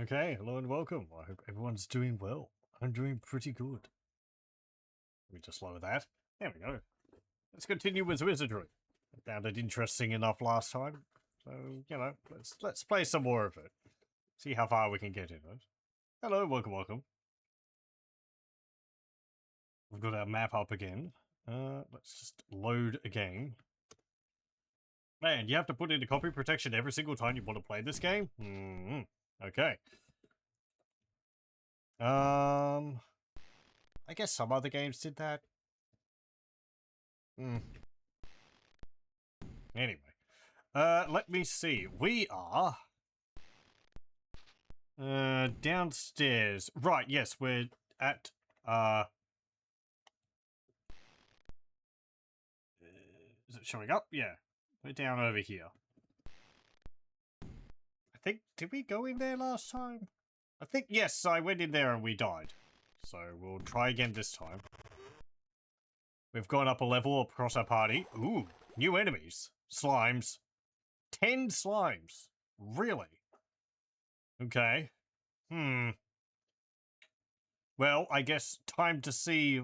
Okay, hello and welcome. I hope everyone's doing well. I'm doing pretty good. Let me just lower that. There we go. Let's continue with Wizardry. I found it interesting enough last time. So, you know, let's play some more of it. See how far we can get in it. Hello, welcome. We've got our map up again. Let's just load again. Man, you have to put in a copy protection every single time you want to play this game? Okay. I guess some other games did that. Anyway. Let me see. We are downstairs. Right, yes, we're at is it showing up? Yeah. We're down over here. I think, did we go in there last time? I think, yes, I went in there and we died. So we'll try again this time. We've gone up a level across our party. Ooh, new enemies. Slimes. 10 slimes. Really? Okay. Well, I guess time to see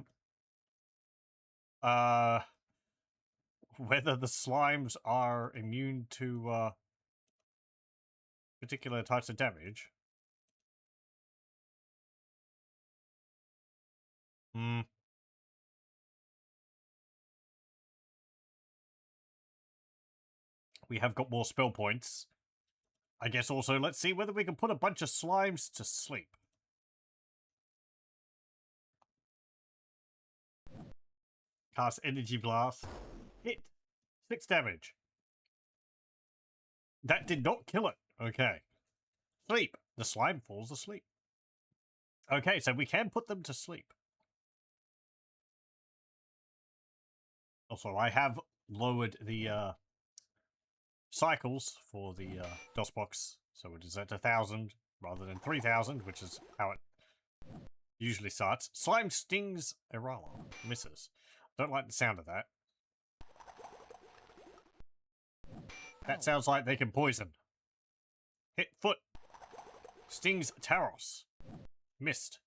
whether the slimes are immune to particular types of damage. We have got more spell points. I guess also let's see whether we can put a bunch of slimes to sleep. Cast Energy Blast. Hit. 6 damage. That did not kill it. Okay. Sleep. The slime falls asleep. Okay, so we can put them to sleep. Also, I have lowered the cycles for the DOS box, so it is at 1,000 rather than 3,000, which is how it usually starts. Slime stings Erala. Misses. Don't like the sound of that. That sounds like they can poison. Hit foot. Stings Taros. Missed.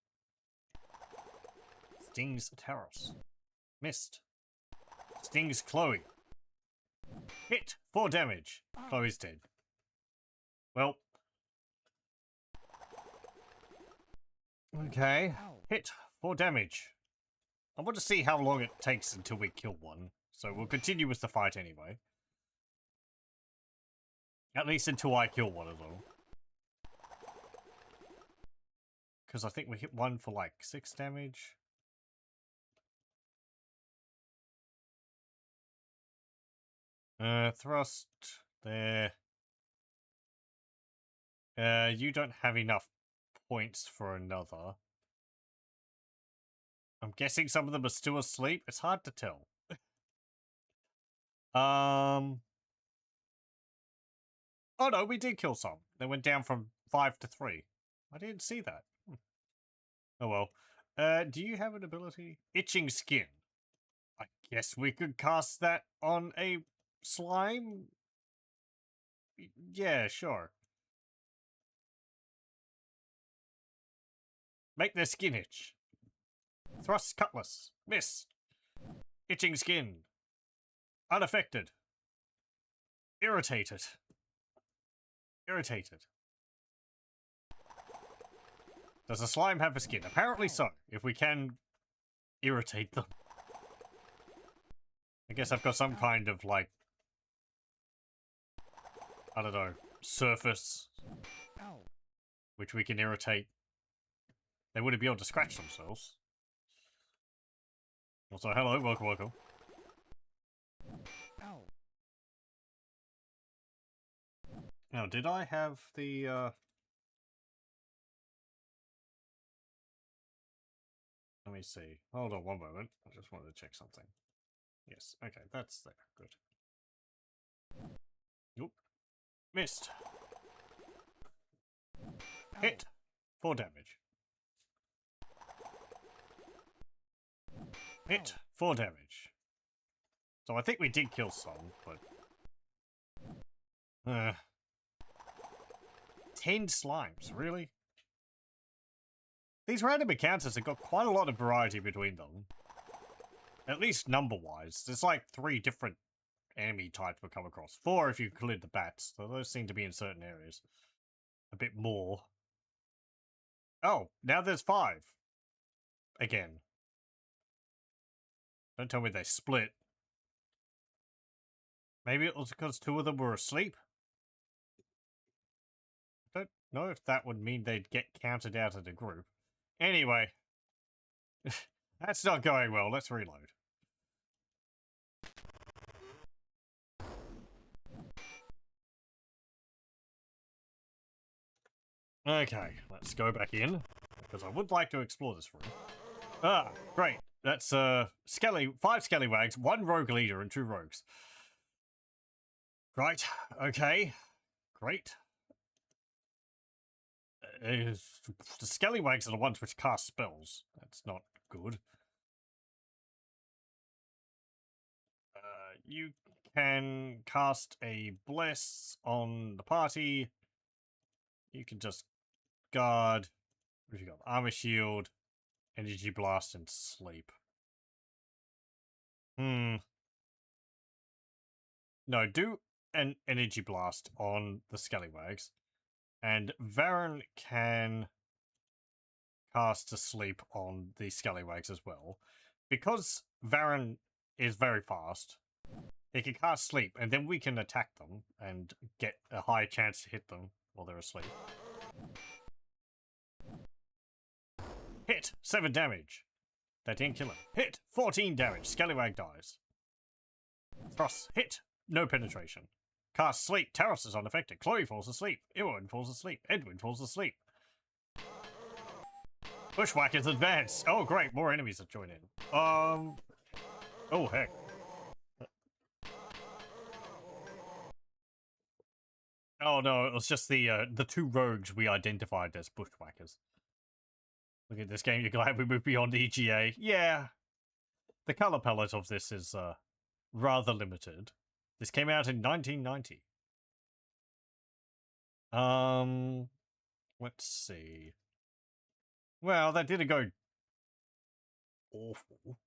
Stings Taros. Missed. Stings Chloe. Hit. 4 damage. Chloe's dead. Well. Okay. Hit. 4 damage. I want to see how long it takes until we kill one. So we'll continue with the fight anyway. At least until I kill one of them. Because I think we hit one for like 6 damage. Thrust. There. You don't have enough points for another. I'm guessing some of them are still asleep. It's hard to tell. Oh no, we did kill some. They went down from 5 to 3. I didn't see that. Oh well. Do you have an ability? Itching Skin. I guess we could cast that on a slime? Yeah, sure. Make their skin itch. Thrust Cutlass. Miss. Itching Skin. Unaffected. Irritated. Irritated. Does a slime have a skin? Apparently so, if we can irritate them. I guess I've got some kind of, like, I don't know, surface, which we can irritate. They wouldn't be able to scratch themselves. Also, hello, welcome. Now, did I have the, Let me see. Hold on one moment. I just wanted to check something. Yes, okay, that's there. Good. Nope. Missed. Hit. 4 damage. Hit. 4 damage. So I think we did kill some, but... 10 slimes, really? These random encounters have got quite a lot of variety between them. At least number-wise. There's like 3 different enemy types we'll come across. 4 if you include the bats, so those seem to be in certain areas. A bit more. Oh, now there's 5. Again. Don't tell me they split. Maybe it was because 2 of them were asleep? I don't know if that would mean they'd get counted out of the group. Anyway. That's not going well. Let's reload. Okay, let's go back in, because I would like to explore this room. Ah, great. That's 5 scallywags, 1 rogue leader, and 2 rogues. Right, okay. Great. The scallywags are the ones which cast spells. That's not good. You can cast a bless on the party. You can just guard. What have you got? Armor shield, energy blast, and sleep. No, do an energy blast on the scallywags. And Varen can cast a sleep on the scallywags as well. Because Varen is very fast, he can cast sleep, and then we can attack them and get a high chance to hit them while they're asleep. Hit! 7 damage. That didn't kill him. Hit! 14 damage. Scallywag dies. Thrust. Hit! No penetration. Cast sleep. Taros is unaffected. Chloe falls asleep. Eowyn falls asleep. Edwin falls asleep. Bushwhackers advance. Oh, great. More enemies have joined in. Oh, heck. Oh, no. It was just the 2 rogues we identified as bushwhackers. Look at this game. You're glad we moved beyond EGA. Yeah. The color palette of this is rather limited. This came out in 1990. Let's see. Well, that didn't go awful.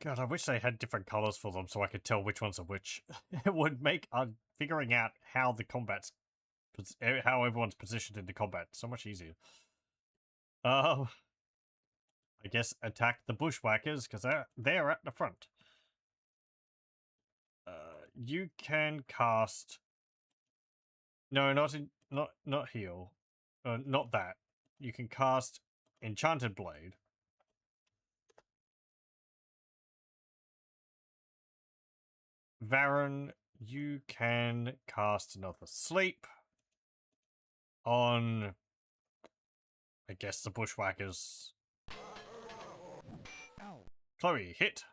God, I wish they had different colors for them so I could tell which ones are which. It would make figuring out how the combat's how everyone's positioned in the combat so much easier. I guess attack the bushwhackers because they're at the front. You can cast. No, not heal. Not that. You can cast Enchanted Blade. Varen, you can cast another sleep on, I guess, the bushwhackers. Ow. Chloe, hit.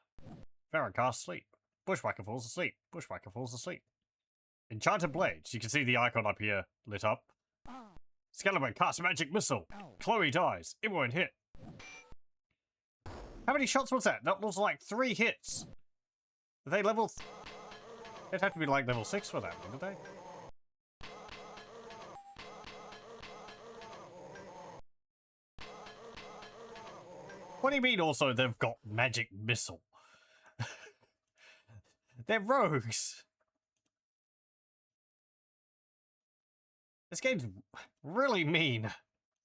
Varen casts sleep. Bushwhacker falls asleep. Bushwhacker falls asleep. Enchanted Blades. You can see the icon up here lit up. Skeleton casts magic missile. Chloe dies. Eowyn hit. How many shots was that? That was like 3 hits. Are they level... They'd have to be like level 6 for that, wouldn't they? What do you mean also they've got magic missile? They're rogues. This game's really mean.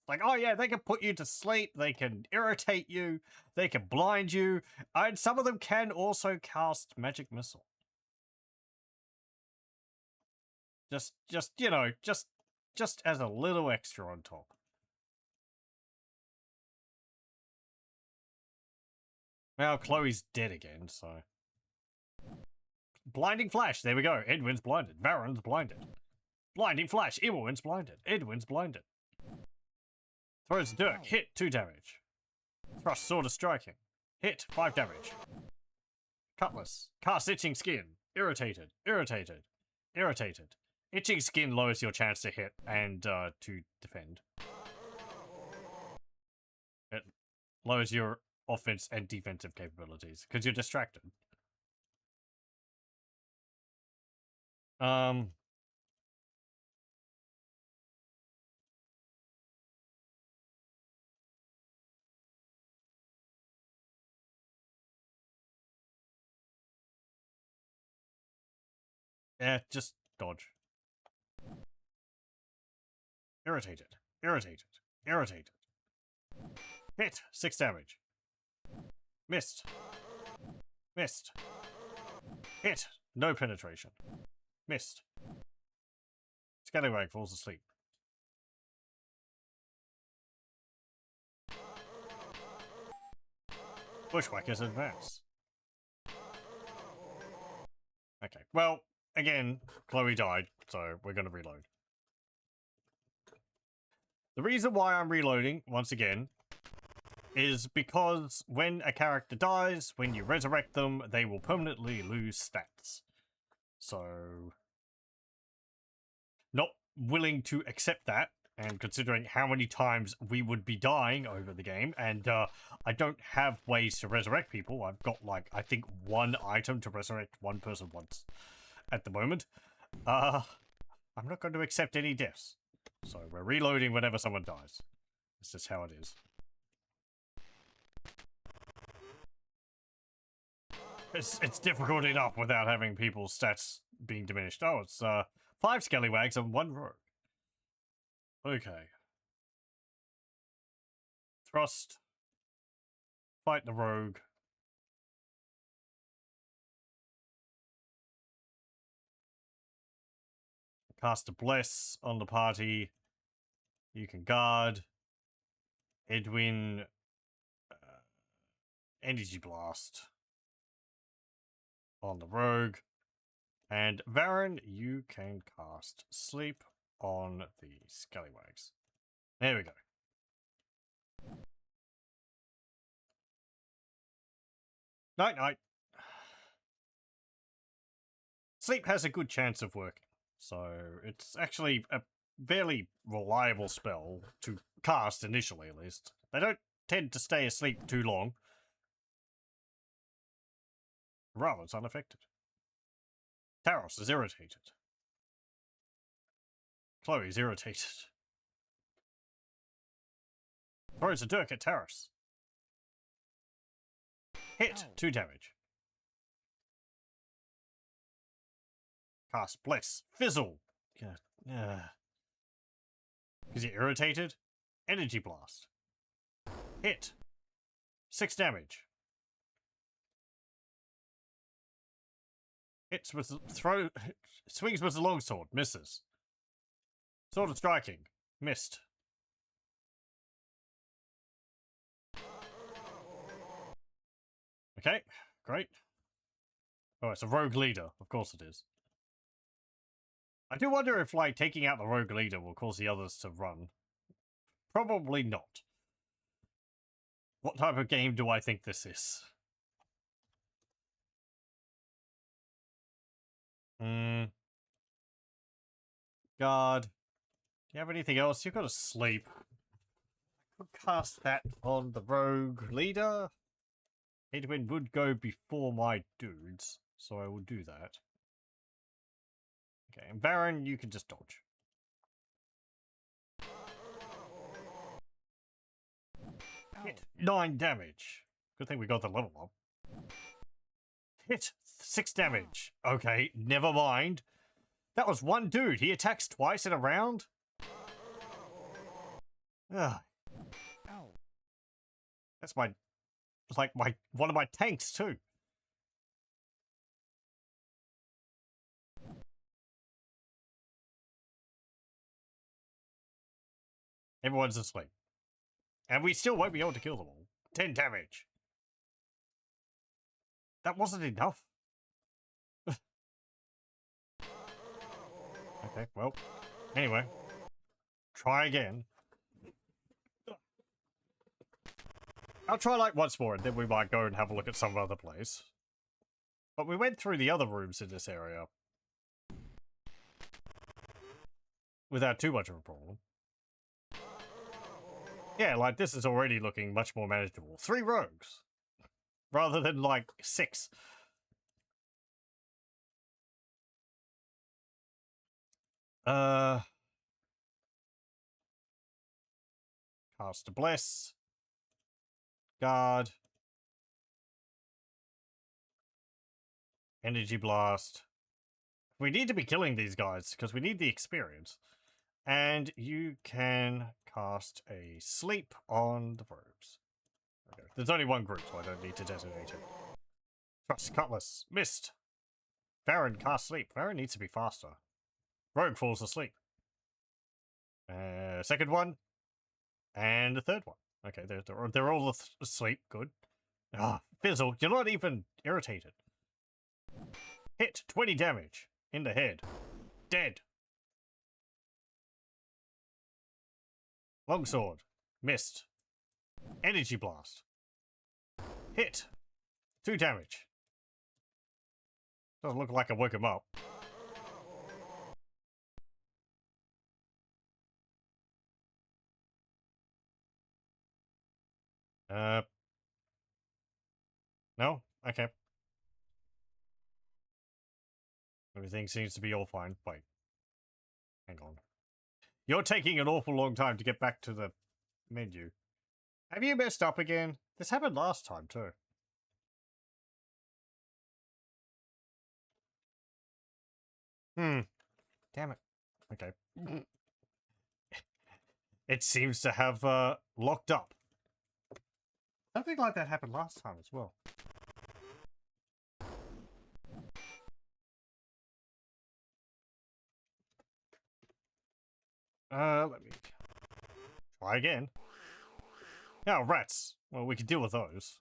Like, oh yeah, they can put you to sleep, they can irritate you, they can blind you, and some of them can also cast magic missile. Just you know, just as a little extra on top. Now Chloe's dead again, so... Blinding Flash, there we go. Edwin's blinded. Varen's blinded. Blinding Flash, Eowyn's blinded. Edwin's blinded. Throws Dirk, hit 2 damage. Thrust Sword of Striking. Hit 5 damage. Cutlass, cast Itching Skin. Irritated, irritated, irritated. Itching Skin lowers your chance to hit and to defend. It lowers your offense and defensive capabilities because you're distracted. Um... Yeah, just dodge. Irritated. Irritated. Irritated. Hit! 6 damage. Missed. Missed. Hit! No penetration. Missed. Scallywag falls asleep. Bushwhackers advance. Okay, well, again, Chloe died, so we're going to reload. The reason why I'm reloading, once again, is because when a character dies, when you resurrect them, they will permanently lose stats. So, not willing to accept that, and considering how many times we would be dying over the game, and I don't have ways to resurrect people. I've got, like, I think 1 item to resurrect 1 person once at the moment. I'm not going to accept any deaths. So we're reloading whenever someone dies. It's just how it is. It's difficult enough without having people's stats being diminished. Oh, it's 5 scallywags and 1 rogue. Okay. Thrust. Fight the rogue. Cast a bless on the party. You can guard. Edwin. Energy blast on the rogue. And Varen, you can cast sleep on the scallywags. There we go. Night night. Sleep has a good chance of working, so it's actually a fairly reliable spell to cast initially, at least. They don't tend to stay asleep too long. Rather, it's unaffected. Taros is irritated. Chloe's irritated. Throws a dirk at Taros. Hit, 2 damage. Cast Bless. Fizzle. Is he irritated? Energy Blast. Hit. 6 damage. Hits with throw. Swings with the longsword. Misses. Sword of Striking. Missed. Okay, great. Oh, it's a rogue leader. Of course it is. I do wonder if, like, taking out the rogue leader will cause the others to run. Probably not. What type of game do I think this is? Guard. Do you have anything else? You've got to sleep. I could cast that on the rogue leader. Edwin would go before my dudes, so I will do that. Okay, and Baron, you can just dodge. Hit 9 damage. Good thing we got the level up. Hit 6 damage. Okay, never mind. That was 1 dude. He attacks twice in a round. Ugh. That's my, like, one of my tanks too. Everyone's asleep. And we still won't be able to kill them all. 10 damage. That wasn't enough. Okay, well, anyway. Try again. I'll try like once more and then we might go and have a look at some other place. But we went through the other rooms in this area without too much of a problem. Yeah, like this is already looking much more manageable. 3 rogues rather than like 6. Cast a Bless. Guard. Energy Blast. We need to be killing these guys, because we need the experience. And you can cast a Sleep on the robes. Okay. There's only one group, so I don't need to detonate it. Trust Cutlass. Missed. Baron cast Sleep. Baron needs to be faster. Rogue falls asleep. Second one. And the third one. Okay, they're all asleep. Good. Ah, Fizzle, you're not even irritated. Hit. 20 damage. In the head. Dead. Longsword. Missed. Energy Blast. Hit. 2 damage. Doesn't look like I woke him up. No? Okay. Everything seems to be all fine. Wait. Hang on. You're taking an awful long time to get back to the menu. Have you messed up again? This happened last time, too. Damn it. Okay. It seems to have, locked up. Something like that happened last time as well. Let me try again. Now, rats. Well, we can deal with those.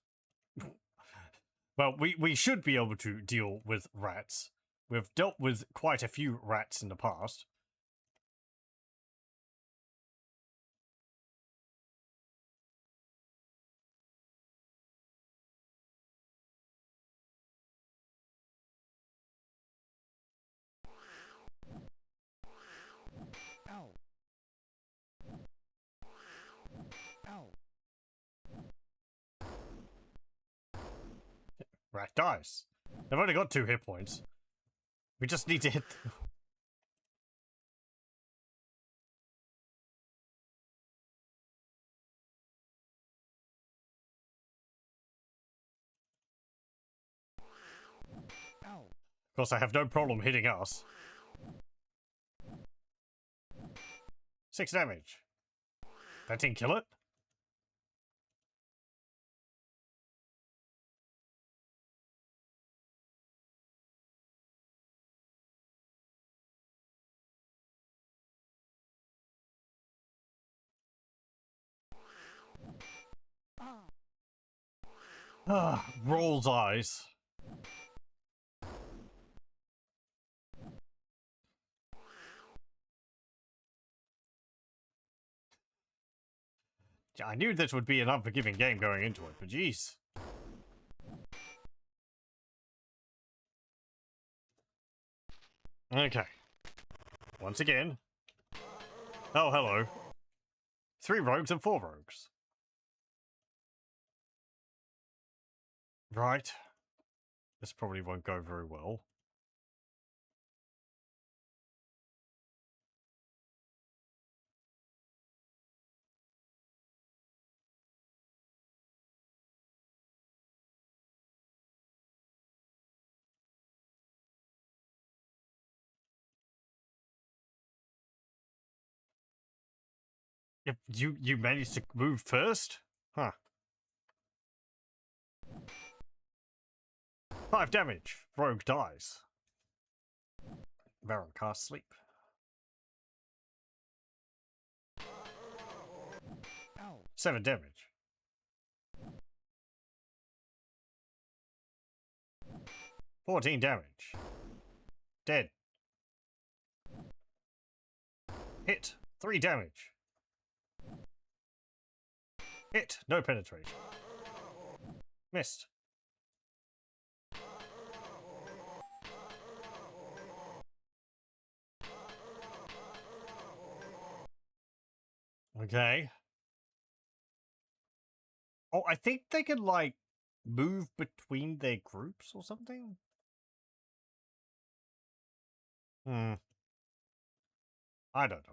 Well, we should be able to deal with rats. We've dealt with quite a few rats in the past. Ow. Ow. Rat dies. They've only got 2 hit points. We just need to hit them. Of course, I have no problem hitting us. 6 damage. That didn't kill it? Ah, rolls eyes. I knew this would be an unforgiving game going into it, but jeez. Okay. Once again. Oh, hello. 3 rogues and 4 rogues. Right. This probably won't go very well. Yep, you managed to move first? Huh. 5 damage. Rogue dies. Baron casts Sleep. 7 damage. 14 damage. Dead. Hit. 3 damage. Hit. No penetration. Missed. Okay. Oh, I think they can, like, move between their groups or something? I don't know.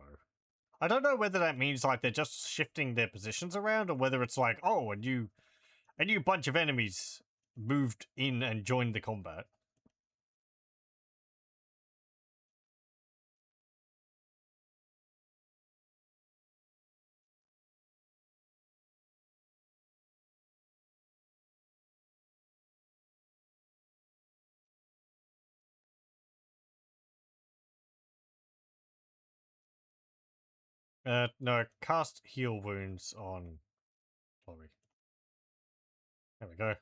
I don't know whether that means like they're just shifting their positions around, or whether it's like, oh, a new bunch of enemies moved in and joined the combat. No, cast heal wounds on Chloe. There we go.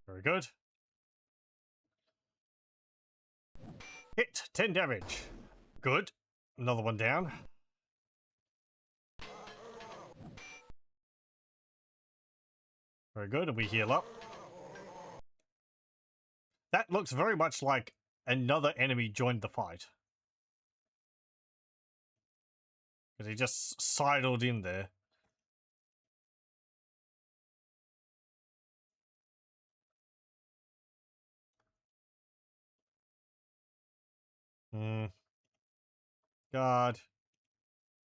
Very good. Hit, 10 damage. Good. Another one down. Very good, and we heal up. That looks very much like another enemy joined the fight. Because he just sidled in there. Hmm. God.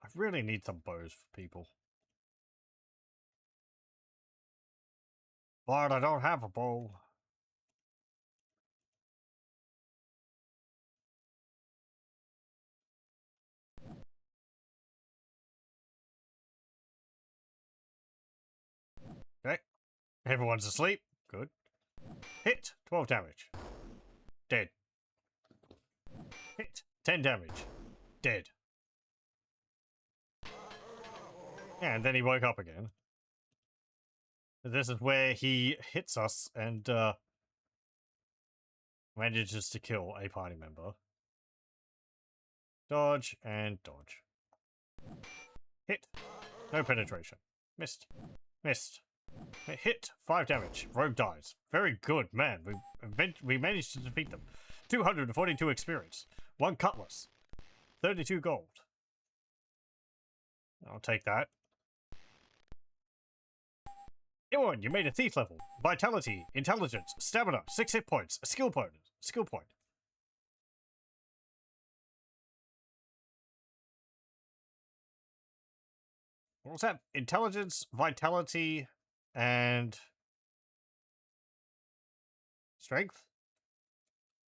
I really need some bows for people. But I don't have a bow. Okay. Everyone's asleep. Good. Hit, 12 damage. Dead. Hit, 10 damage. Dead. Yeah, and then he woke up again. This is where he hits us and manages to kill a party member. Dodge and dodge. Hit. No penetration. Missed. Missed. Hit. 5 damage. Rogue dies. Very good, man. We managed to defeat them. 242 experience. 1 cutlass. 32 gold. I'll take that. Ewan, you made a thief level. Vitality, intelligence, stamina, 6 hit points, a skill point. Skill point. What was that? Intelligence, vitality, and strength?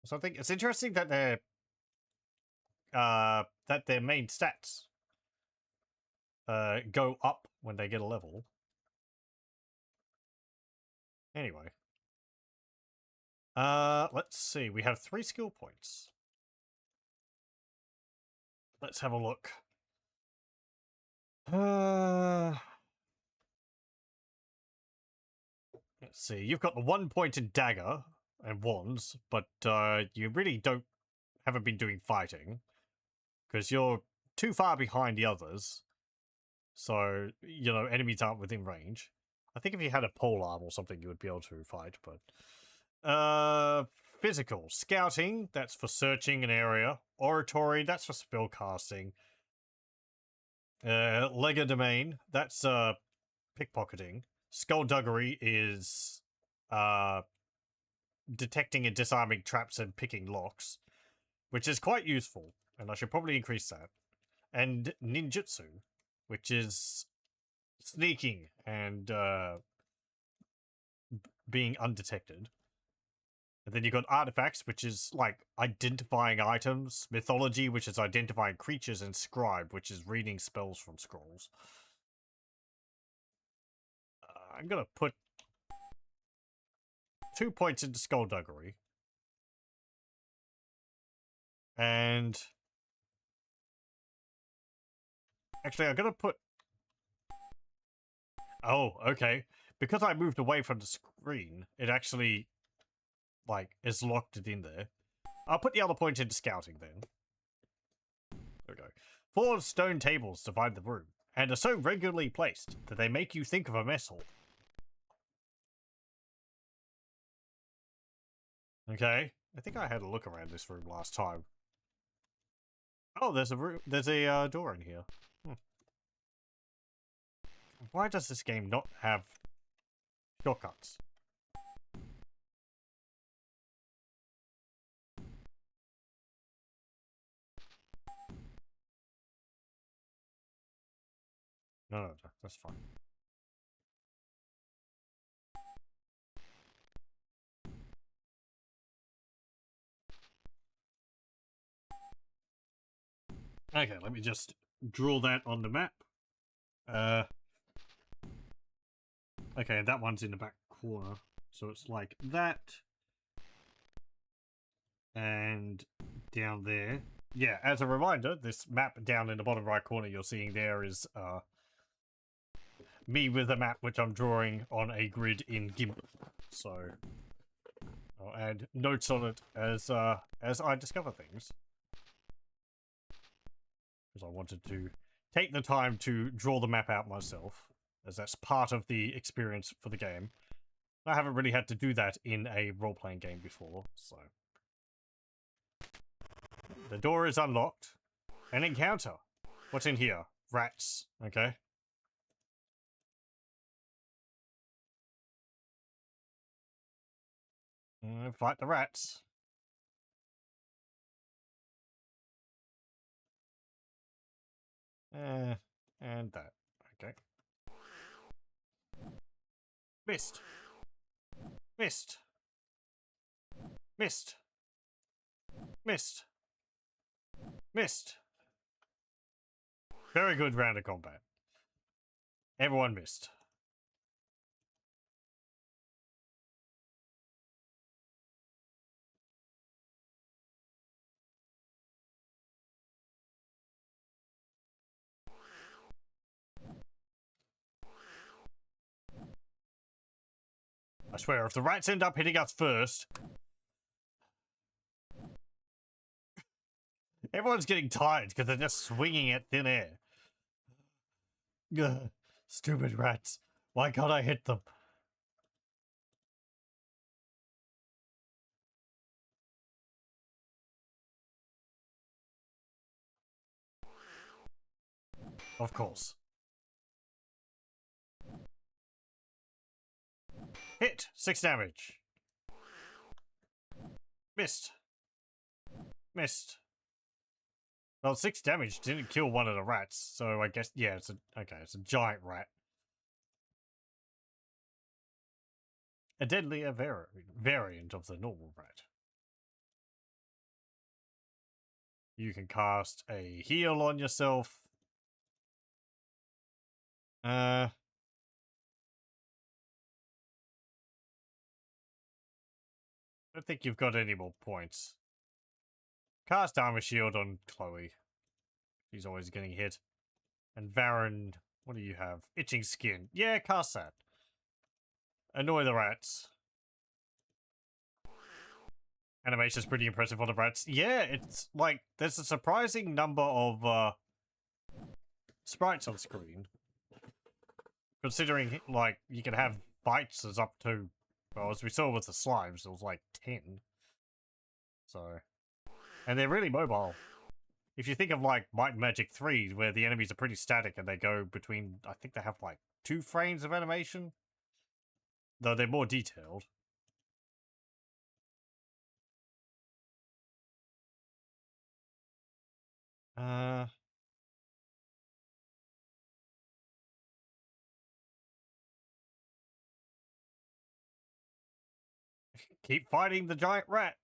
Something. It's interesting that their main stats go up when they get a level. Anyway. Let's see. We have 3 skill points. Let's have a look. Let's see. You've got the 1-pointed dagger and wands, but you really haven't been doing fighting because you're too far behind the others. So, you know, enemies aren't within range. I think if you had a polearm or something, you would be able to fight, but... Physical. Scouting, that's for searching an area. Oratory, that's for spell casting. Legerdemain, that's pickpocketing. Skullduggery is detecting and disarming traps and picking locks, which is quite useful, and I should probably increase that. And ninjutsu, which is sneaking and being undetected. And then you've got artifacts, which is like identifying items, mythology, which is identifying creatures, and scribe, which is reading spells from scrolls. I'm gonna put 2 points into skullduggery. And actually, I'm gonna put... Oh, okay. Because I moved away from the screen, it actually, like, is locked it in there. I'll put the other point into scouting then. There we go. 4 stone tables divide the room, and are so regularly placed that they make you think of a mess hall. Okay. I think I had a look around this room last time. Oh, there's a door in here. Why does this game not have shortcuts? No, that's fine. Okay, let me just draw that on the map. Okay, that one's in the back corner. So it's like that. And down there. Yeah, as a reminder, this map down in the bottom right corner you're seeing there is me with a map which I'm drawing on a grid in GIMP. So I'll add notes on it as I discover things. Because I wanted to take the time to draw the map out myself, as that's part of the experience for the game. I haven't really had to do that in a role-playing game before, so... The door is unlocked. An encounter. What's in here? Rats. Okay. Fight the rats. And that. Okay. Missed. Missed. Missed. Missed. Missed. Very good round of combat. Everyone missed. I swear, if the rats end up hitting us first... Everyone's getting tired because they're just swinging at thin air. Ugh, stupid rats. Why can't I hit them? Of course. Hit! 6 damage. Missed. Missed. Well, 6 damage didn't kill one of the rats, so I guess, yeah, it's a, okay, it's a giant rat. A deadlier variant of the normal rat. You can cast a heal on yourself. I don't think you've got any more points. Cast armor shield on Chloe. She's always getting hit. And Varen, what do you have? Itching skin. Yeah, cast that. Annoy the rats. Animation's pretty impressive on the rats. Yeah, it's like, there's a surprising number of sprites on screen. Considering, like, you can have bites as up to, well, as we saw with the slimes, it was like 10. So, and they're really mobile. If you think of, like, Might and Magic 3, where the enemies are pretty static and they go between, I think they have, like, 2 frames of animation. Though they're more detailed. Keep fighting the giant rat.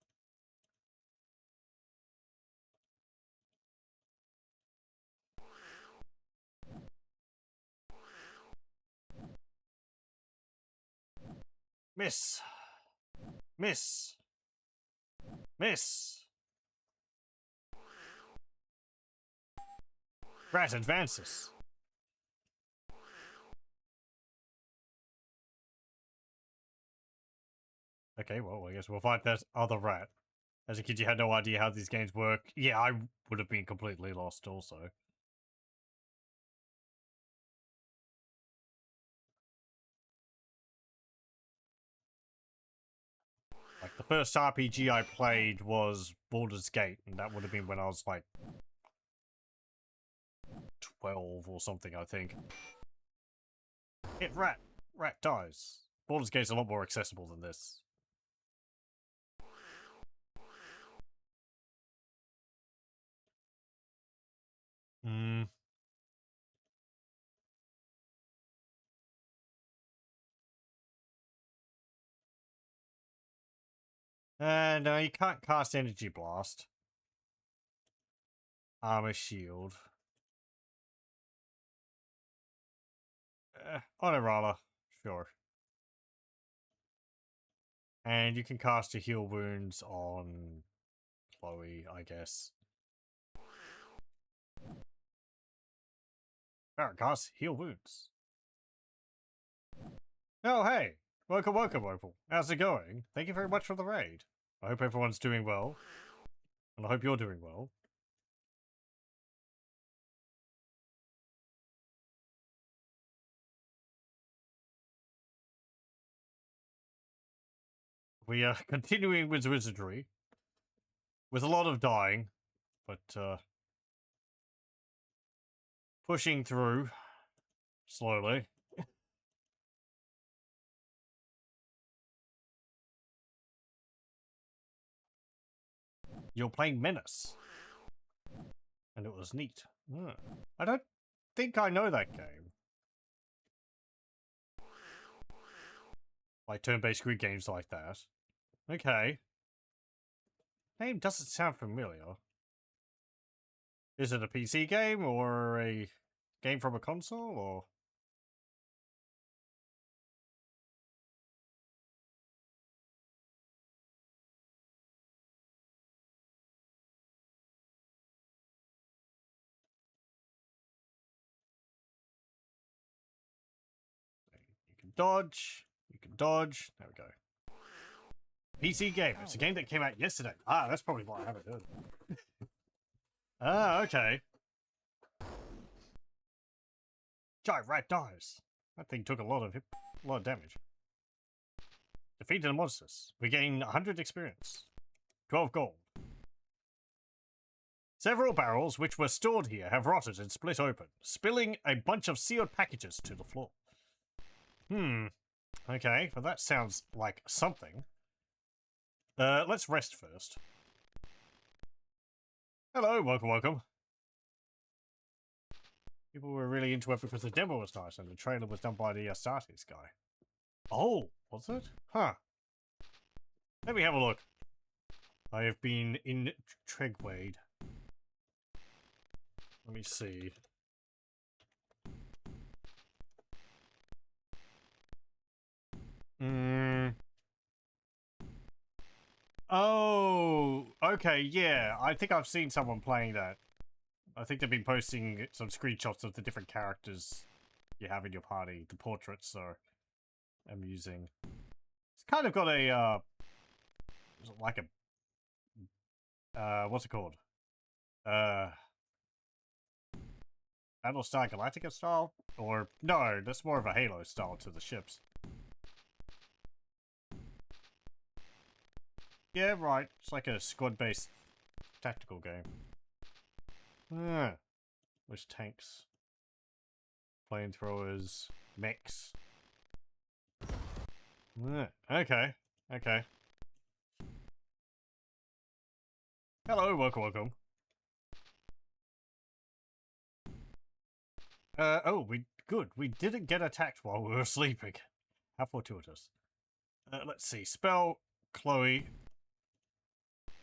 Miss. Miss. Miss. Rat advances. Okay, well, I guess we'll fight that other rat. As a kid, you had no idea how these games work. Yeah, I would have been completely lost also. Like, the first RPG I played was Baldur's Gate, and that would have been when I was, like, 12 or something, I think. Hit rat. Rat dies. Baldur's Gate's a lot more accessible than this. No, you can't cast Energy Blast. Armor Shield. Honorala. Sure. And you can cast a Heal Wounds on Chloe, I guess. Cast Heal Wounds. Oh, hey! Welcome, welcome, Opal. How's it going? Thank you very much for the raid. I hope everyone's doing well. And I hope you're doing well. We are continuing with Wizardry. With a lot of dying. But, pushing through. Slowly. You're playing Menace. And it was neat. I don't think I know that game. Like turn-based grid games like that. Okay. Name doesn't sound familiar. Is it a PC game or a game from a console or? You can dodge. You can dodge. There we go. PC game. It's a game that came out yesterday. Ah, that's probably why I haven't heard of it. Ah, okay. Giant rat dies. That thing took a lot of damage. Defeated the monsters. We gain 100 experience. 12 gold. Several barrels which were stored here have rotted and split open, spilling a bunch of sealed packages to the floor. Okay, well that sounds like something. Let's rest first. Hello, welcome, welcome. People were really into it because the demo was nice and the trailer was done by the Astartes guy. Oh, was it? Huh. Let me have a look. I have been in Tregwade. Let me see. Oh, okay, yeah. I think I've seen someone playing that. I think they've been posting some screenshots of the different characters you have in your party. The portraits are amusing. It's kind of got a, like a, what's it called? Battlestar Galactica style? Or, no, that's more of a Halo style to the ships. Yeah, right. It's like a squad-based tactical game. Which tanks? Flamethrowers, mechs. Okay, okay. Hello, welcome, welcome. Oh, good. We didn't get attacked while we were sleeping. How fortuitous. Let's see. Spell Chloe.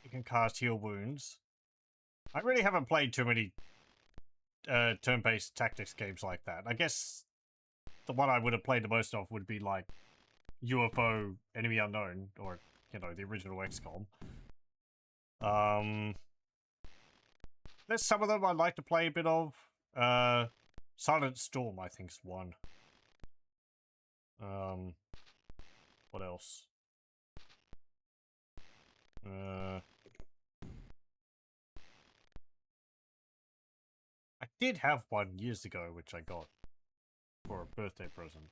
You can cast Heal Wounds. I really haven't played too many turn-based tactics games like that. I guess the one I would have played the most of would be like UFO Enemy Unknown, or, you know, the original XCOM. There's some of them I'd like to play a bit of. Silent Storm, I think, is one. What else? I did have one years ago, which I got for a birthday present.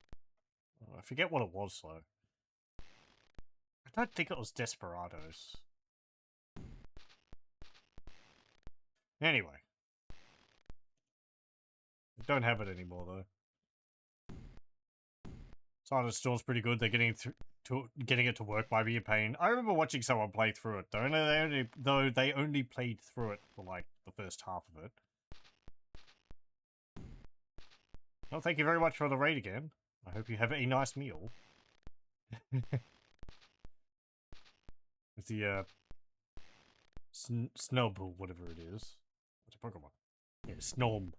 I forget what it was, though. I don't think it was Desperados. Anyway. I don't have it anymore, though. Silent Storm's pretty good. They're getting it to work might be a pain. I remember watching someone play through it, though they only played through it for, like, the first half of it. Well, thank you very much for the raid again. I hope you have a nice meal. It's the, Snub, or whatever it is. What's a Pokemon? Yeah, Snom.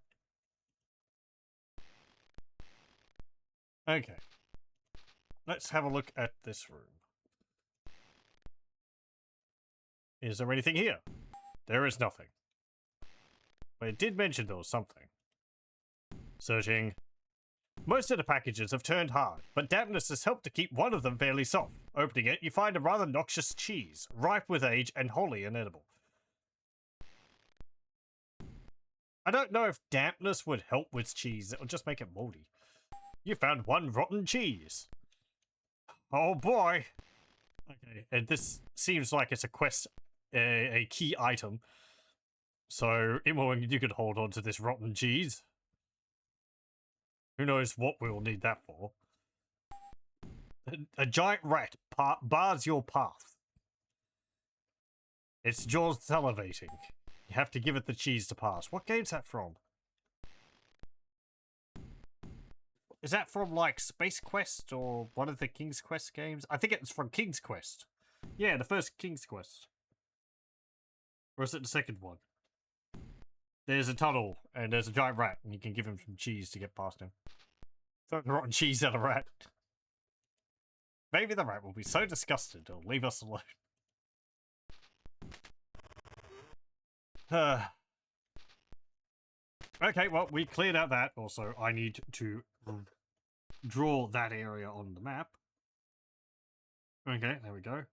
Okay. Let's have a look at this room. Is there anything here? There is nothing. But it did mention there was something. Searching. Most of the packages have turned hard, but dampness has helped to keep one of them fairly soft. Opening it, you find a rather noxious cheese, ripe with age and wholly inedible. I don't know if dampness would help with cheese, it would just make it moldy. You found one rotten cheese. Oh boy. Okay, and this seems like it's a quest, a key item. So, Imo, you could hold on to this rotten cheese. Who knows what we'll need that for. A giant rat bars your path. Its jaws salivating. You have to give it the cheese to pass. What game's that from? Is that from, like, Space Quest or one of the King's Quest games? I think it's from King's Quest. Yeah, the first King's Quest. Or is it the second one? There's a tunnel, and there's a giant rat, and you can give him some cheese to get past him. Throw the rotten cheese at a rat. Maybe the rat will be so disgusted it'll leave us alone. Okay, well, we cleared out that. Also, I need to draw that area on the map. Okay, there we go.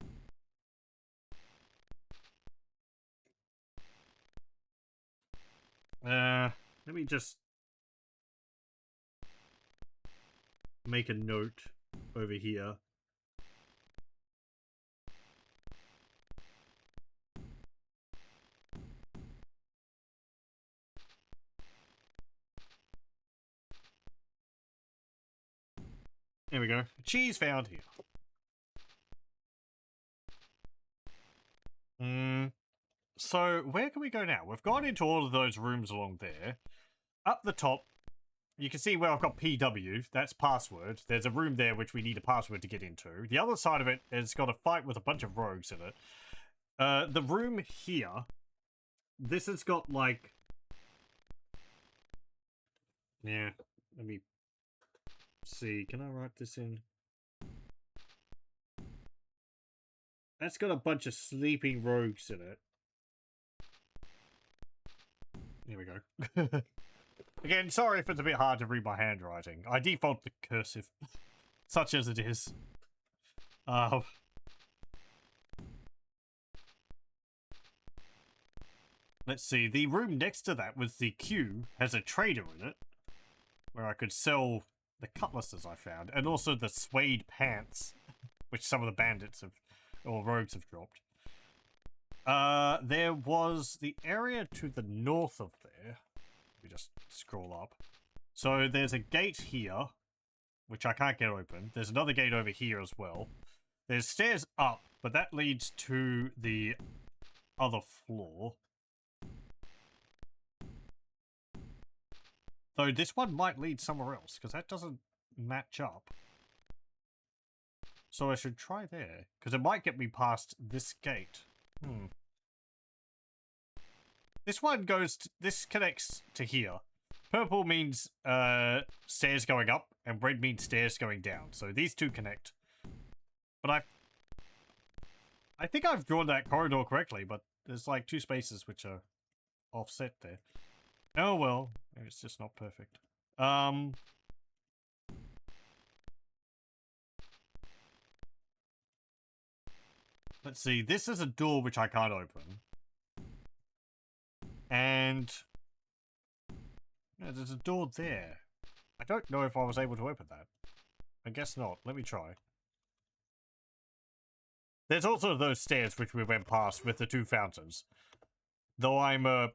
Let me just make a note over here. There we go. Cheese found here. So, where can we go now? We've gone into all of those rooms along there. Up the top, you can see where I've got PW. That's password. There's a room there which we need a password to get into. The other side of it has got a fight with a bunch of rogues in it. The room here, this has got, like... Yeah, let me see. Can I write this in? That's got a bunch of sleeping rogues in it. Here we go. Again, sorry if it's a bit hard to read my handwriting. I default to cursive, such as it is. Let's see. The room next to that with the queue has a trader in it, where I could sell the cutlasses I found, and also the suede pants, which some of the bandits have, or rogues have dropped. There was the area to the north of there. We just scroll up. So there's a gate here, which I can't get open. There's another gate over here as well. There's stairs up, but that leads to the other floor. Though this one might lead somewhere else, because that doesn't match up. So I should try there, because it might get me past this gate. This one goes, this connects to here. Purple means stairs going up, and red means stairs going down. So these two connect. But I think I've drawn that corridor correctly, but there's like two spaces which are offset there. Oh well, it's just not perfect. Let's see, this is a door which I can't open. And yeah, there's a door there. I don't know if I was able to open that. I guess not. Let me try. There's also those stairs which we went past with the two fountains. Though I'm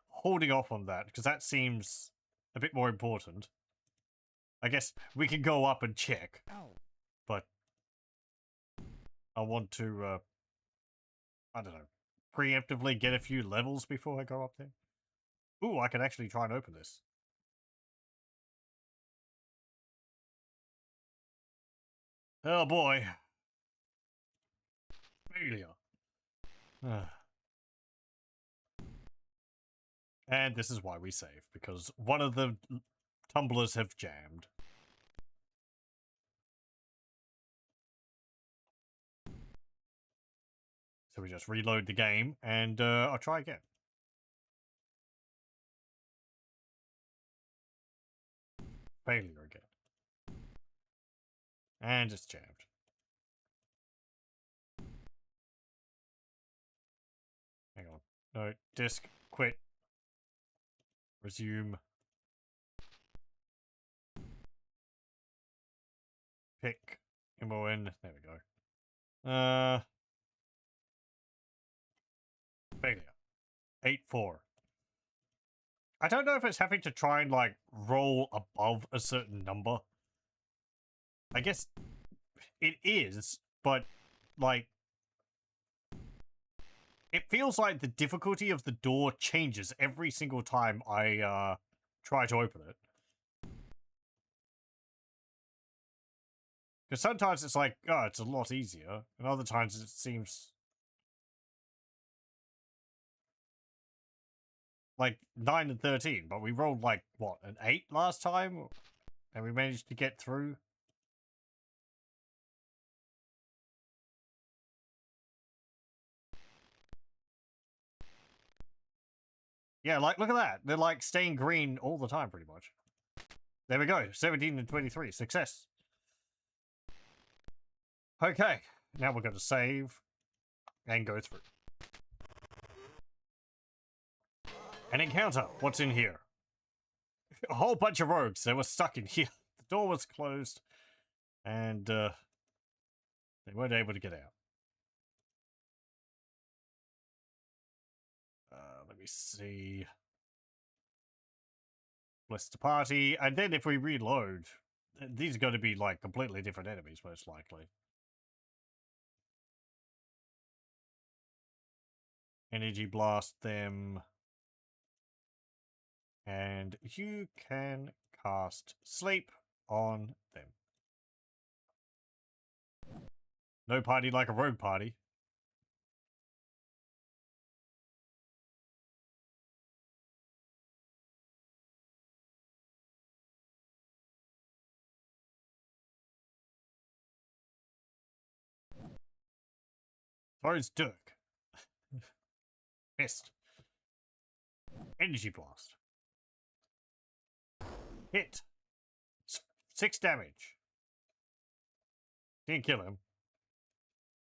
holding off on that, because that seems a bit more important. I guess we can go up and check. But I want to, I don't know, preemptively get a few levels before I go up there. Ooh, I can actually try and open this. Oh boy. Failure. And this is why we save, because one of the tumblers have jammed. So we just reload the game, and I'll try again. Failure again. And it's jammed. Hang on. No, disk, quit. Resume. Pick. MON. There we go. Failure. 8-4. I don't know if it's having to try and, like, roll above a certain number. I guess it is, but, like, it feels like the difficulty of the door changes every single time I, try to open it. Because sometimes it's like, oh, it's a lot easier, and other times it seems like 9 and 13, but we rolled like, what, an 8 last time? And we managed to get through? Yeah, like, look at that. They're like staying green all the time, pretty much. There we go. 17 and 23. Success. Okay. Now we're going to save and go through. An encounter. What's in here? A whole bunch of rogues. They were stuck in here. The door was closed. And, they weren't able to get out. Let me see. Bless the party. And then if we reload, these are going to be like completely different enemies, most likely. Energy blast them. And you can cast sleep on them. No party like a rogue party. Throws Dirk. Missed. Energy blast. Hit. 6 damage. Didn't kill him.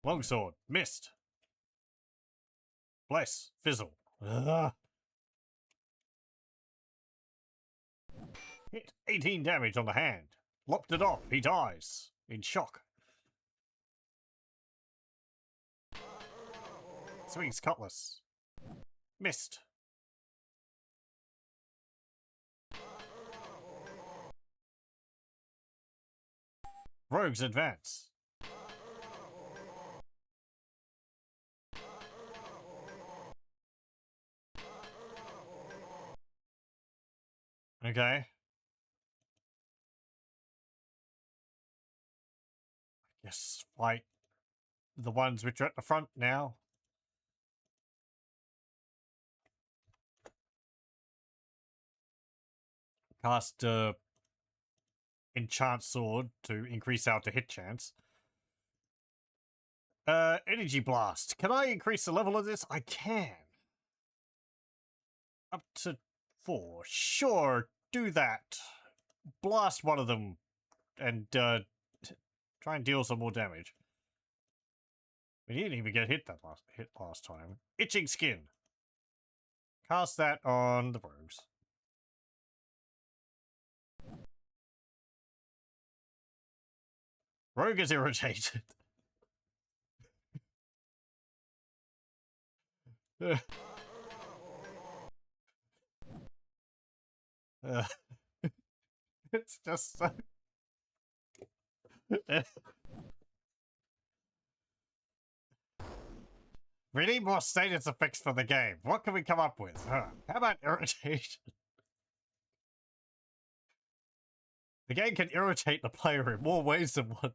Longsword. Missed. Bless. Fizzle. Ugh. Hit. 18 damage on the hand. Lopped it off. He dies. In shock. Swings cutlass. Missed. Rogues advance. Okay. Yes, fight the ones which are at the front now. Cast enchant sword to increase our to hit chance. Energy blast. Can I increase the level of this? I can. Up to 4. Sure, do that. Blast one of them and try and deal some more damage. We didn't even get hit last time. Itching skin. Cast that on the rogues. Rogue is irritated. It's just so... We need more status effects for the game. What can we come up with? How about irritation? The game can irritate the player in more ways than one.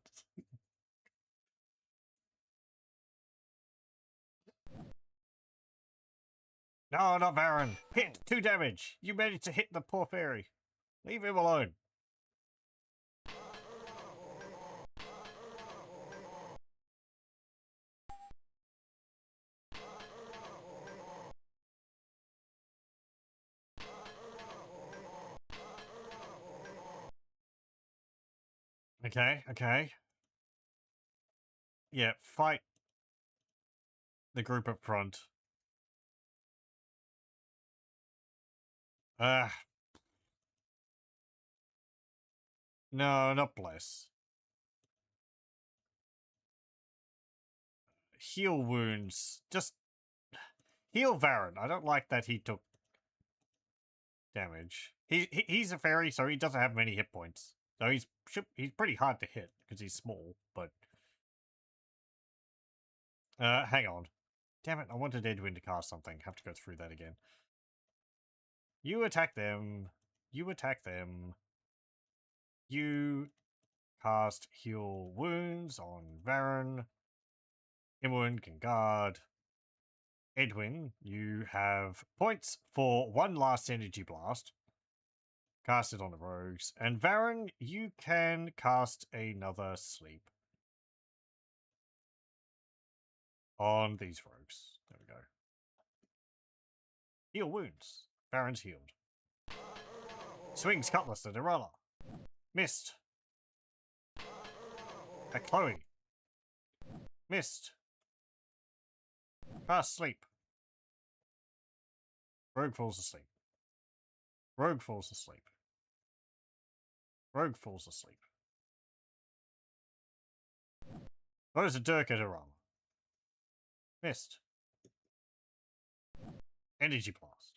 No, not Baron. Hit! 2 damage. You managed to hit the poor fairy. Leave him alone. Okay, okay. Yeah, fight the group up front. No, not bless. Heal wounds. Just heal Varen. I don't like that he took damage. He's a fairy, so he doesn't have many hit points. So he's pretty hard to hit because he's small. But hang on. Damn it! I wanted Edwin to cast something. Have to go through that again. You attack them. You attack them. You cast heal wounds on Varen. Edwin can guard. Edwin, you have points for 1 last energy blast. Cast it on the rogues. And Varen, you can cast another sleep on these rogues. There we go. Heal wounds. Varen's healed. Swings cutlass at Arella. Missed. At Chloe. Missed. Cast sleep. Rogue falls asleep. Rogue falls asleep. Rogue falls asleep. Throws a dirk at Arella. Missed. Energy blast.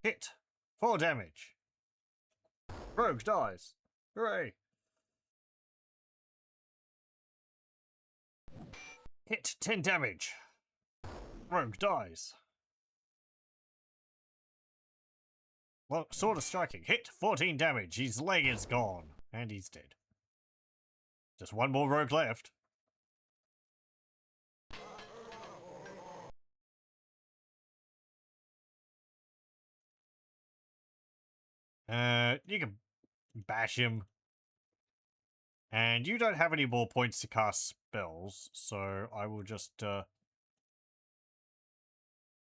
Hit. 4 damage. Rogue dies. Hooray. Hit. 10 damage. Rogue dies. Well, sort of striking. Hit. 14 damage. His leg is gone. And he's dead. Just 1 more rogue left. You can bash him. And you don't have any more points to cast spells, so I will just, Oh,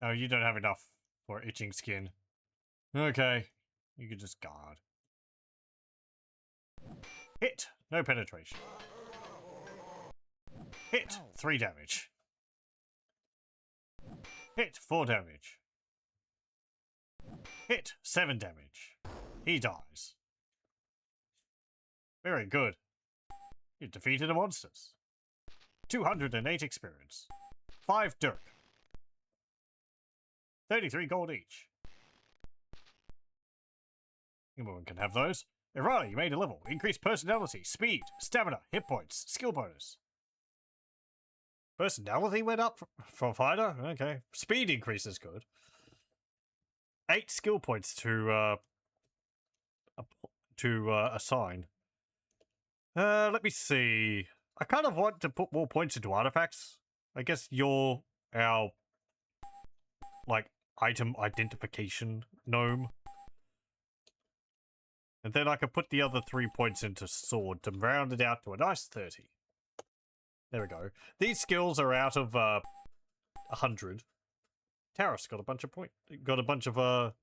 you don't have enough for itching skin. Okay. You can just guard. Hit! No penetration. Hit! 3 damage. Hit! 4 damage. Hit! 7 damage. He dies. Very good. You defeated the monsters. 208 experience. 5 dirk. 33 gold each. Anyone can have those. Irana, you made a level. Increased personality, speed, stamina, hit points, skill bonus. Personality went up for fighter? Okay. Speed increase is good. 8 skill points to assign. Let me see. I kind of want to put more points into artifacts. I guess you're our, like, item identification gnome. And then I can put the other 3 points into sword to round it out to a nice 30. There we go. These skills are out of 100. Taris got a bunch of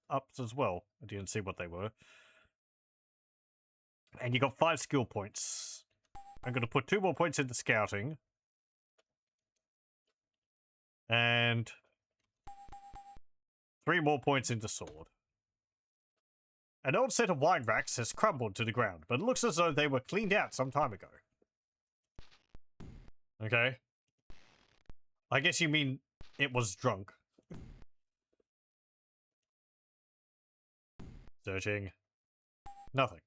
ups as well. I didn't see what they were. And you got 5 skill points. I'm going to put 2 more points into scouting. And 3 more points into sword. An old set of wine racks has crumbled to the ground, but it looks as though they were cleaned out some time ago. Okay. I guess you mean it was drunk. Searching. Nothing.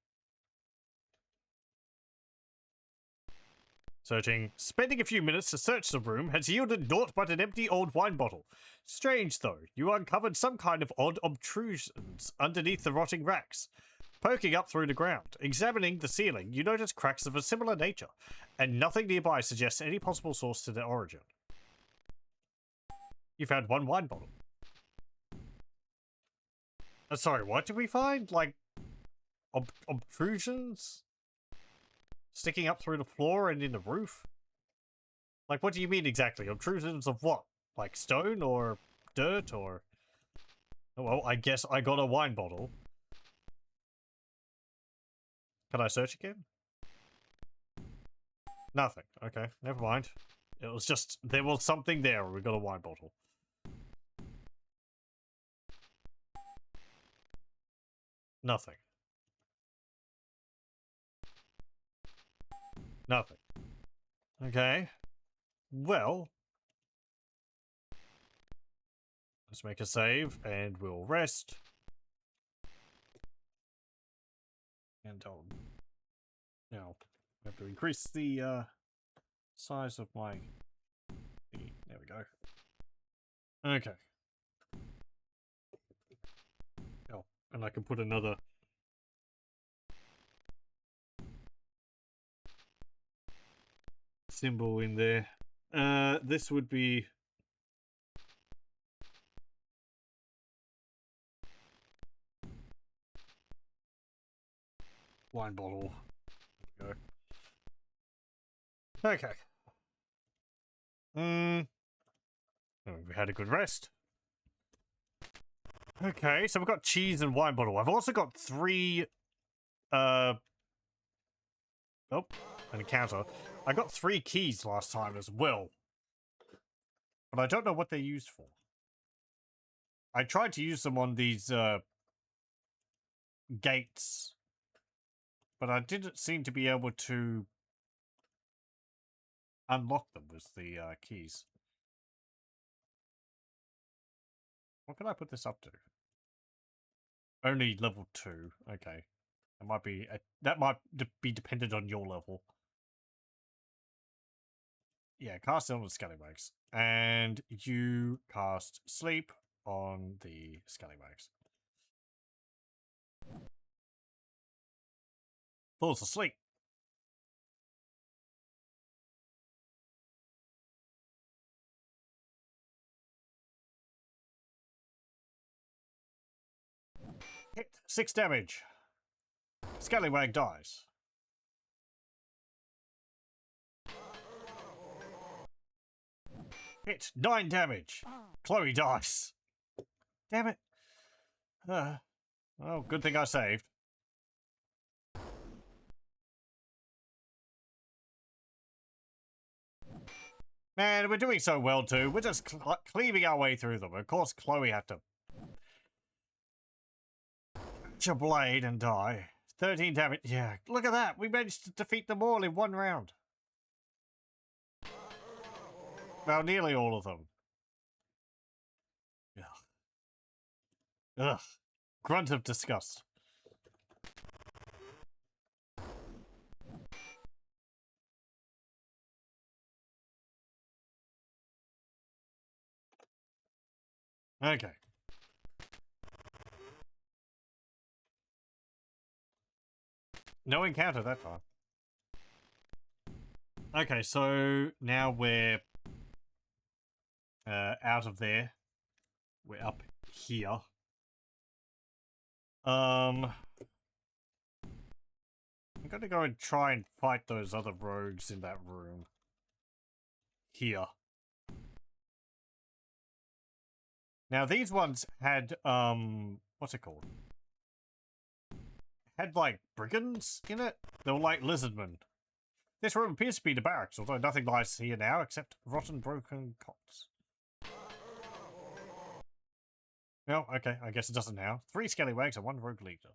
Searching. Spending a few minutes to search the room has yielded naught but an empty old wine bottle. Strange, though. You uncovered some kind of odd obtrusions underneath the rotting racks. Poking up through the ground, examining the ceiling, you notice cracks of a similar nature, and nothing nearby suggests any possible source to their origin. You found one wine bottle. Sorry, what did we find? Like, obtrusions? Sticking up through the floor and in the roof? Like, what do you mean exactly? Obtrusions of what? Like stone or dirt or... Well, I guess I got a wine bottle. Can I search again? Nothing. Okay, never mind. It was just, there was something there. We got a wine bottle. Nothing. Nothing. Okay. Well, let's make a save and we'll rest. And now I have to increase the size of my thingy. There we go. Okay. Oh, and I can put another symbol in there. This would be wine bottle. There we go. Okay. We had a good rest. Okay, so we've got cheese and wine bottle. I've also got 3 oh, an encounter. I got 3 keys last time as well. But I don't know what they're used for. I tried to use them on these gates, but I didn't seem to be able to unlock them with the keys. What can I put this up to? Only level 2. Okay. That might be dependent on your level. Yeah, cast it on the scallywags. And you cast sleep on the scallywags. Falls asleep. Hit 6 damage. Scallywag dies. Hit 9 damage. Chloe dies. Damn it. Well, good thing I saved. Man, we're doing so well too. We're just cleaving our way through them. Of course, Chloe had to catch a blade and die. 13 damage. Yeah, look at that. We managed to defeat them all in 1 round. Well, nearly all of them. Ugh. Ugh. Grunt of disgust. Okay. No encounter that time. Okay, so now we're out of there. We're up here. I'm gonna go and try and fight those other rogues in that room. Here. Now these ones had what's it called? Had like brigands in it? They were like lizardmen. This room appears to be the barracks, although nothing lies here now except rotten broken cots. No, okay, I guess it doesn't now. 3 scallywags and 1 rogue leader.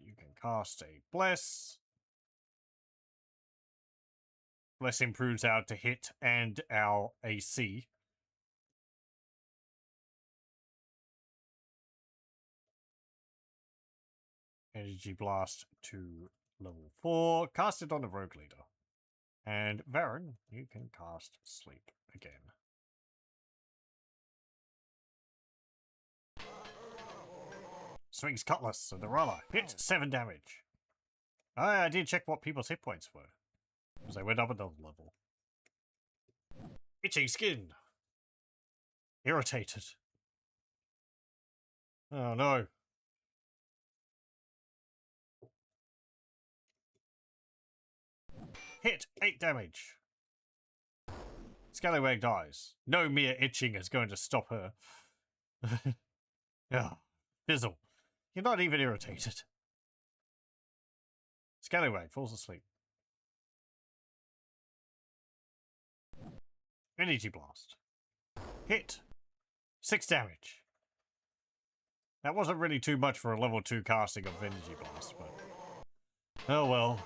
You can cast a bless. Bless improves our to hit and our AC. Energy blast to level 4. Cast it on the rogue leader. And Varen, you can cast sleep again. Swings cutlass, so the roller hit 7 damage. I did check what people's hit points were. Because they went up another level. Itching skin. Irritated. Oh no. Hit. 8 damage. Scallywag dies. No mere itching is going to stop her. Yeah. Fizzle. You're not even irritated. Scallywag falls asleep. Energy blast. Hit. 6 damage. That wasn't really too much for a level 2 casting of energy blast, but... oh well.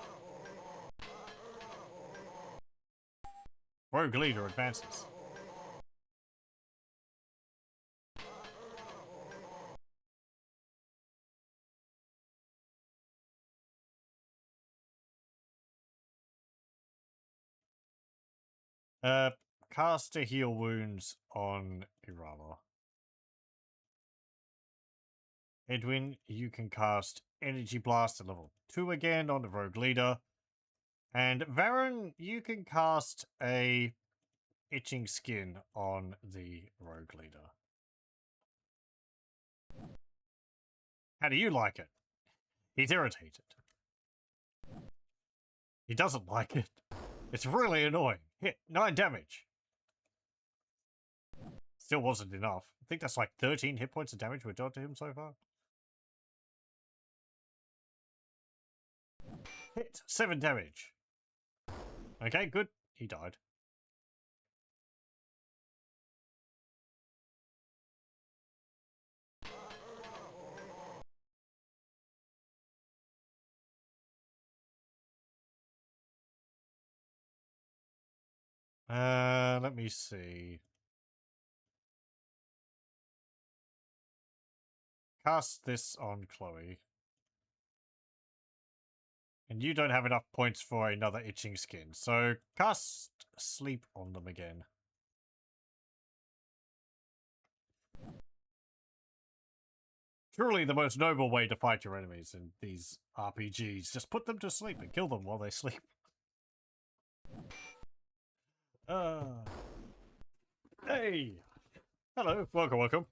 Rogue leader advances. Cast to heal wounds on Irama. Edwin, you can cast Energy Blast at level 2 again on the Rogue Leader. And Varen, you can cast a Itching Skin on the Rogue Leader. How do you like it? He's irritated. He doesn't like it. It's really annoying. Hit 9 damage. Still wasn't enough. I think that's like 13 hit points of damage we've done to him so far. Hit 7 damage. Okay, good. He died. Let me see. Cast this on Chloe. And you don't have enough points for another itching skin, so cast sleep on them again. Truly the most noble way to fight your enemies in these RPGs. Just put them to sleep and kill them while they sleep. Hey! Hello, welcome.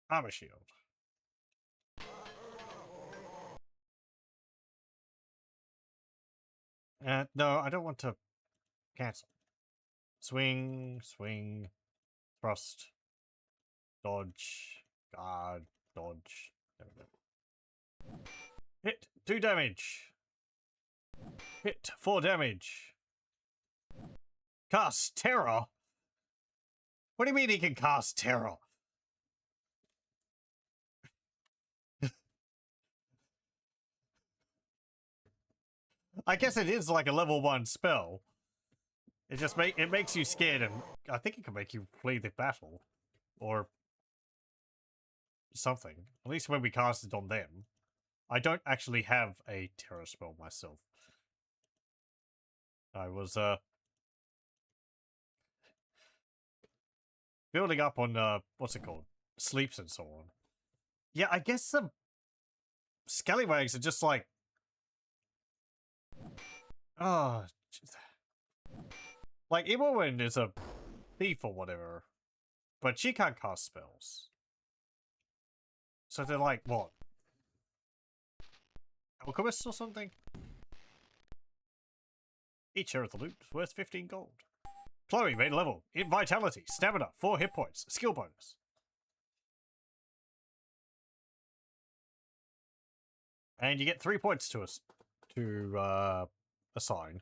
Armor shield. No, I don't want to cancel. Swing, thrust, dodge, guard, dodge. There we go. Hit, 2 damage. Hit, 4 damage. Cast terror? What do you mean he can cast terror? I guess it is like a level 1 spell. It just makes you scared, and I think it can make you flee the battle. Or something. At least when we cast it on them. I don't actually have a terror spell myself. I was building up on what's it called? Sleeps and so on. Yeah, I guess the scallywags are just like, oh, like Imowen is a thief or whatever, but she can't cast spells. So they're like, what? Alchemists or something? Each share of the loot is worth 15 gold. Chloe, main level. In Vitality, Stamina, 4 hit points, skill bonus. And you get 3 points to us to assign.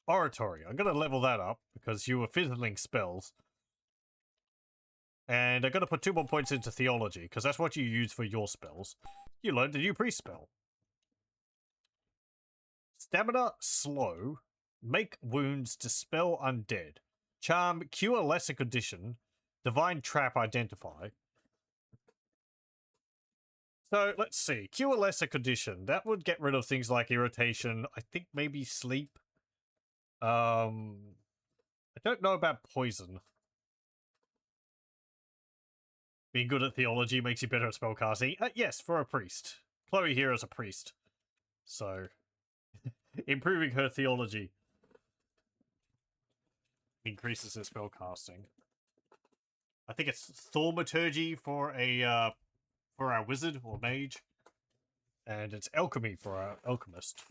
Oratory. I'm going to level that up because you were fizzling spells. And I'm going to put 2 more points into Theology because that's what you use for your spells. You learned a new priest spell. Stamina, slow. Make wounds, dispel undead. Charm, cure lesser condition. Divine trap, identify. So, let's see. Cure lesser condition. That would get rid of things like irritation. I think maybe sleep. I don't know about poison. Being good at theology makes you better at spellcasting. Yes, for a priest. Chloe here is a priest. So, improving her theology increases her spell casting. I think it's thaumaturgy for our wizard or mage, and it's alchemy for our alchemist.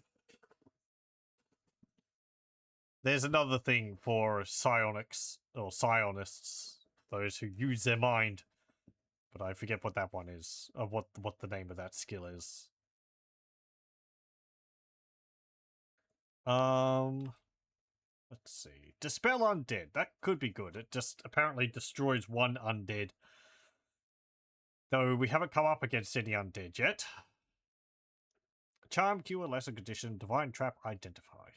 There's another thing for psionics or psionists, those who use their mind, but I forget what that one is, or what the name of that skill is. Let's see. Dispel undead. That could be good. It just apparently destroys one undead. Though we haven't come up against any undead yet. Charm, cure, lesser condition, divine trap, identify.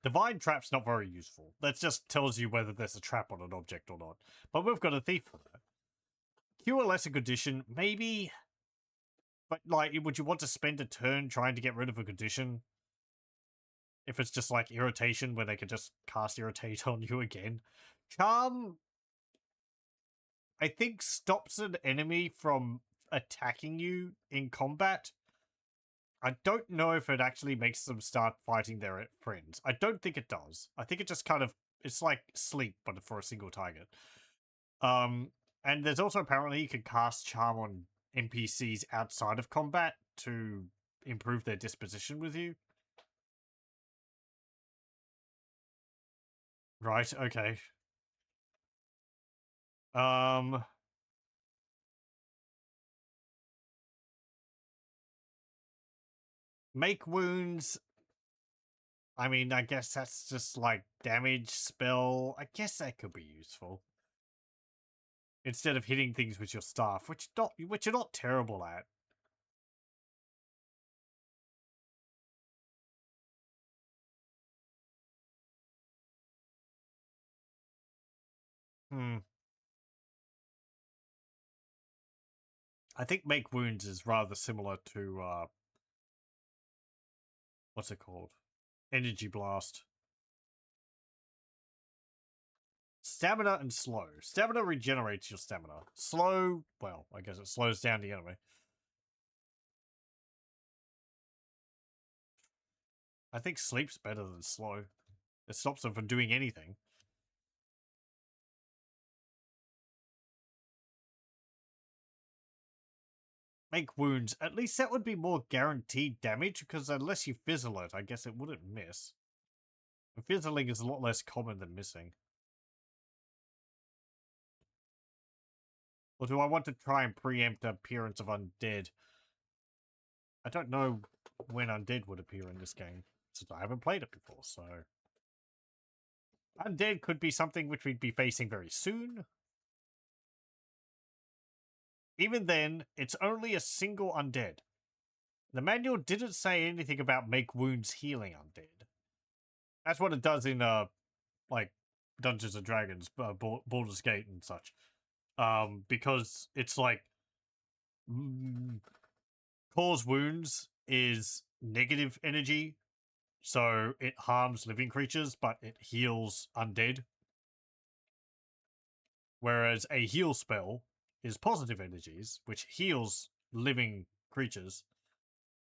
Divine trap's not very useful. That just tells you whether there's a trap on an object or not. But we've got a thief for that. Cure, lesser condition, maybe. But, like, would you want to spend a turn trying to get rid of a condition? If it's just, like, irritation, where they could just cast irritate on you again. Charm, I think, stops an enemy from attacking you in combat. I don't know if it actually makes them start fighting their friends. I don't think it does. I think it just kind of, it's like sleep, but for a single target. And there's also apparently you can cast Charm on NPCs outside of combat to improve their disposition with you. Right, okay. Make wounds. I mean, I guess that's just like damage spell. I guess that could be useful. Instead of hitting things with your staff, which you're not terrible at. I think make wounds is rather similar to what's it called? Energy blast. Stamina and slow. Stamina regenerates your stamina. Slow, well, I guess it slows down the enemy. I think sleep's better than slow. It stops them from doing anything. Make wounds. At least that would be more guaranteed damage, because unless you fizzle it, I guess it wouldn't miss. And fizzling is a lot less common than missing. Or do I want to try and preempt the appearance of undead? I don't know when undead would appear in this game, since I haven't played it before, so... Undead could be something which we'd be facing very soon. Even then, it's only a single undead. The manual didn't say anything about make wounds healing undead. That's what it does in, like, Dungeons and Dragons, Baldur's Gate and such. Because it's like... cause wounds is negative energy, so it harms living creatures, but it heals undead. Whereas a heal spell is positive energies, which heals living creatures,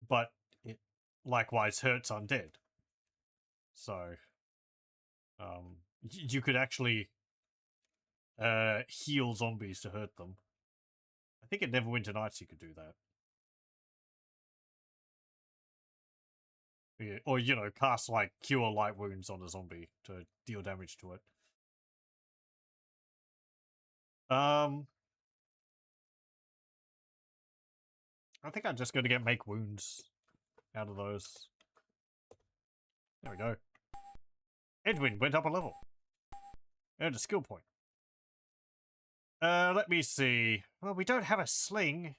but it likewise hurts undead. So, you could actually heal zombies to hurt them. I think in Neverwinter Nights you could do that. Yeah, or, you know, cast, like, cure light wounds on a zombie to deal damage to it. I think I'm just going to get make wounds out of those. There we go. Edwin went up a level. Earned a skill point. Let me see. Well, we don't have a sling.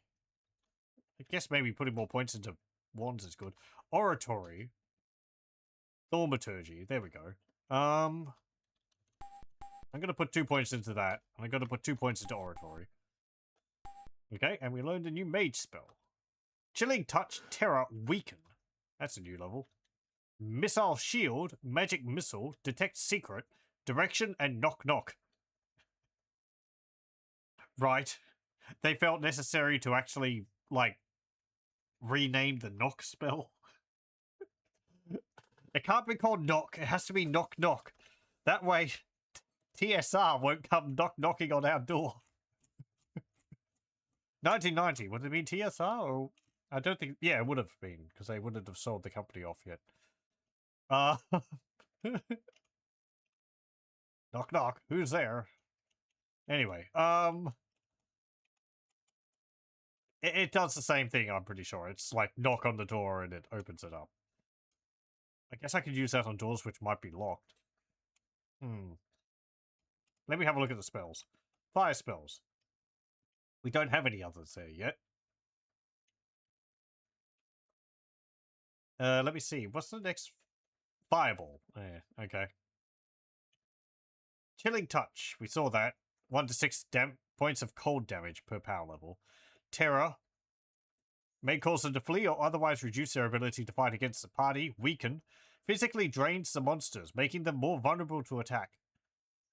I guess maybe putting more points into wands is good. Oratory. Thaumaturgy. There we go. I'm going to put 2 points into that. I'm going to put 2 points into oratory. Okay, and we learned a new mage spell. Chilling Touch, Terror, Weaken. That's a new level. Missile Shield, Magic Missile, Detect Secret, Direction, and Knock Knock. Right. They felt necessary to actually like, rename the knock spell? It can't be called knock. It has to be knock knock. That way, TSR won't come knocking on our door. 1990, would it be TSR? Or I don't think... Yeah, it would have been, because they wouldn't have sold the company off yet. Knock knock, who's there? Anyway, it does the same thing, I'm pretty sure. It's like knock on the door and it opens it up. I guess I could use that on doors which might be locked. Let me have a look at the spells. Fire spells. We don't have any others there yet. Let me see. What's the next? Fireball. Yeah, okay. Chilling Touch. We saw that. 1 to 6 points of cold damage per power level. Terror. May cause them to flee or otherwise reduce their ability to fight against the party. Weaken. Physically drains the monsters, making them more vulnerable to attack.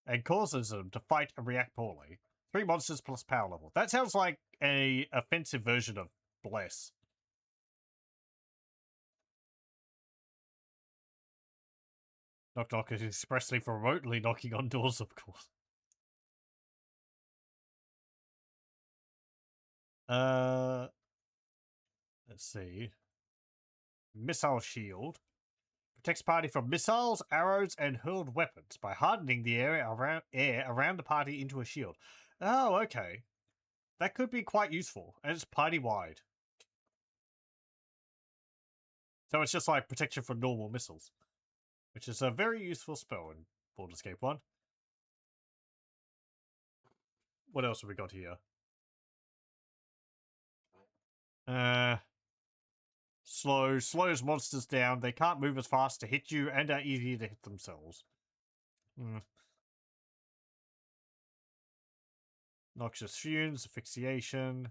And causes them to fight and react poorly. 3 monsters plus power level. That sounds like a offensive version of Bless. Knock knock is expressly for remotely knocking on doors, of course. Let's see. Missile Shield. Protects party from missiles, arrows, and hurled weapons by hardening the air around the party into a shield. Oh, okay. That could be quite useful, and it's party-wide. So it's just like protection from normal missiles, which is a very useful spell in Baldur's Gate 1. What else have we got here? Slows monsters down. They can't move as fast to hit you and are easier to hit themselves. Noxious fumes, asphyxiation,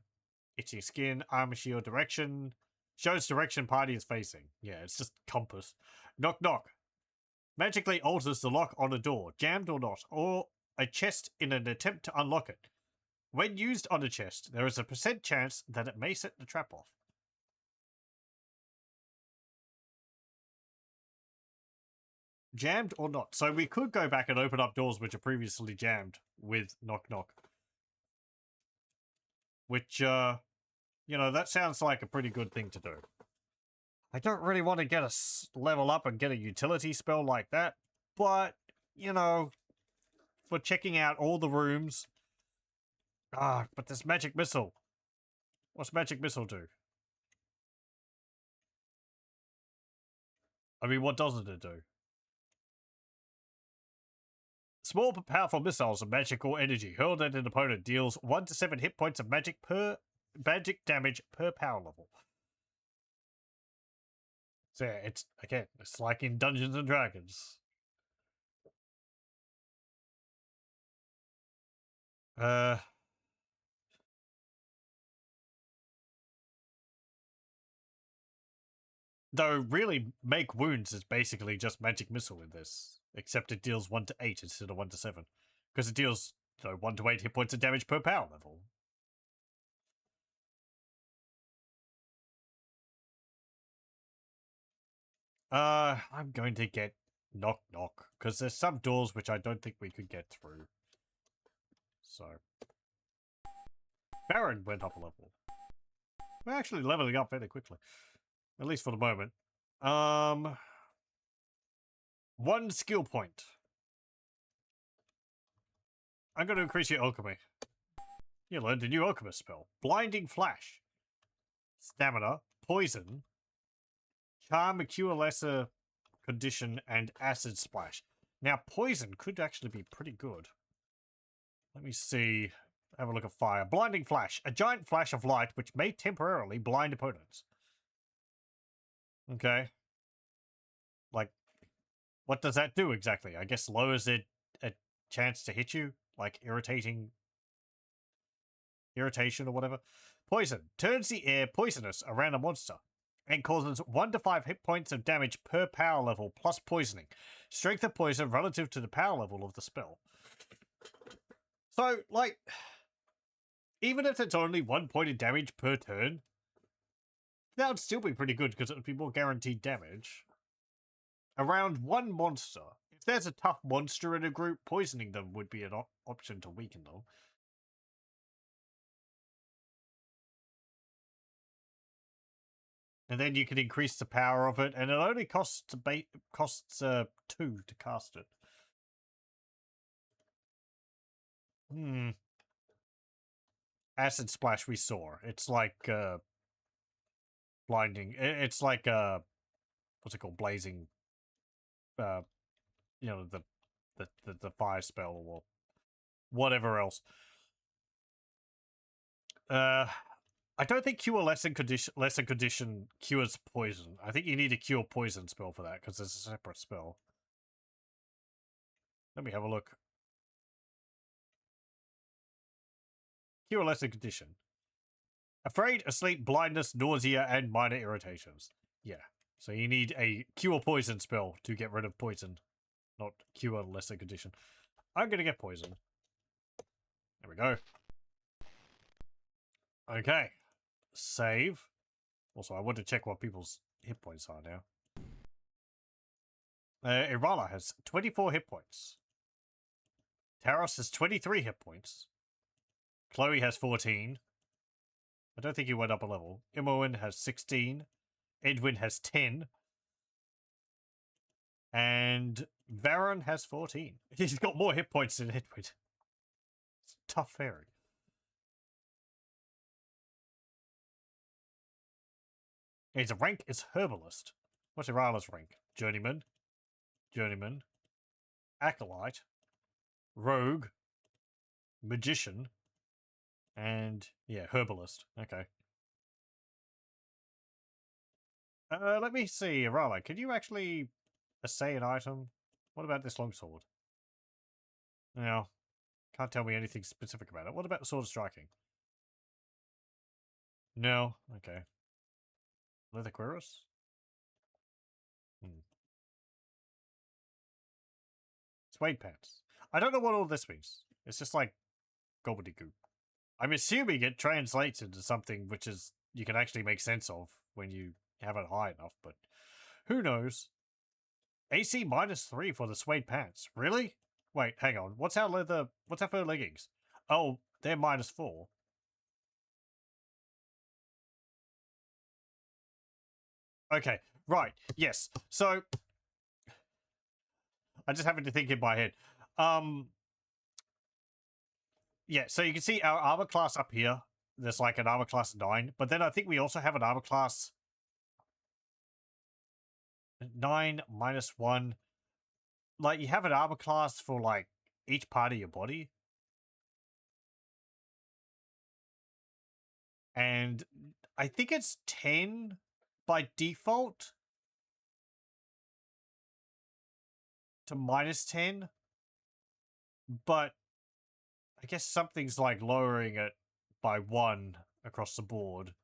itching skin, armor shield, direction. Shows direction party is facing. Yeah, it's just compass. Knock knock. Magically alters the lock on a door, jammed or not, or a chest in an attempt to unlock it. When used on a chest, there is a % chance that it may set the trap off. Jammed or not. So we could go back and open up doors which are previously jammed with knock knock. Which, you know, that sounds like a pretty good thing to do. I don't really want to get a level up and get a utility spell like that, but, you know, for checking out all the rooms. But this magic missile. What's magic missile do? I mean, what doesn't it do? Small but powerful missiles of magical energy hurled at an opponent deals 1 to 7 hit points of magic damage per power level. So yeah, it's like in Dungeons and Dragons. Though really, Make Wounds is basically just magic missile in this, except it deals 1 to 8 instead of 1 to 7, because it deals 1 to 8 hit points of damage per power level. I'm going to get knock knock, because there's some doors which I don't think we could get through. So, Baron went up a level. We're actually leveling up fairly quickly, at least for the moment. 1 skill point. I'm going to increase your alchemy. You learned a new alchemist spell. Blinding Flash. Stamina. Poison. Charm, Cure Lesser Condition, and Acid Splash. Now, Poison could actually be pretty good. Let me see. Have a look at Fire. Blinding Flash. A giant flash of light which may temporarily blind opponents. Okay. Like, what does that do exactly? I guess lowers it a chance to hit you? Like irritation or whatever. Poison. Turns the air poisonous around a monster and causes 1 to 5 hit points of damage per power level plus poisoning. Strength of poison relative to the power level of the spell. So, like, even if it's only 1 point of damage per turn, That would still be pretty good because it would be more guaranteed damage. Around one monster. If there's a tough monster in a group, poisoning them would be an option to weaken them. And then you can increase the power of it, and it only costs 2 to cast it. Acid Splash we saw. It's like blinding. It's like what's it called? Blazing. You know, the fire spell or whatever else. I don't think Cure Lesser Condition cures poison. I think you need a Cure Poison spell for that, because it's a separate spell. Let me have a look. Cure Lesser Condition. Afraid, asleep, blindness, nausea, and minor irritations. Yeah. So you need a Cure Poison spell to get rid of poison. Not Cure Lesser Condition. I'm gonna get poison. There we go. Okay. Save. Also, I want to check what people's hit points are now. Irala has 24 hit points. Taros has 23 hit points. Chloe has 14. I don't think he went up a level. Imoen has 16. Edwin has 10. And Varon has 14. He's got more hit points than Edwin. It's a tough fairy. His rank is Herbalist. What's Irala's rank? Journeyman. Journeyman. Acolyte. Rogue. Magician. And, yeah, Herbalist. Okay. Let me see, Irala, can you actually assay an item? What about this longsword? No. Can't tell me anything specific about it. What about the sword of striking? No. Okay. Leather cuirass? Suede pants. I don't know what all this means. It's just like gobbledygook. I'm assuming it translates into something which is you can actually make sense of when you have it high enough, but who knows? AC -3 for the suede pants. Really? Wait, hang on. What's our fur leggings? Oh, they're -4. Okay, right. Yes. So I just happened to think in my head. Yeah, so you can see our armor class up here. There's like an armor class 9, but then I think we also have an armor class 9 -1. Like, you have an armor class for, like, each part of your body. And I think it's 10 by default to -10. But I guess something's, like, lowering it by 1 across the board.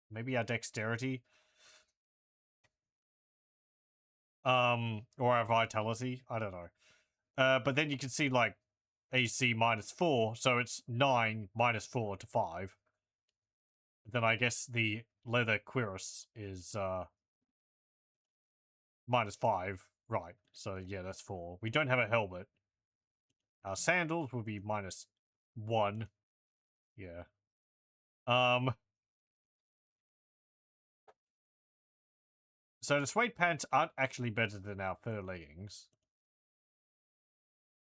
Maybe our dexterity. Or our vitality. I don't know. But then you can see, like, AC -4, so it's 9 -4 to 5. Then I guess the leather cuirass is -5, right? So yeah, that's 4. We don't have a helmet. Our sandals will be -1. Yeah. So the suede pants aren't actually better than our fur leggings,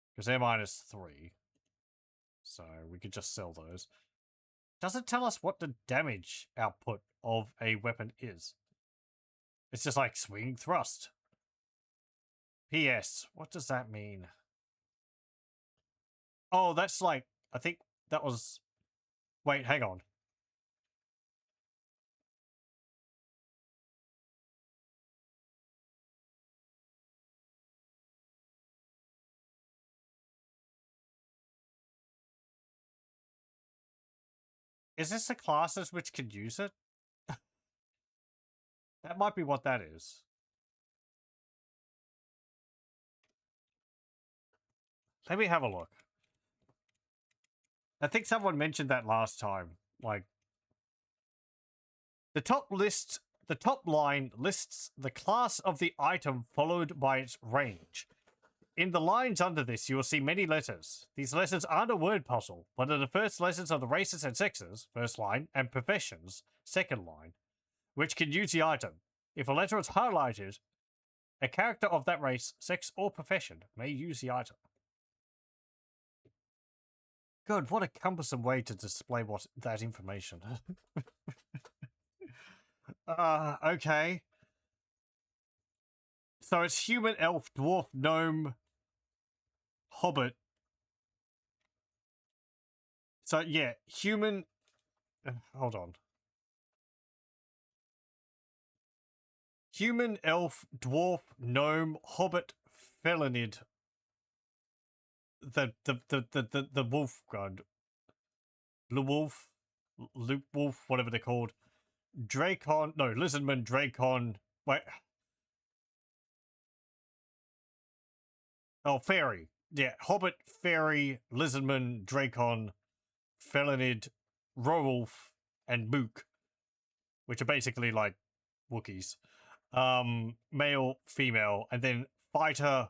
because they're -3. So we could just sell those. Doesn't tell us what the damage output of a weapon is. It's just like swing thrust. PS, what does that mean? Oh, that's like, I think that was... Wait, hang on. Is this the classes which can use it? That might be what that is. Let me have a look. I think someone mentioned that last time. Like, The top line lists the class of the item followed by its range. In the lines under this, you will see many letters. These letters aren't a word puzzle, but are the first letters of the races and sexes, first line, and professions, second line, which can use the item. If a letter is highlighted, a character of that race, sex, or profession may use the item. God, what a cumbersome way to display that information. Okay. So it's human, elf, dwarf, gnome, hobbit. So yeah, human. Hold on. Human, elf, dwarf, gnome, hobbit, felonid. The wolf god. The wolf, loop wolf, whatever they're called. Dracon, no, lizardman, Dracon. Wait. Oh, fairy. Yeah, hobbit, fairy, lizardman, Dracon, felonid, Rowolf, and mook, which are basically like Wookiees. Male, female, and then fighter,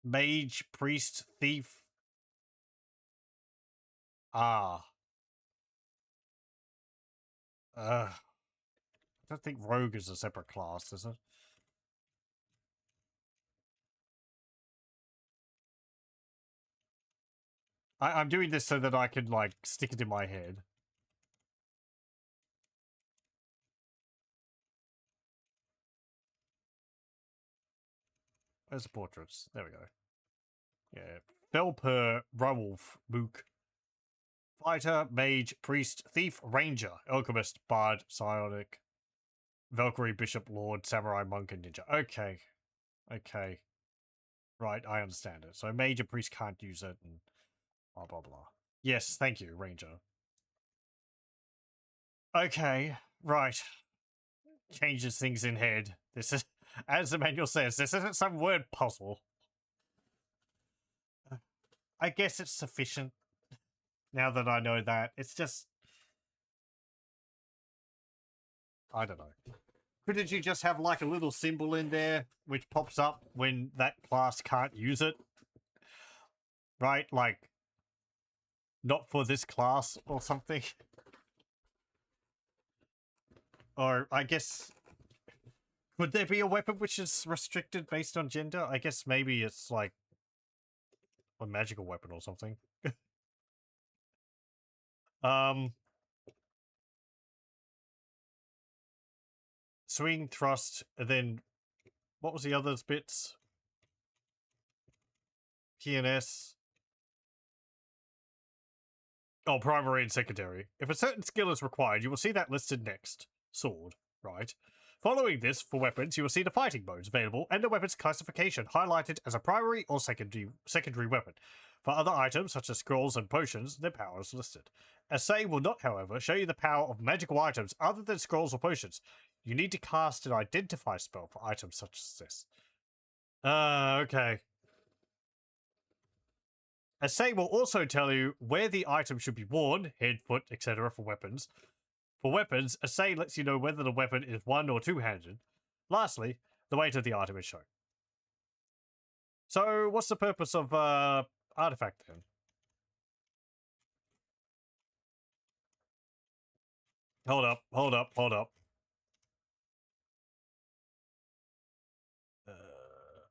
mage, priest, thief. I don't think rogue is a separate class, is it? I'm doing this so that I can, like, stick it in my head. Where's the portraits? There we go. Yeah. Felper, Rowolf, mook. Fighter, mage, priest, thief, ranger, alchemist, bard, psionic, Valkyrie, bishop, lord, samurai, monk, and ninja. Okay. Okay. Right, I understand it. So mage and priest can't use it, and blah, blah, blah. Yes, thank you, ranger. Okay, right. Changes things in head. This is, as the manual says, this isn't some word puzzle. I guess it's sufficient now that I know that. It's just, I don't know. Couldn't you just have like a little symbol in there which pops up when that class can't use it? Right? Like, not for this class or something? Or, I guess, would there be a weapon which is restricted based on gender? I guess maybe it's like a magical weapon or something. Swing, thrust, and then what was the other bits? PNS. Oh, primary and secondary. If a certain skill is required, you will see that listed next. Sword, right? Following this, for weapons, you will see the fighting modes available and the weapon's classification highlighted as a primary or secondary weapon. For other items, such as scrolls and potions, their power is listed. Assay will not, however, show you the power of magical items other than scrolls or potions. You need to cast an identify spell for items such as this. Okay. Assay will also tell you where the item should be worn, head, foot, etc. for weapons. For weapons, Assay lets you know whether the weapon is one- or two-handed. Lastly, the weight of the item is shown. So, what's the purpose of artifact then? Hold up.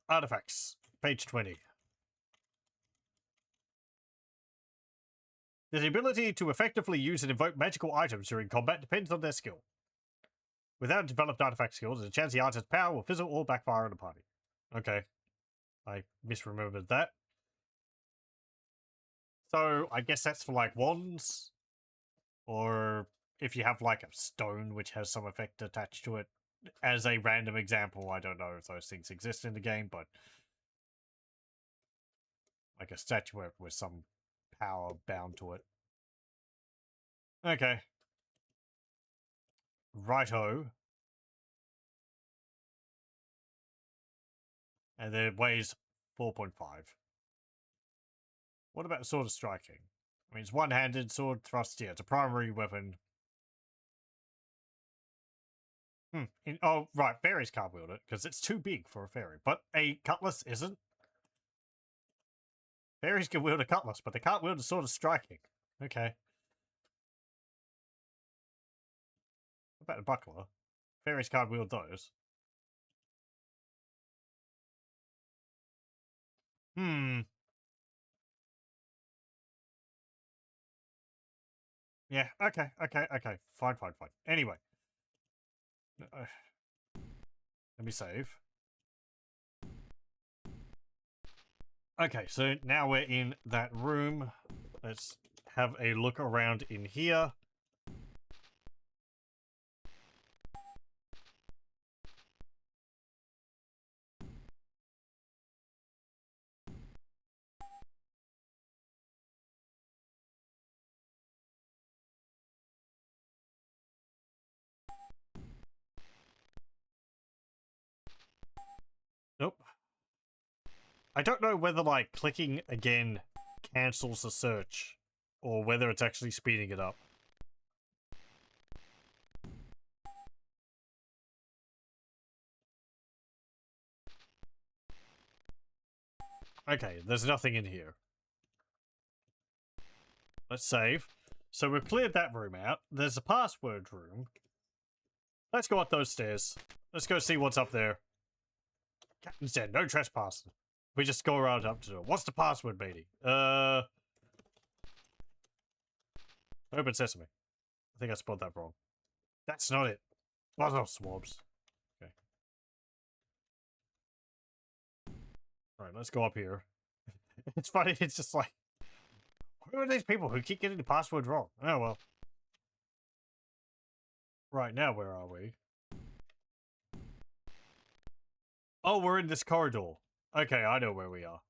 Artifacts, page 20. The ability to effectively use and invoke magical items during combat depends on their skill. Without developed artifact skills, there's a chance the item's power will fizzle or backfire on a party. Okay. I misremembered that. So, I guess that's for, like, wands? Or if you have, like, a stone which has some effect attached to it. As a random example, I don't know if those things exist in the game, but like a statuette with some power bound to it. Okay. Righto. And then it weighs 4.5. What about sword of striking? I mean, it's one-handed sword thrust. Yeah, it's a primary weapon. Oh, right. Fairies can't wield it because it's too big for a fairy. But a cutlass isn't. Fairies can wield a cutlass, but they can't wield a sword of striking. Okay. What about a buckler? Fairies can't wield those. Yeah, okay. Fine. Anyway. Let me save. Okay, so now we're in that room. Let's have a look around in here. Nope. I don't know whether, like, clicking again cancels the search or whether it's actually speeding it up. Okay, there's nothing in here. Let's save. So we've cleared that room out. There's a password room. Let's go up those stairs. Let's go see what's up there. Captain said, no trespassing. We just go around up to it. What's the password, Beatty? Open sesame. I think I spelled that wrong. That's not it. Bottle swabs. Okay. Alright, let's go up here. It's funny, it's just like, who are these people who keep getting the password wrong? Oh, well. Right, now where are we? Oh, we're in this corridor. Okay, I know where we are.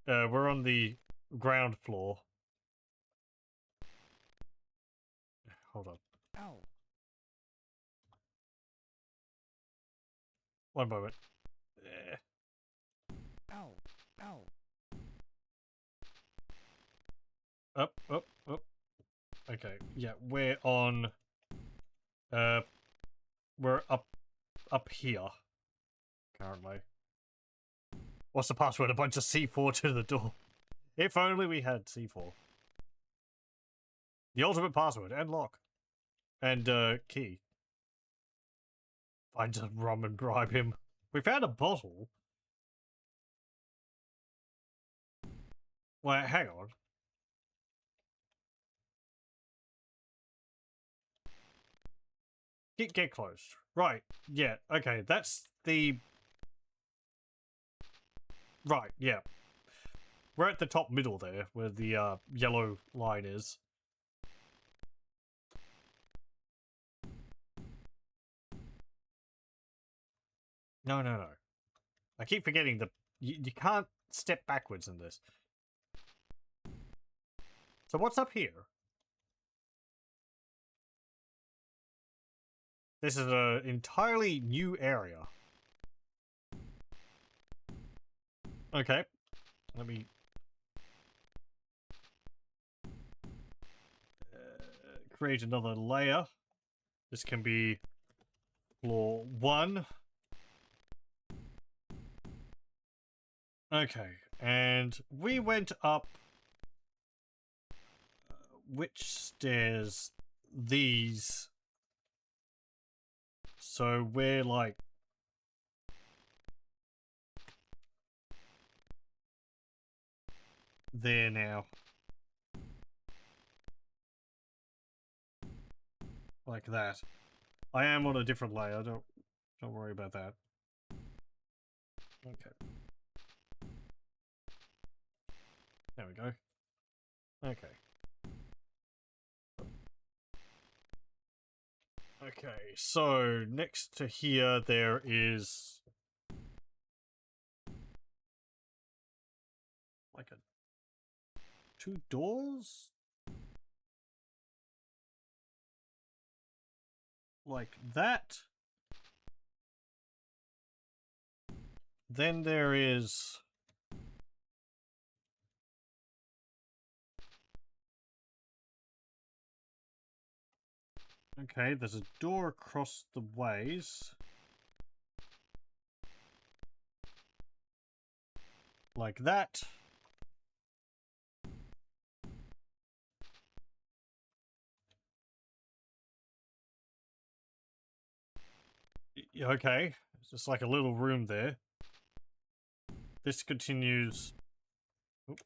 We're on the ground floor. Hold on. Ow. One moment. Ow. Up. Okay, yeah, we're on... we're up here. Currently. What's the password? A bunch of C4 to the door. If only we had C4. The ultimate password and lock. And, key. Find some rum and bribe him. We found a bottle. Wait, hang on. Get close. Right, yeah, okay, that's the... Right, yeah. We're at the top middle there, where the, yellow line is. No. I keep forgetting that you can't step backwards in this. So what's up here? This is an entirely new area. Okay. Let me... create another layer. This can be floor 1. Okay, and we went up... which stairs? These. So we're like... there now. Like that. I am on a different layer, don't worry about that. Okay. There we go. Okay. Okay, so next to here there is like a 2 doors? Like that. Then there is Okay, there's a door across the ways. Like that. Okay, it's just like a little room there. This continues. Oop.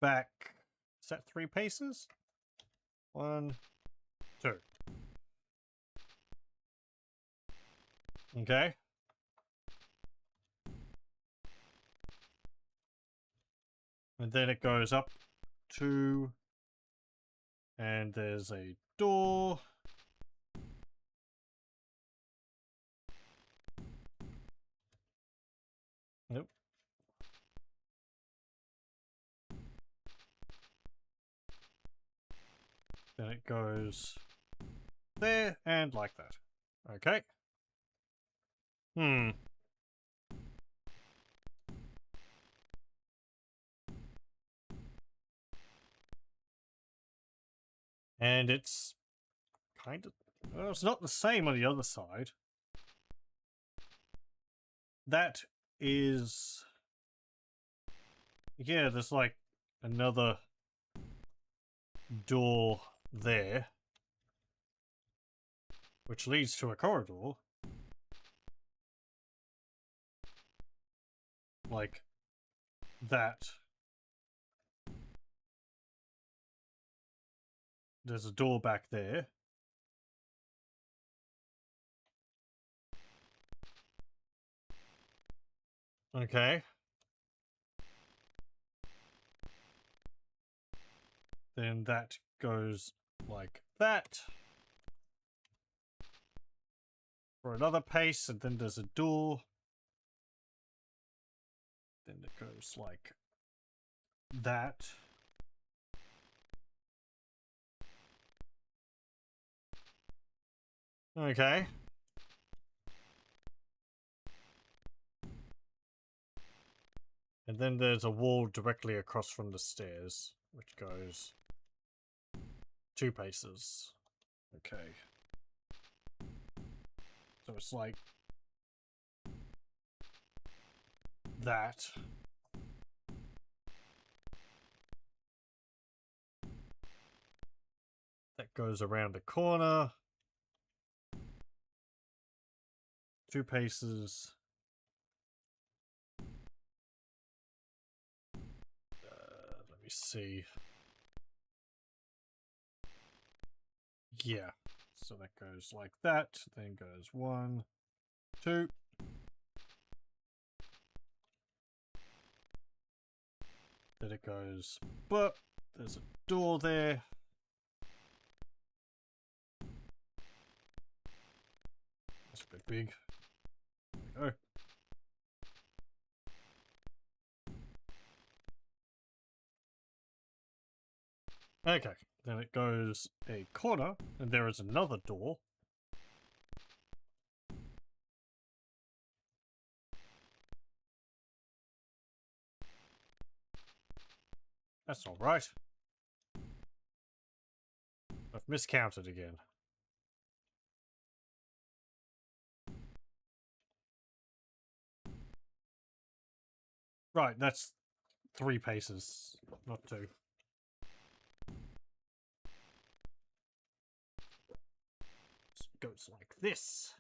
Back. Is that 3 paces? 1, 2. Okay. And then it goes up 2. And there's a door. Nope. Then it goes there and like that. Okay. Hmm. And it's kind of... Well, it's not the same on the other side. That is... Yeah, there's like another door there. Which leads to a corridor. Like that. There's a door back there. Okay. Then that goes like that. For another pace, and then there's a door. Then it goes like that. Okay. And then there's a wall directly across from the stairs, which goes 2 paces. Okay. So it's like that. That goes around the corner. 2 paces. Let me see. Yeah. So that goes like that. Then goes 1, 2. Then it goes, but there's a door there. That's a bit big. There we go. Okay, then it goes a corner, and there is another door. That's not right. I've miscounted again. Right, that's 3 paces, not 2. So it goes like this.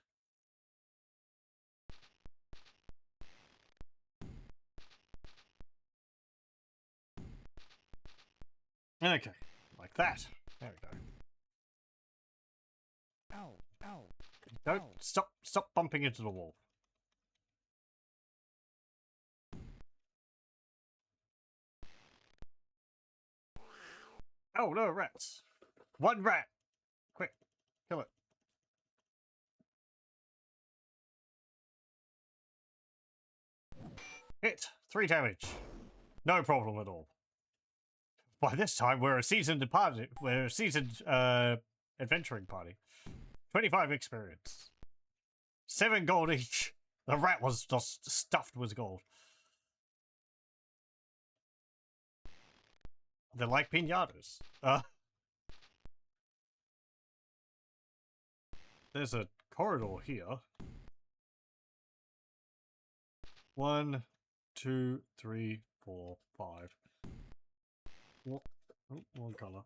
Okay, like that. There we go. Ow, ow. Don't stop bumping into the wall. Oh no, rats. 1 rat. Quick, kill it. Hit. 3 damage. No problem at all. By this time, we're a seasoned adventuring party. 25 experience. 7 gold each. The rat was just stuffed with gold. They're like pinatas. There's a corridor here. 1, 2, 3, 4, 5. What? Oh, wrong color.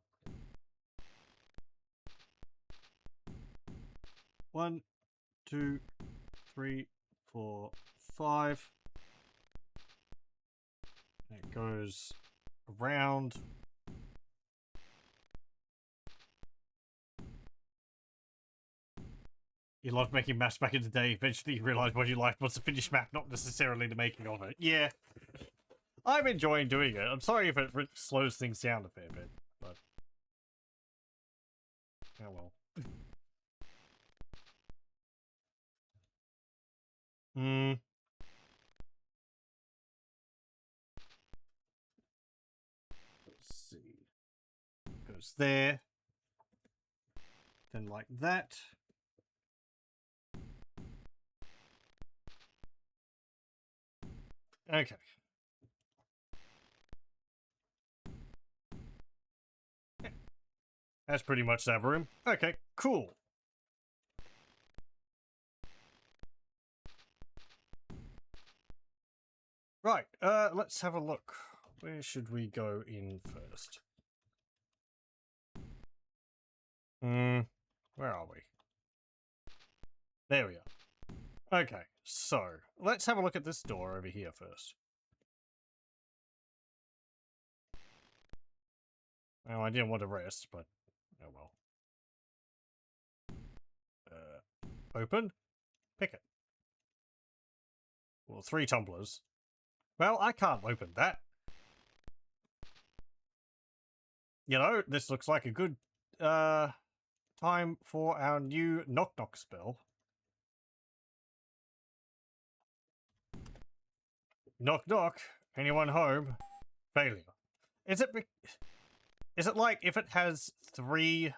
1, 2, 3, 4, 5. It goes around. You loved making maps back in the day. Eventually you realised what you liked was the finished map, not necessarily the making of it. Yeah. I'm enjoying doing it. I'm sorry if it slows things down a fair bit, but... oh well. Hmm. Let's see. Goes there. Then like that. Okay. Yeah. That's pretty much that room. Okay, cool. Right, let's have a look. Where should we go in first? Where are we? There we are. Okay, so let's have a look at this door over here first. Well, I didn't want to rest, but oh well. Open? Pick it. Well, 3 tumblers. Well, I can't open that. You know, this looks like a good time for our new knock-knock spell. Knock knock. Anyone home? Failure. Is it like if it has 3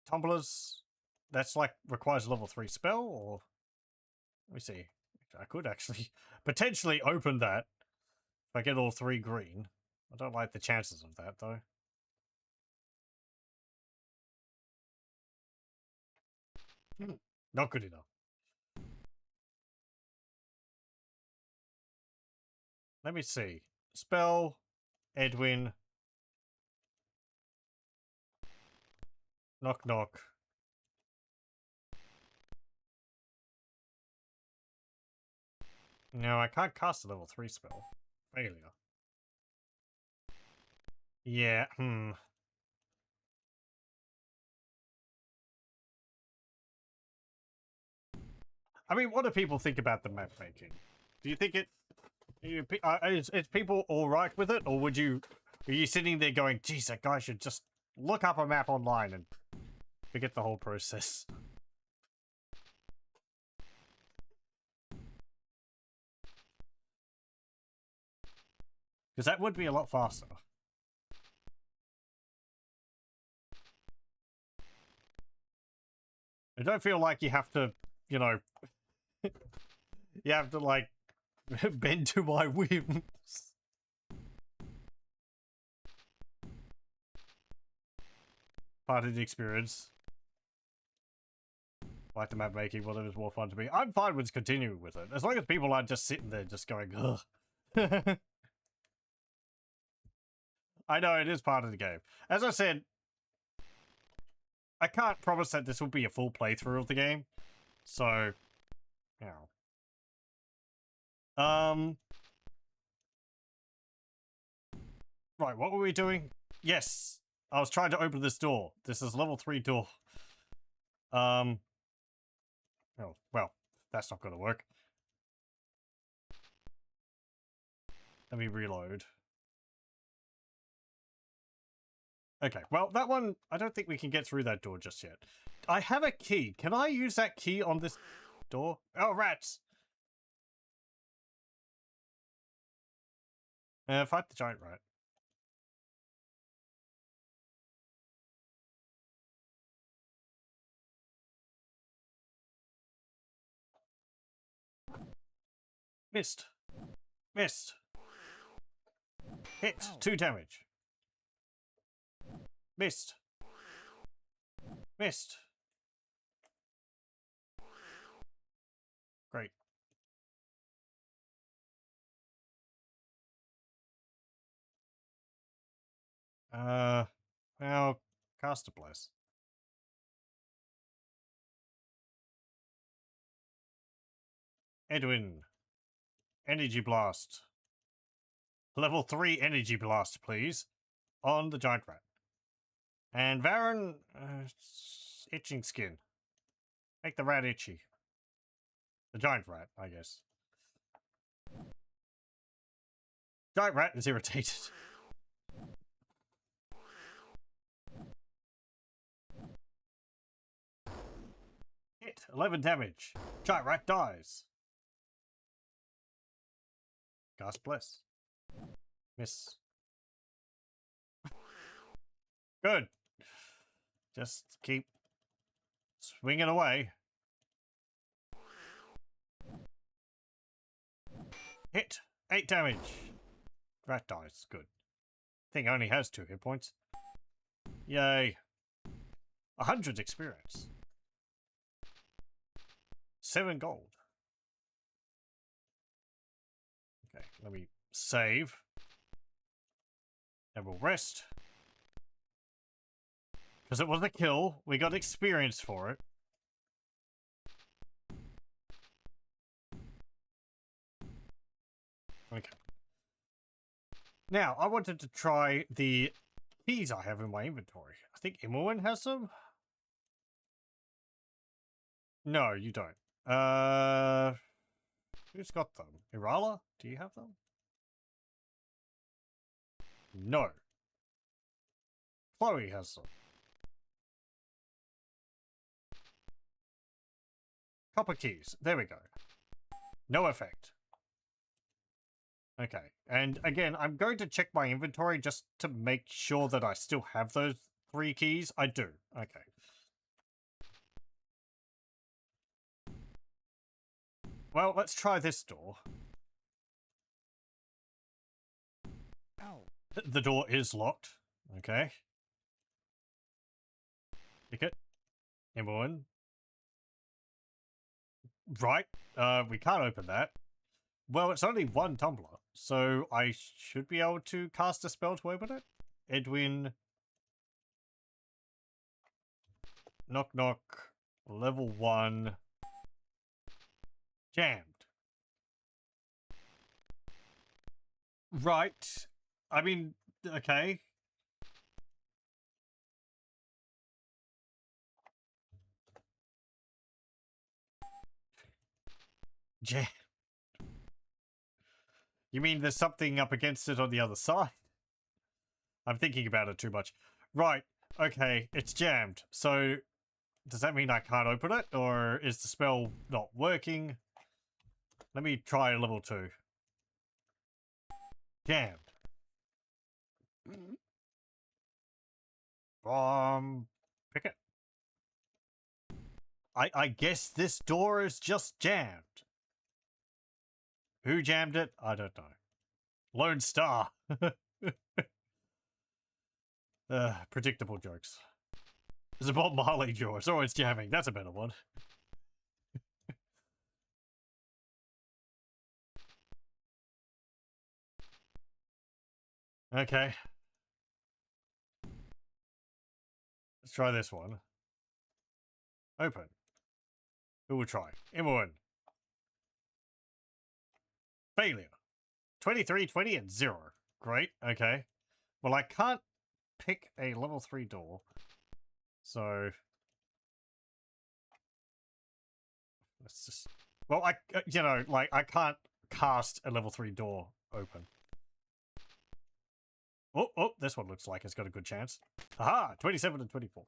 tumblers, that's like requires a level 3 spell, or let me see. I could actually potentially open that if I get all 3 green. I don't like the chances of that though. Not good enough. Let me see. Spell, Edwin, knock knock. No, I can't cast a level 3 spell. Failure. Yeah, I mean, what do people think about the map making? Do you think is people all right with it, or are you sitting there going, geez, that guy should just look up a map online and forget the whole process? Because that would be a lot faster. I don't feel like you have to, you know, you have to, like, bend to my whims. Part of the experience. Like the map making, whatever's more fun to me. I'm fine with continuing with it, as long as people aren't just sitting there just going, ugh. I know, it is part of the game. As I said, I can't promise that this will be a full playthrough of the game. So, you know. Right, what were we doing? Yes, I was trying to open this door. This is level 3 door. Oh, well, that's not gonna work. Let me reload. Okay, well, that one, I don't think we can get through that door just yet. I have a key. Can I use that key on this door? Oh, rats! Fight the giant rat. Missed. Missed. Hit. 2 damage. Missed. Missed. Great. Well, cast a bless. Edwin. Energy blast. Level 3 energy blast, please. On the giant rat. And Varen, itching skin. Make the rat itchy. The giant rat, I guess. Giant rat is irritated. Hit. 11 damage. Giant rat dies. Cast bless. Miss. Good. Just keep swinging away. Hit. 8 damage. Rat dies. Good. Thing only has 2 hit points. Yay. 100 experience. 7 gold. Okay, let me save. And we'll rest. Because it was a kill. We got experience for it. Okay. Now, I wanted to try the keys I have in my inventory. I think Imoen has them? No, you don't. Who's got them? Irala? Do you have them? No. Chloe has them. Copper keys. There we go. No effect. Okay. And again, I'm going to check my inventory just to make sure that I still have those 3 keys. I do. Okay. Well, let's try this door. Ow. The door is locked. Okay. Pick it. Imoen. Right. We can't open that. Well, it's only 1 tumbler, so I should be able to cast a spell to open it. Edwin. Knock knock. Level 1. Jammed. Right. I mean, okay. Jammed. You mean there's something up against it on the other side? I'm thinking about it too much. Right. Okay, it's jammed. So, does that mean I can't open it? Or is the spell not working? Let me try a level 2. Jammed. Pick it. I guess this door is just jammed. Who jammed it? I don't know. Lone Star. Predictable jokes. It's about Marley Jaws. Oh, it's jamming. That's a better one. Okay. Let's try this one. Open. Who will try? Imoen. Failure. 23, 20, and 0. Great. Okay. Well, I can't pick a level 3 door. So... let's just... well, you know, like, I can't cast a level 3 door open. Oh, this one looks like it's got a good chance. Aha! 27 and 24.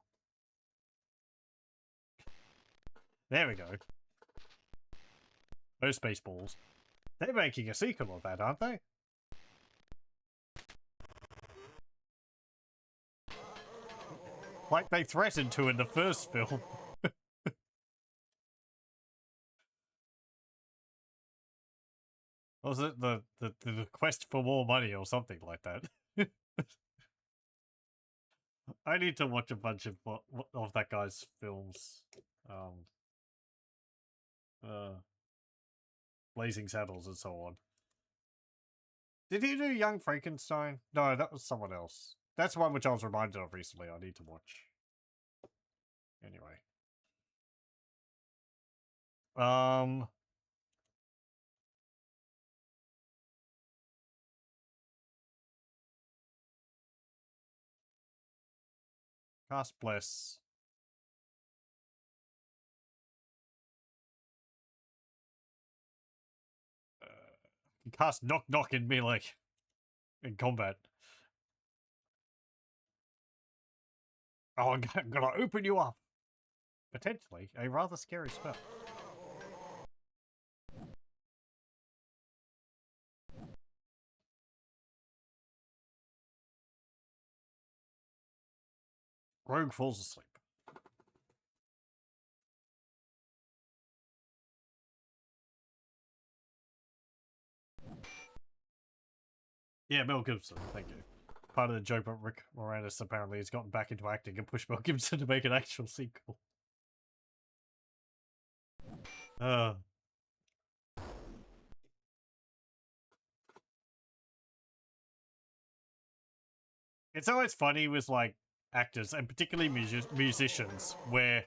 There we go. Those space balls. They're making a sequel of that, aren't they? Like they threatened to in the first film. Was it the quest for more money or something like that? I need to watch a bunch of that guy's films. Blazing Saddles and so on. Did he do Young Frankenstein? No, that was someone else. That's one which I was reminded of recently. I need to watch. Anyway. Cast Bless. Cast Knock Knock in melee. In combat. Oh, I'm gonna open you up. Potentially a rather scary spell. Rogue falls asleep. Yeah, Mel Gibson, thank you. Part of the joke, but Rick Moranis apparently has gotten back into acting and pushed Mel Gibson to make an actual sequel. It's always funny with, like, actors, and particularly musicians, where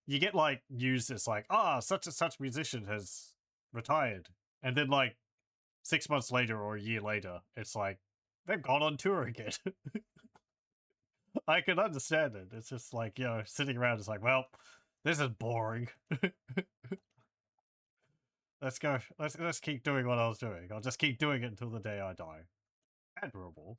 you get, like, used as, like, such and such musician has retired. And then, like, 6 months later or a year later, it's like, they've gone on tour again. I can understand it. It's just like, you know, sitting around, it's like, well, this is boring. Let's go. Let's keep doing what I was doing. I'll just keep doing it until the day I die. Admirable.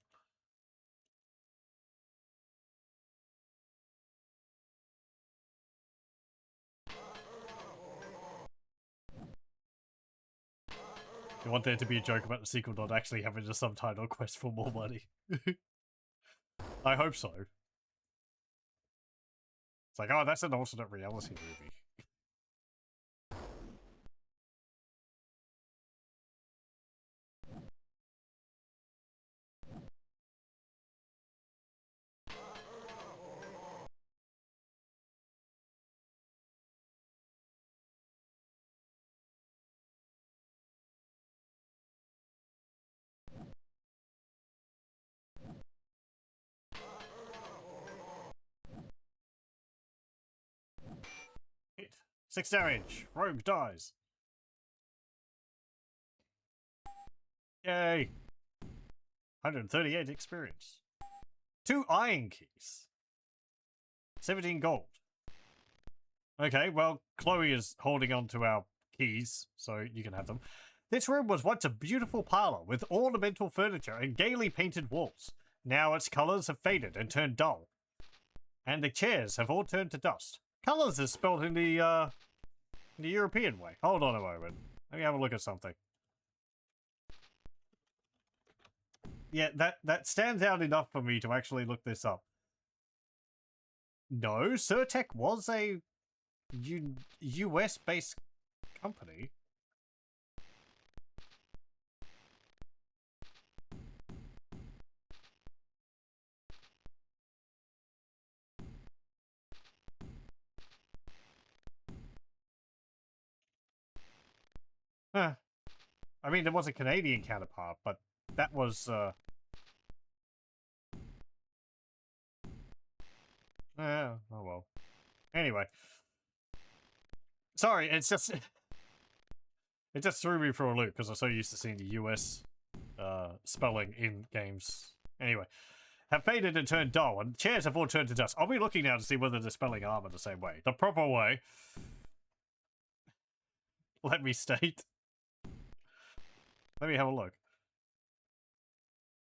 You want there to be a joke about the sequel not actually having a subtitle quest for more money. I hope so. It's like, oh, that's an alternate reality movie. Hit. 6 damage. Rogue dies. Yay. 138 experience. 2 iron keys. 17 gold. Okay, well, Chloe is holding on to our keys, so you can have them. This room was once a beautiful parlor with ornamental furniture and gaily painted walls. Now its colors have faded and turned dull. And the chairs have all turned to dust. Colors is spelled in the European way. Hold on a moment. Let me have a look at something. Yeah, that stands out enough for me to actually look this up. No, Surtech was a US-based company. Huh. I mean, there was a Canadian counterpart, but that was, oh well. Anyway. Sorry, it's just... It just threw me for a loop, because I'm so used to seeing the US spelling in games. Anyway. Have faded and turned dull, and chairs have all turned to dust. I'll be looking now to see whether they're spelling armor the same way. The proper way. Let me state. Let me have a look.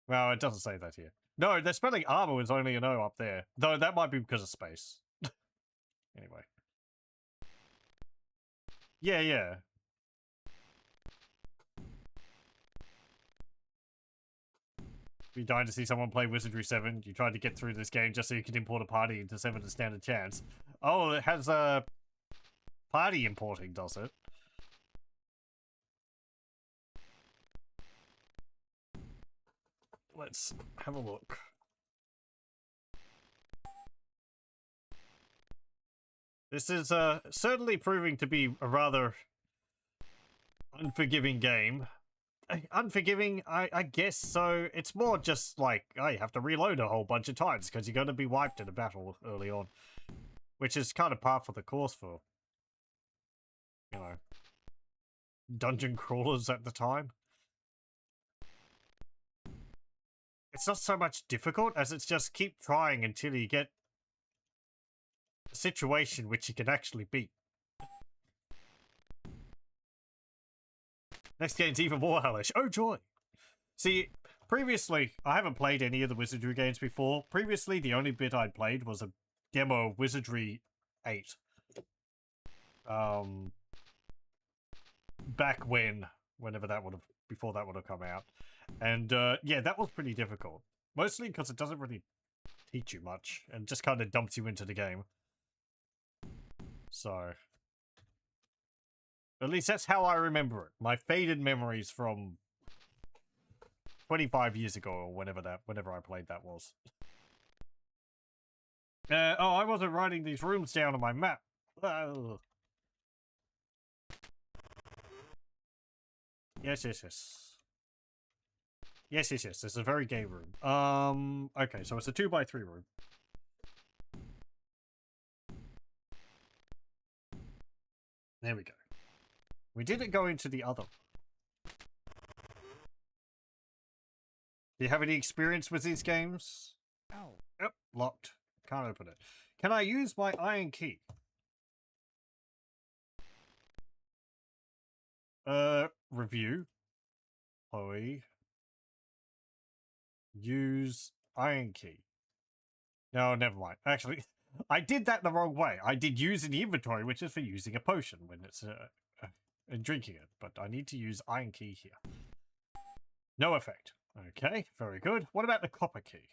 Well, it doesn't say that here. No, they're spelling armor with only an O up there. Though that might be because of space. Anyway. Yeah, yeah. You dying to see someone play Wizardry 7. You tried to get through this game just so you could import a party into 7 to stand a chance. Oh, it has a party importing, does it? let's have a look. This is certainly proving to be a rather unforgiving game. Unforgiving, I guess so. It's more just like, you have to reload a whole bunch of times because you're going to be wiped in a battle early on. Which is kind of par for the course for, you know, dungeon crawlers at the time. It's not so much difficult as it's just keep trying until you get a situation which you can actually beat. Next game's even more hellish. Oh joy! See, previously, I haven't played any of the Wizardry games before. Previously, the only bit I'd played was a demo of Wizardry 8. Back whenever that would have, before that would have come out. And yeah, that was pretty difficult. Mostly because it doesn't really teach you much and just kind of dumps you into the game. So, at least that's how I remember it. My faded memories from 25 years ago or whenever I played that was. Oh, I wasn't writing these rooms down on my map. Oh. Yes. Yes. It's a very gay room. Okay, so it's a 2x3 room. There we go. We didn't go into the other. Do you have any experience with these games? Oh. Yep, locked. Can't open it. Can I use my iron key? Review. Chloe. Use iron key. No, never mind. Actually, I did that the wrong way. I did use in the inventory, which is for using a potion when it's and drinking it. But I need to use iron key here. No effect. Okay, very good. What about the copper key?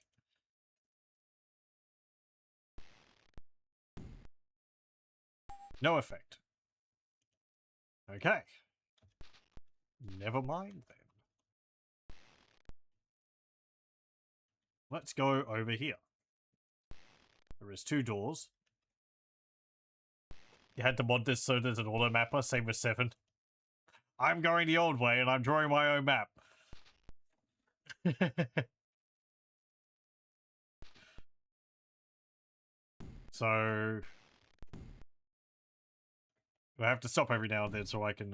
No effect. Okay. Never mind then. Let's go over here. There is 2 doors. You had to mod this so there's an auto mapper, same with 7. I'm going the old way and I'm drawing my own map. So I have to stop every now and then so I can,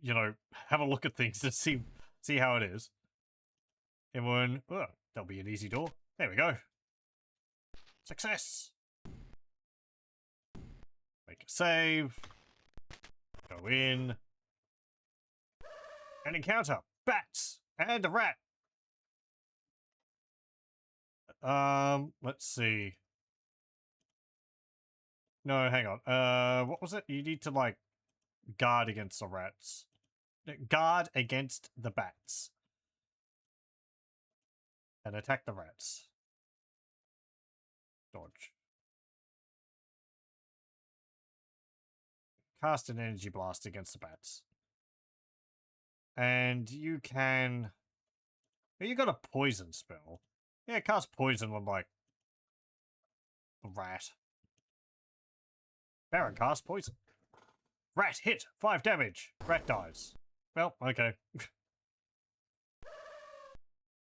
you know, have a look at things and see how it is. Everyone, oh, that'll be an easy door. There we go. Success. Make a save. Go in. And encounter bats and a rat. Let's see. No, hang on. What was it? You need to, like, guard against the rats. Guard against the bats. And attack the rats. Dodge. Cast an energy blast against the bats. And you can... You got a poison spell. Yeah, cast poison on, like, the rat. Baron cast poison. Rat hit. 5 damage. Rat dies. Well, okay.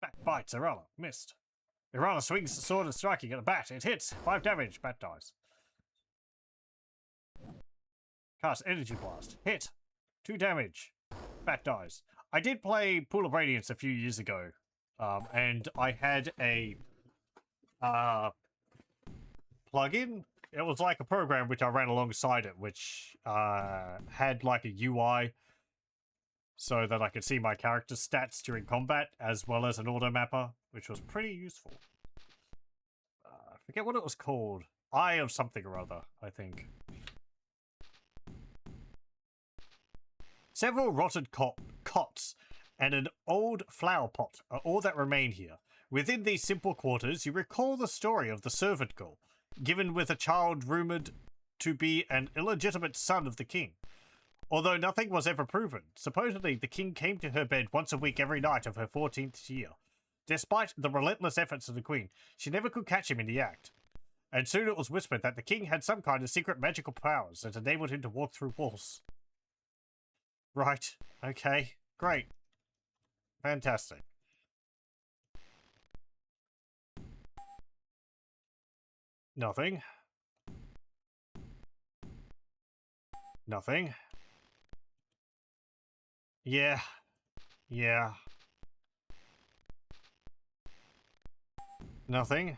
Bat bites Irala. Missed. Irala swings the sword and striking at the bat. It hits. 5 damage. Bat dies. Cast energy blast. Hit. 2 damage. Bat dies. I did play Pool of Radiance a few years ago. And I had a plugin. It was like a program which I ran alongside it, which had like a UI so that I could see my character's stats during combat, as well as an auto mapper, which was pretty useful. I forget what it was called. Eye of something or other, I think. Several rotted cots and an old flower pot are all that remain here. Within these simple quarters, you recall the story of the servant girl, given with a child rumoured to be an illegitimate son of the king. Although nothing was ever proven, supposedly the king came to her bed once a week every night of her 14th year. Despite the relentless efforts of the queen, she never could catch him in the act. And soon it was whispered that the king had some kind of secret magical powers that enabled him to walk through walls. Right. Okay. Great. Fantastic. Nothing. Nothing. Yeah. Yeah. Nothing.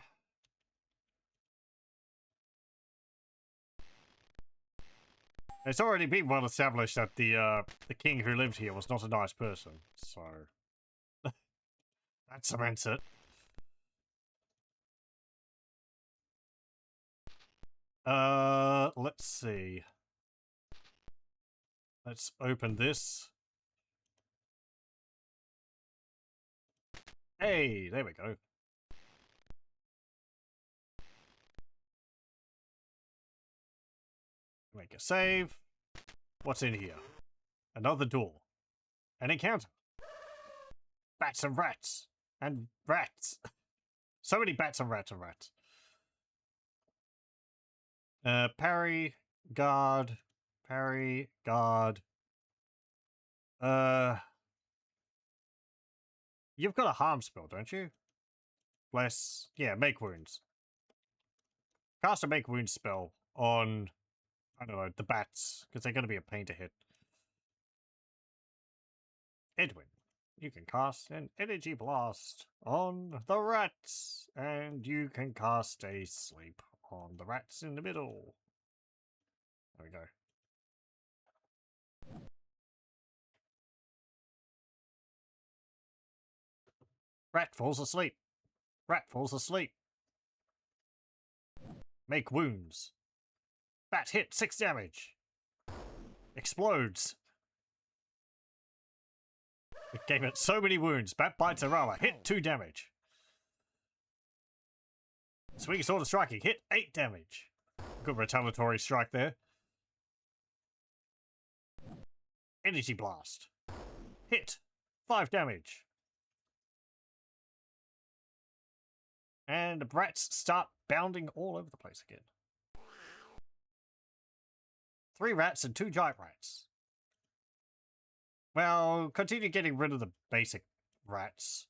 It's already been well established that the king who lived here was not a nice person, so that cements it. Let's see. Let's open this. Hey, there we go. Make a save. What's in here? Another door. An encounter. Bats and rats. And rats. So many bats and rats and rats. Parry, guard, parry, guard. You've got a harm spell, don't you? Bless. Yeah, make wounds. Cast a make wounds spell on, I don't know, the bats, because they're going to be a pain to hit. Edwin, you can cast an energy blast on the rats, and you can cast a sleep on the rats in the middle. There we go. Rat falls asleep. Rat falls asleep. Make wounds. Bat hit 6 damage. Explodes. It gave it so many wounds. Bat bites a armor. Hit 2 damage. Swing sword of striking. Hit 8 damage. Good retaliatory strike there. Energy blast. Hit 5 damage. And the rats start bounding all over the place again. 3 rats and 2 giant rats. Well, continue getting rid of the basic rats.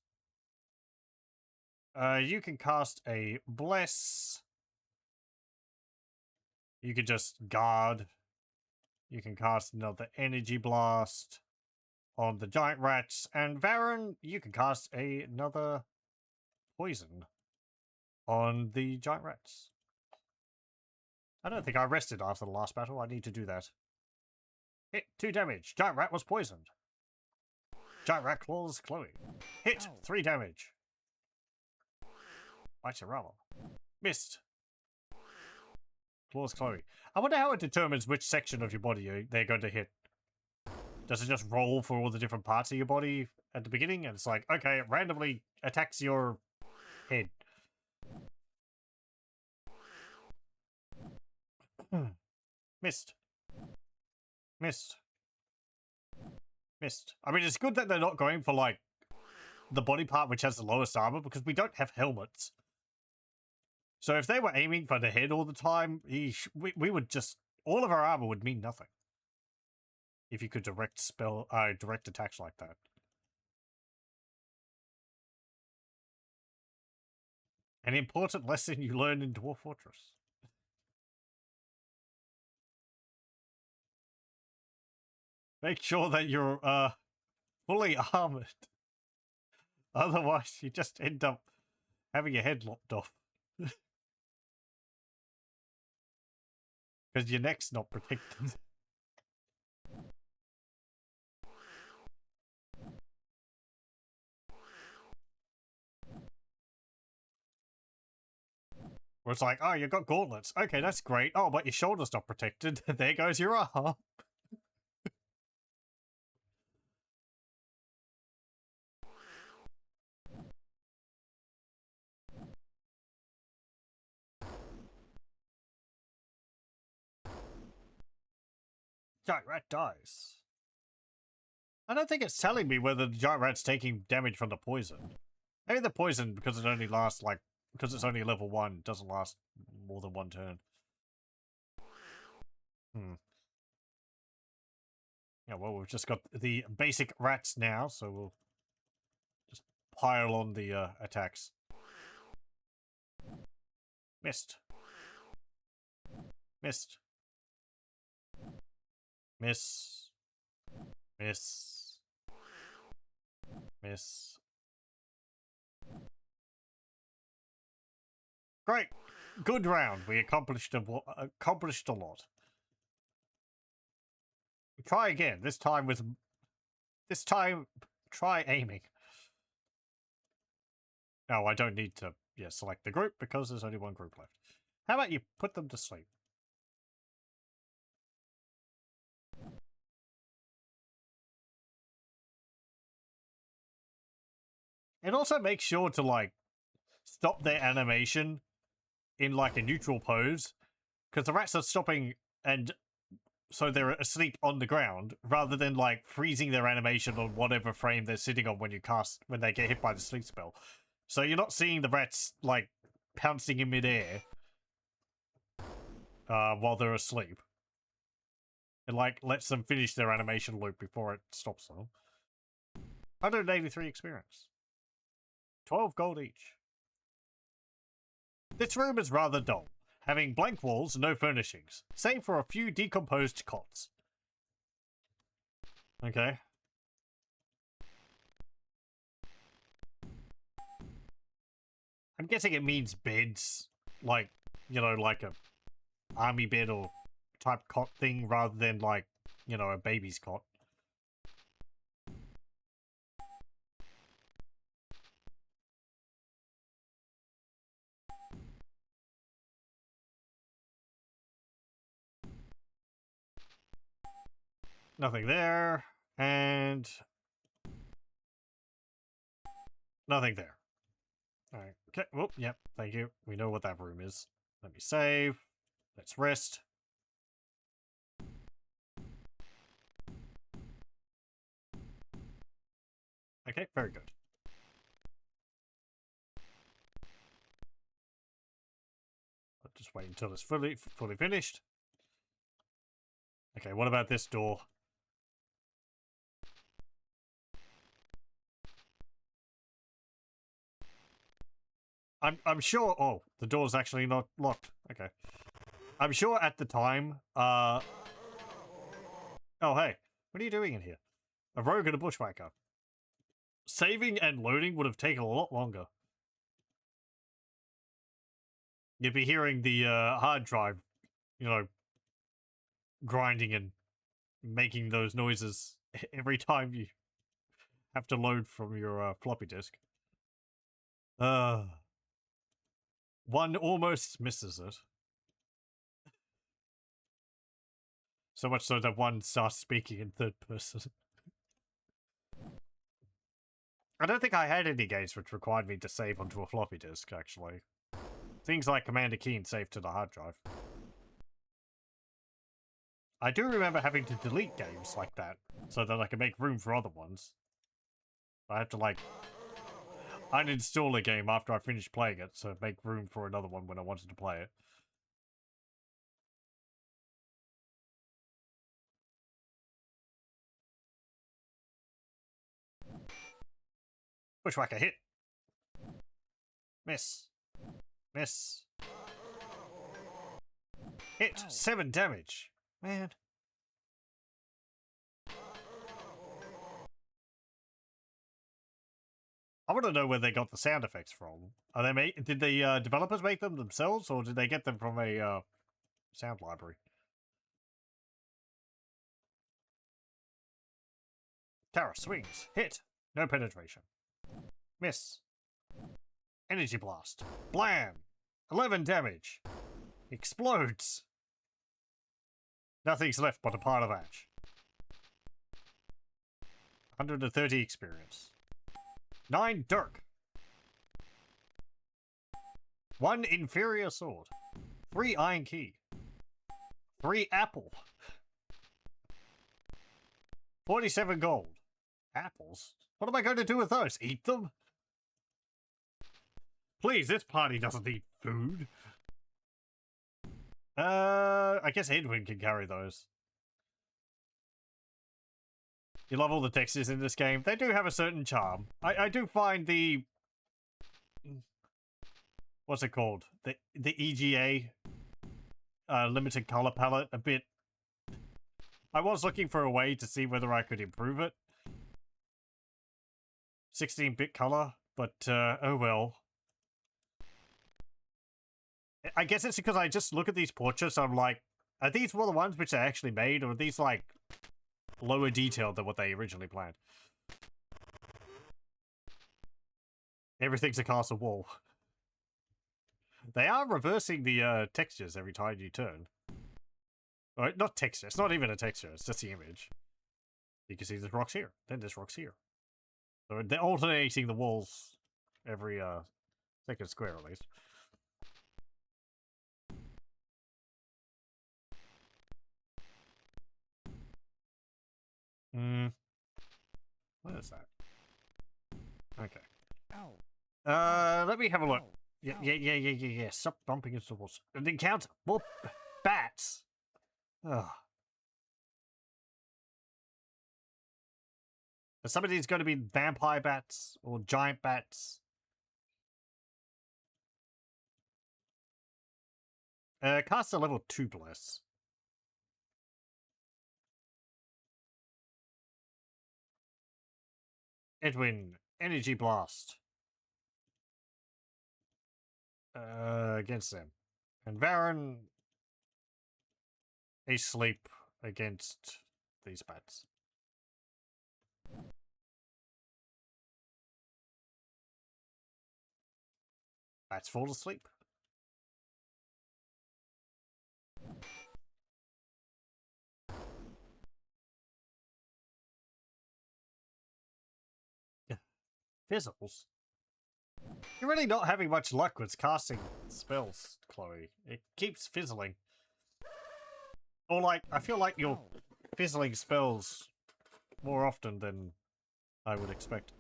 You can cast a bless. You can just guard. You can cast another energy blast on the giant rats. And Varen, you can cast another poison on the giant rats. I don't think I rested after the last battle. I need to do that. Hit 2 damage. Giant rat was poisoned. Giant rat claws Chloe. Hit 3 damage. Bites a rubble. Missed. Claws Chloe. I wonder how it determines which section of your body they're going to hit. Does it just roll for all the different parts of your body at the beginning? And it's like, okay, it randomly attacks your head. Missed. Missed. Missed. I mean, it's good that they're not going for, like, the body part which has the lowest armor, because we don't have helmets. So if they were aiming for the head all the time, we would just... all of our armor would mean nothing. If you could direct attacks like that. An important lesson you learn in Dwarf Fortress. Make sure that you're, fully armored. Otherwise, you just end up having your head lopped off. Because your neck's not protected. Where it's like, oh, you've got gauntlets. Okay, that's great. Oh, but your shoulder's not protected. There goes your arm. Giant rat dies. I don't think it's telling me whether the giant rat's taking damage from the poison. Maybe the poison, because it only lasts, like, because it's only level 1, doesn't last more than 1 turn. Yeah, well, we've just got the basic rats now, so we'll just pile on the attacks. Missed. Missed. Miss. Miss. Miss. Great. Good round. We accomplished a lot. Try again. This time, try aiming. Oh, I don't need to, select the group because there's only one group left. How about you put them to sleep? And also make sure to, like, stop their animation in, like, a neutral pose, because the rats are stopping, and so they're asleep on the ground, rather than, like, freezing their animation on whatever frame they're sitting on when they get hit by the sleep spell. So you're not seeing the rats, like, pouncing in midair while they're asleep. It, like, lets them finish their animation loop before it stops them. 183 experience. 12 gold each. This room is rather dull, having blank walls and no furnishings, save for a few decomposed cots. Okay. I'm guessing it means beds, like, like a army bed or type cot thing, rather than, like, a baby's cot. Nothing there, and nothing there. Alright, okay, well, yep, thank you. We know what that room is. Let me save. Let's rest. Okay, very good. I'll just wait until it's fully finished. Okay, what about this door? I'm sure. Oh, the door's actually not locked. Okay. I'm sure at the time. Oh hey, what are you doing in here? A rogue and a bushwhacker. Saving and loading would have taken a lot longer. You'd be hearing the hard drive, grinding and making those noises every time you have to load from your floppy disk. One almost misses it. So much so that one starts speaking in third person. I don't think I had any games which required me to save onto a floppy disk, actually. Things like Commander Keen saved to the hard drive. I do remember having to delete games like that, so that I can make room for other ones. I have to, like, uninstall a game after I finish playing it, so make room for another one when I wanted to play it. Bushwhacker hit. Miss. Miss. Hit. 7 damage. Man. I want to know where they got the sound effects from. Are they did the developers make them themselves, or did they get them from a sound library? Tara swings. Hit. No penetration. Miss. Energy blast. Blam. 11 damage. Explodes. Nothing's left but a pile of ash. 130 experience. 9 dirk. 1 inferior sword. 3 iron key. 3 apple. 47 gold. Apples? What am I going to do with those? Eat them? Please, this party doesn't need food. I guess Edwin can carry those. You love all the textures in this game. They do have a certain charm. I do find the... What's it called? The EGA limited color palette a bit... I was looking for a way to see whether I could improve it. 16-bit color, but oh well. I guess it's because I just look at these portraits, I'm like, are these one of the ones which they actually made, or are these like lower detailed than what they originally planned? Everything's a castle wall. They are reversing the textures every time you turn. Alright, not texture, it's not even a texture, it's just the image. You can see this rock's here, then this rock's here. So they're alternating the walls every second square at least. What is that? Okay. Let me have a look. Yeah. Stop bumping into the walls. An encounter. More bats. Ugh. Are some of these going to be vampire bats or giant bats? Cast a level 2 bless. Edwin, energy blast. Against them. And Varen, a sleep against these bats. Bats fall asleep. Fizzles. You're really not having much luck with casting spells, Chloe. It keeps fizzling. Or like, I feel like you're fizzling spells more often than I would expect.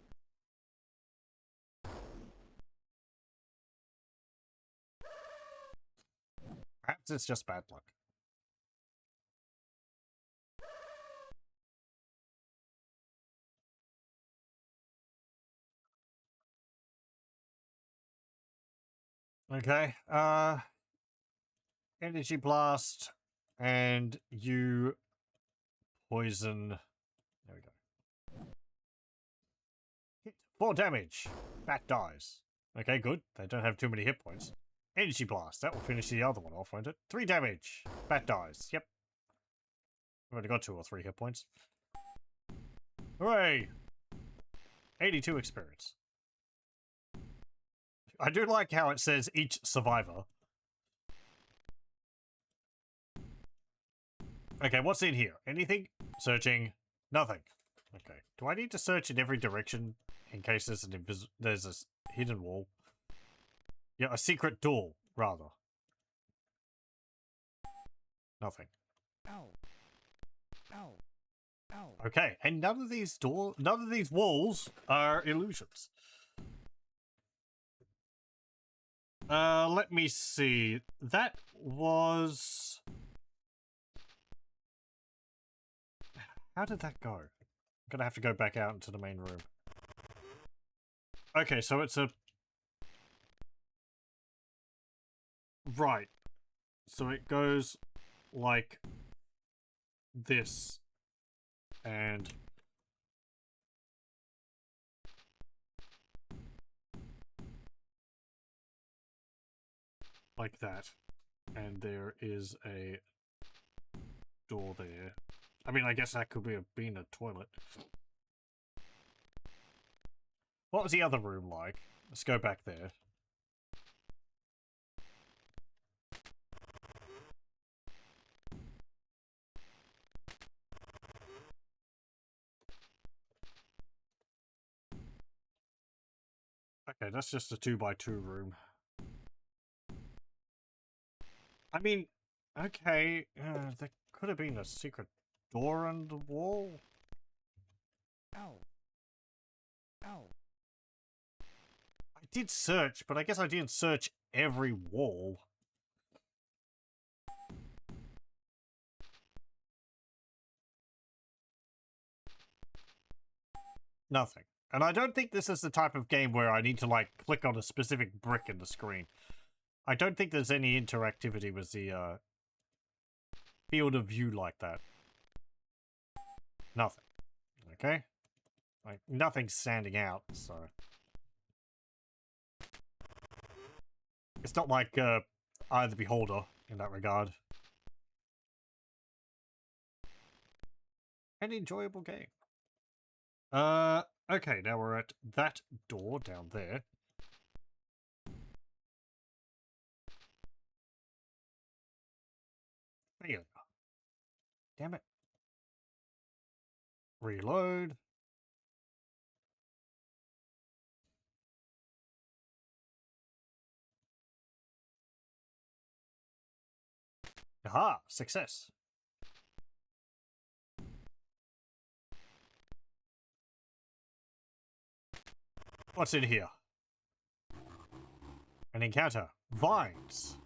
Perhaps it's just bad luck. Okay, energy blast, and you poison. There we go. Hit 4 damage. Bat dies. Okay, good. They don't have too many hit points. Energy blast. That will finish the other one off, won't it? 3 damage. Bat dies. Yep. I've only got 2 or 3 hit points. Hooray! 82 experience. I do like how it says each survivor. Okay, what's in here? Anything? Searching. Nothing. Okay. Do I need to search in every direction in case there's a hidden wall? Yeah, a secret door, rather. Nothing. Okay, and none of these walls are illusions. Let me see. That was... How did that go? I'm gonna have to go back out into the main room. Okay, so it's a... Right. So it goes like this. And... like that. And there is a door there. I mean, I guess that could be being a toilet. What was the other room like? Let's go back there. Okay, that's just a 2x2 room. I mean, okay, there could have been a secret door on the wall. Ow. Ow. I did search, but I guess I didn't search every wall. Nothing. And I don't think this is the type of game where I need to, like, click on a specific brick in the screen. I don't think there's any interactivity with the, field of view like that. Nothing. Okay? Like, nothing's standing out, so... It's not like, Eye of the Beholder in that regard. An enjoyable game. Okay, now we're at that door down there. There you go. Damn it. Reload. Aha! Success. What's in here? An encounter. Vines.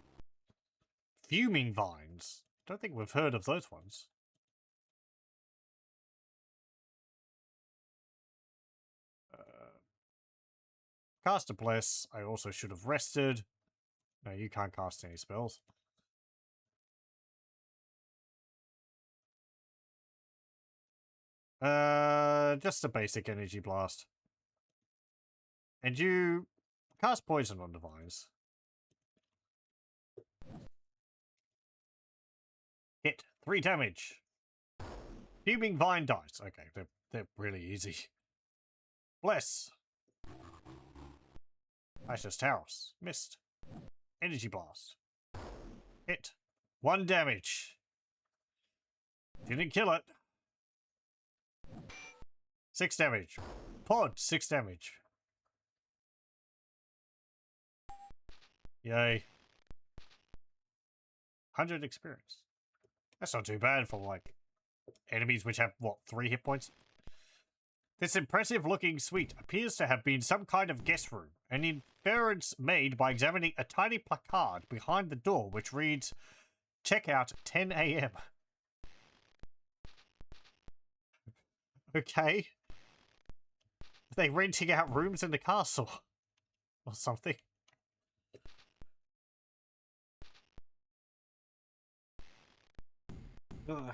Fuming vines. Don't think we've heard of those ones. Cast a Bless. I also should have rested. No, you can't cast any spells. Just a basic energy blast. And you cast poison on the vines. Hit. 3 damage. Fuming vine dies. Okay, they're really easy. Bless. Ashes Taurus. Missed. Energy blast. Hit. 1 damage. Didn't kill it. 6 damage. Pod. 6 damage. Yay. 100 experience. That's not too bad for, like, enemies which have, what, 3 hit points? This impressive-looking suite appears to have been some kind of guest room, an inference made by examining a tiny placard behind the door which reads, "Checkout 10 a.m. Okay. Are they renting out rooms in the castle? Or something?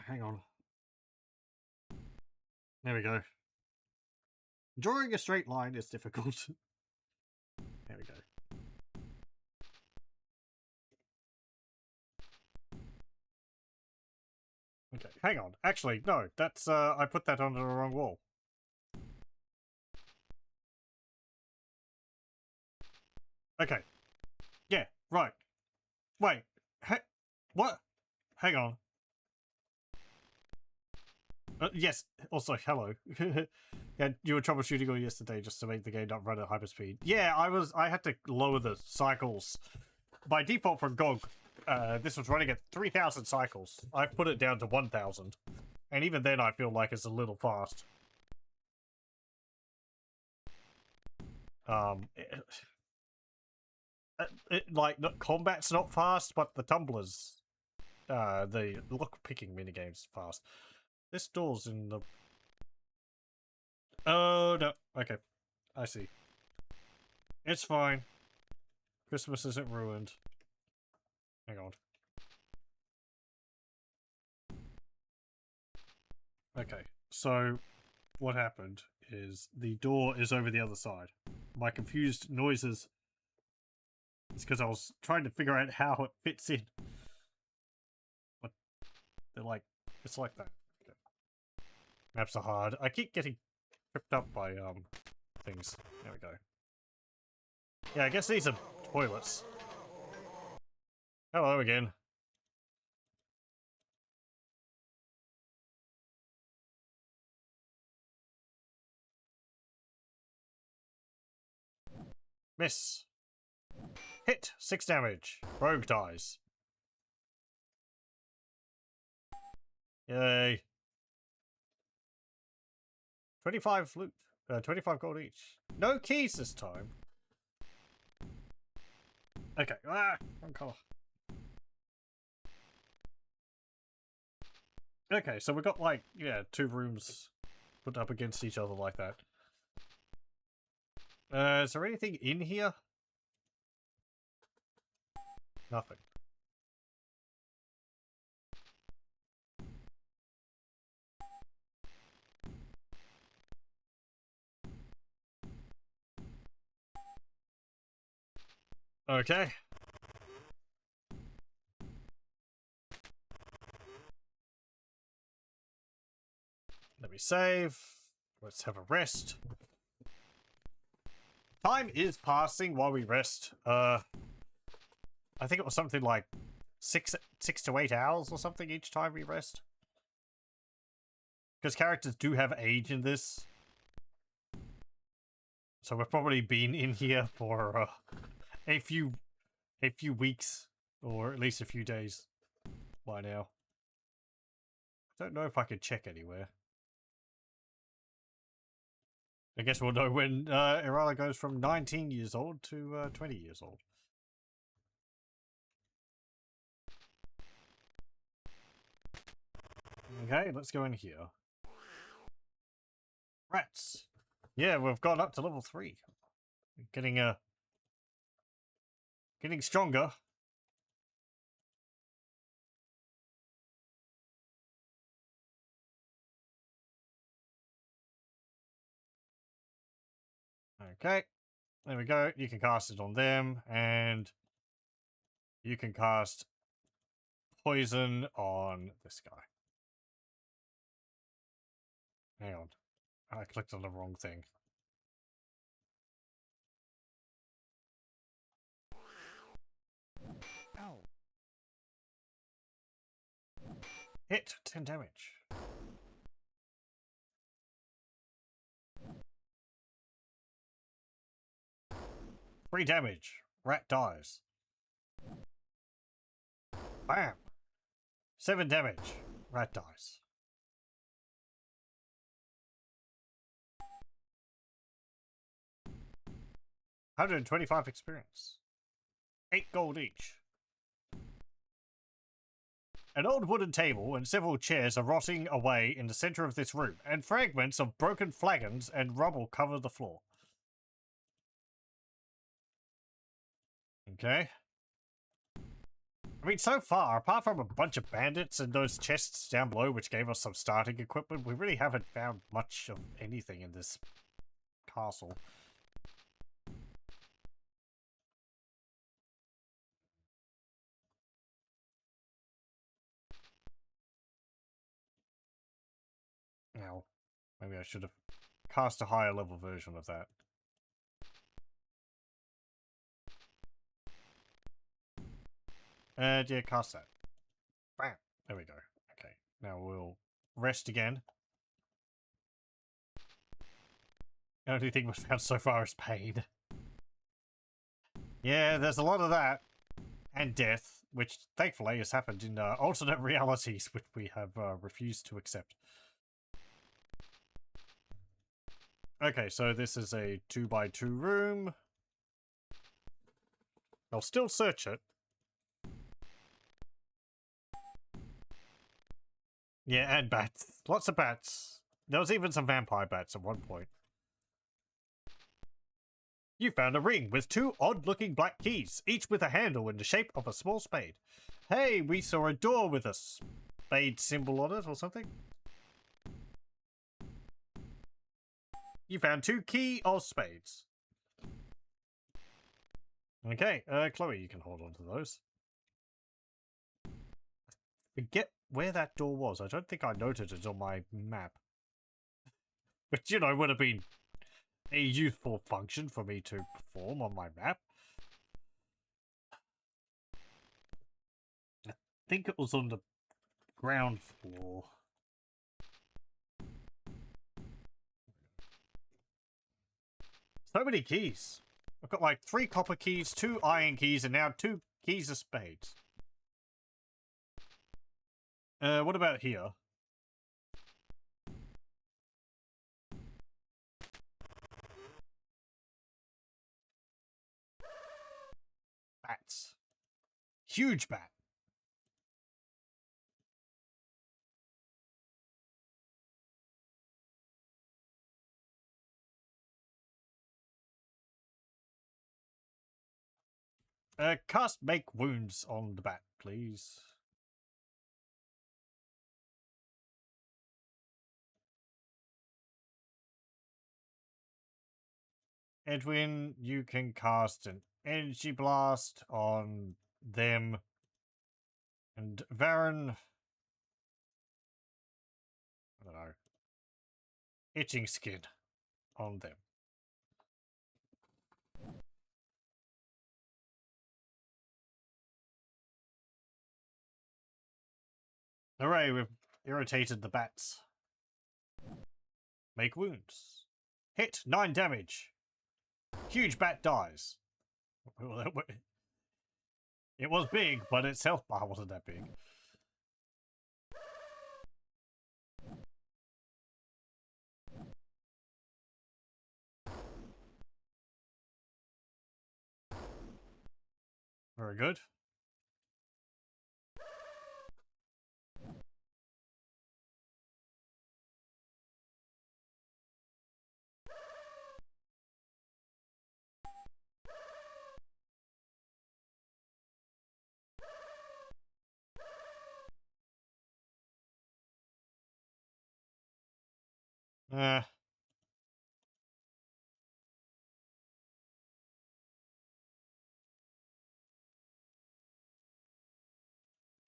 Hang on. There we go. Drawing a straight line is difficult. There we go. Okay, hang on. Actually, no, that's, I put that on the wrong wall. Okay. Yeah, right. Wait. What? Hang on. Yes, also, hello. Yeah, you were troubleshooting all yesterday just to make the game not run at hyperspeed. Yeah, I had to lower the cycles. By default for GOG, this was running at 3,000 cycles. I put it down to 1,000. And even then I feel like it's a little fast. Like, combat's not fast, but the tumblers, the lock-picking minigame's fast. This door's in the... Oh, no. Okay. I see. It's fine. Christmas isn't ruined. Hang on. Okay, so what happened is the door is over the other side. My confused noises is because I was trying to figure out how it fits in. But they're like, it's like that. Okay. Maps are hard. I keep getting tripped up by, things. There we go. Yeah, I guess these are toilets. Hello again. Miss. Hit. 6 damage. Rogue dies. Yay. 25 loot. 25 gold each. No keys this time. Okay. Ah, wrong color. Okay, so we've got like, yeah, 2 rooms put up against each other like that. Is there anything in here? Nothing. Okay. Let me save. Let's have a rest. Time is passing while we rest. I think it was something like 6 to 8 hours or something each time we rest. Because characters do have age in this. So we've probably been in here for a few weeks, or at least a few days by now. I don't know if I could check anywhere. I guess we'll know when Irala goes from 19 years old to 20 years old. Okay, let's go in here. Rats. Yeah, we've gone up to level 3. Getting stronger. Okay. There we go. You can cast it on them, and you can cast poison on this guy. Hang on. I clicked on the wrong thing. Ow. Hit 10 damage. Three damage. Rat dies. Bam. 7 damage. Rat dies. $125 experience. 8 gold each. An old wooden table and several chairs are rotting away in the center of this room, and fragments of broken flagons and rubble cover the floor. Okay. I mean, so far, apart from a bunch of bandits and those chests down below which gave us some starting equipment, we really haven't found much of anything in this castle. Now, maybe I should have cast a higher level version of that. Yeah, cast that. Bam! There we go. Okay, now we'll rest again. The only thing we've found so far is pain. Yeah, there's a lot of that. And death, which thankfully has happened in alternate realities, which we have refused to accept. Okay, so this is a 2x2 room. I'll still search it. Yeah, and bats. Lots of bats. There was even some vampire bats at one point. You found a ring with 2 odd-looking black keys, each with a handle in the shape of a small spade. Hey, we saw a door with a spade symbol on it or something. You found 2 key or spades. Okay, Chloe, you can hold on to those. Forget where that door was. I don't think I noted it on my map. But, you know, would have been a useful function for me to perform on my map. I think it was on the ground floor. So many keys. I've got like 3 copper keys, 2 iron keys, and now 2 keys of spades. What about here? bats. Huge bat. Cast make wounds on the bat, please. Edwin, you can cast an energy blast on them. And Varen, I don't know, itching skin on them. Hooray, we've irritated the bats. Make wounds. Hit, 9 damage. Huge bat dies. It was big, but its health bar wasn't that big. Very good.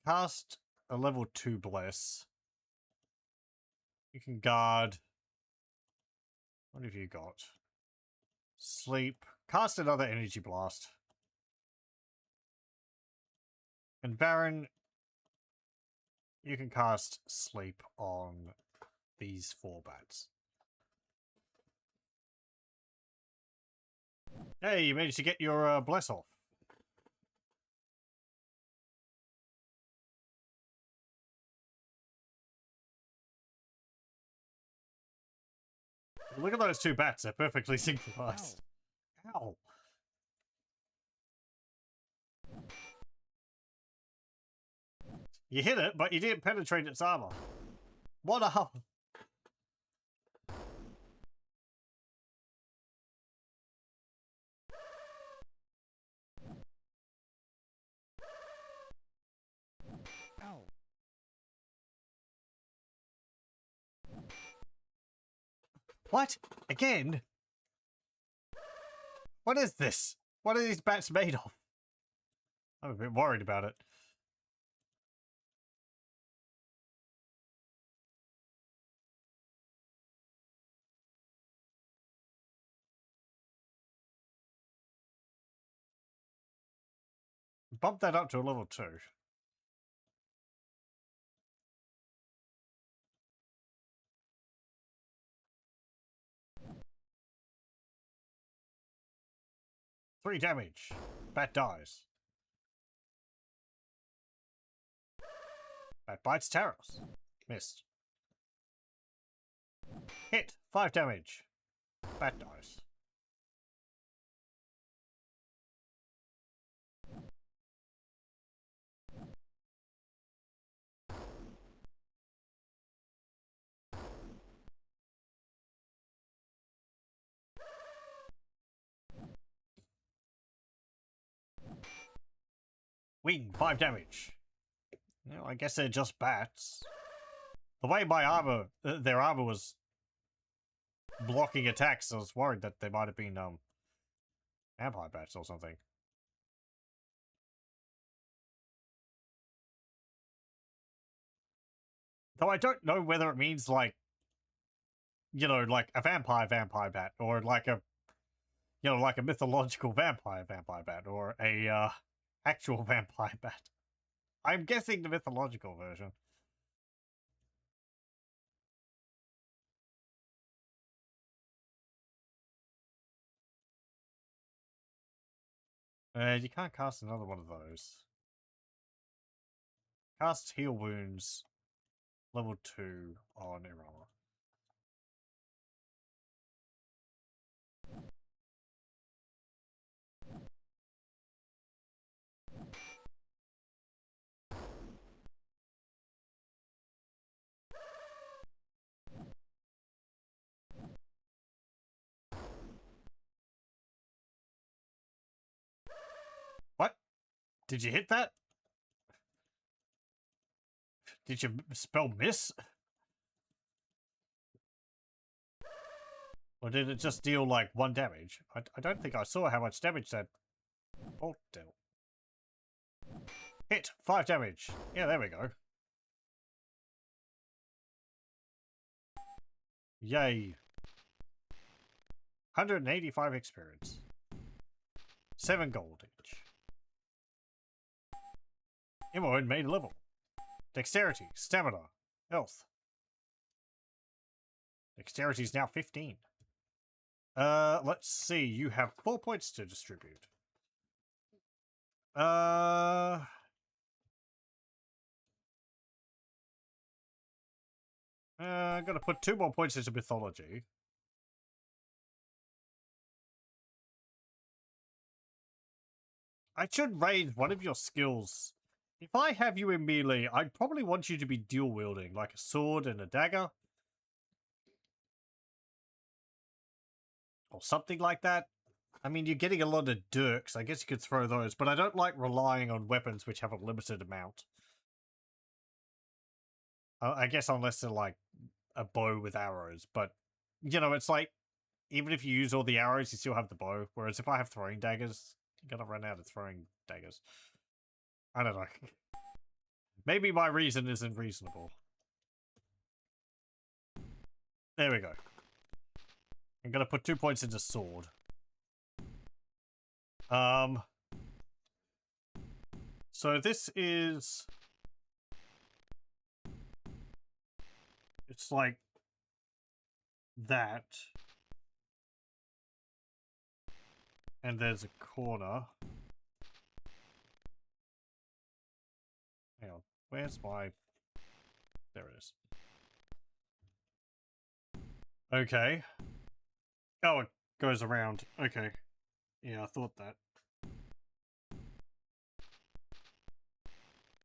Cast a level 2 bless. You can guard. What have you got? Sleep. Cast another energy blast. And Baron, you can cast sleep on these 4 bats. Hey, you managed to get your bless off. Look at those 2 bats, they're perfectly synchronized. Ow. You hit it, but you didn't penetrate its armor. What a... Ow. What? Again? What is this? What are these bats made of? I'm a bit worried about it. Bump that up to a level 2. Three damage. Bat dies. Bat bites Taros. Missed. Hit. 5 damage. Bat dies. Wing. 5 damage. Well, I guess they're just bats. The way my armor, their armor was blocking attacks, I was worried that they might have been, vampire bats or something. Though I don't know whether it means, like, you know, like a vampire bat, or like a, you know, like a mythological vampire bat, or a, actual vampire bat. I'm guessing the mythological version. You can't cast another one of those. Cast heal wounds, level 2 on Irama. Did you hit that? Did you spell miss? Or did it just deal like 1 damage? I don't think I saw how much damage that bolt dealt. Hit! 5 damage. Yeah, there we go. Yay. 185 experience. 7 gold each. Immo in main level. Dexterity, stamina, health. Dexterity is now 15. Let's see. You have 4 points to distribute. I'm gonna put 2 more points into mythology. I should raise one of your skills. If I have you in melee, I'd probably want you to be dual wielding, like a sword and a dagger. Or something like that. I mean, you're getting a lot of dirks. I guess you could throw those, but I don't like relying on weapons which have a limited amount. I guess unless they're like a bow with arrows, but, you know, it's like, even if you use all the arrows, you still have the bow. Whereas if I have throwing daggers, I'm gonna run out of throwing daggers. I don't know. Maybe my reason isn't reasonable. There we go. I'm gonna put 2 points into sword. So this is... It's like... that. And there's a corner. Hang on. Where's my... There it is. Okay. Oh, it goes around. Okay. Yeah, I thought that.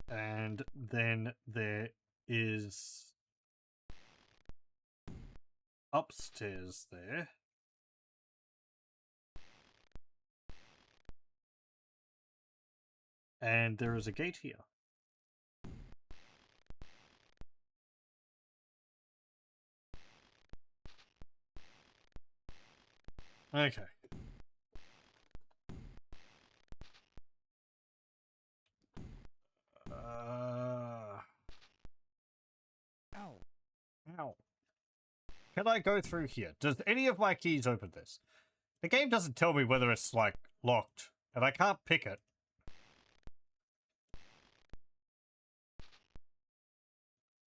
And then there is... upstairs there. And there is a gate here. Okay. Ow. Ow. Can I go through here? Does any of my keys open this? The game doesn't tell me whether it's, like, locked, and I can't pick it.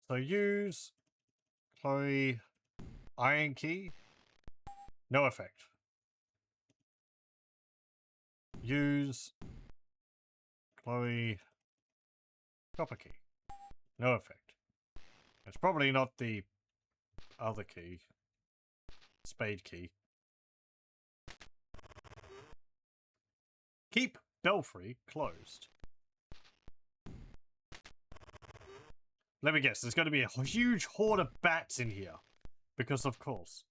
So use Chloe iron key. No effect. Use Chloe copper key. No effect. It's probably not the other key. Spade key. Keep belfry closed. Let me guess, there's going to be a huge horde of bats in here. Because of course.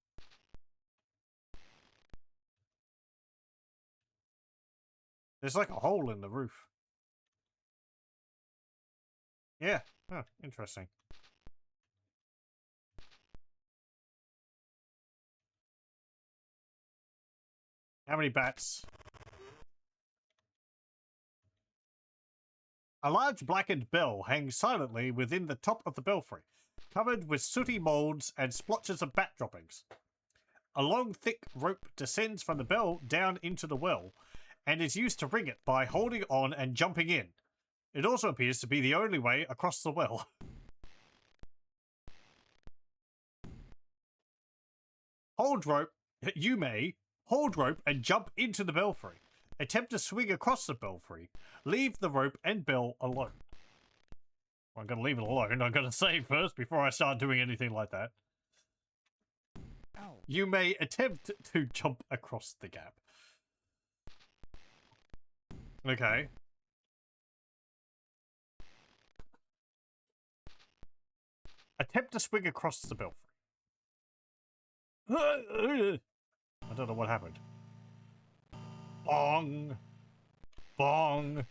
There's like a hole in the roof. Yeah. Oh, interesting. How many bats? A large blackened bell hangs silently within the top of the belfry, covered with sooty moulds and splotches of bat droppings. A long, thick rope descends from the bell down into the well, and is used to ring it by holding on and jumping in. It also appears to be the only way across the well. Hold rope. You may hold rope and jump into the belfry. Attempt to swing across the belfry. Leave the rope and bell alone. I'm going to leave it alone. I'm going to save first before I start doing anything like that. Ow. You may attempt to jump across the gap. Okay. Attempt to swing across the belfry. I don't know what happened. Bong. Bong.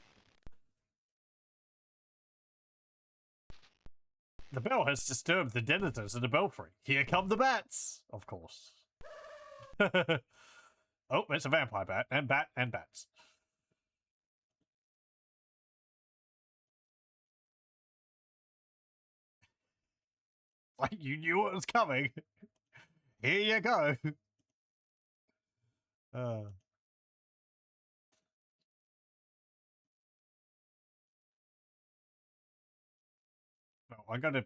The bell has disturbed the denizens of the belfry. Here come the bats, of course. Oh, it's a vampire bat and bats. Like you knew it was coming. Here you go. I'm going to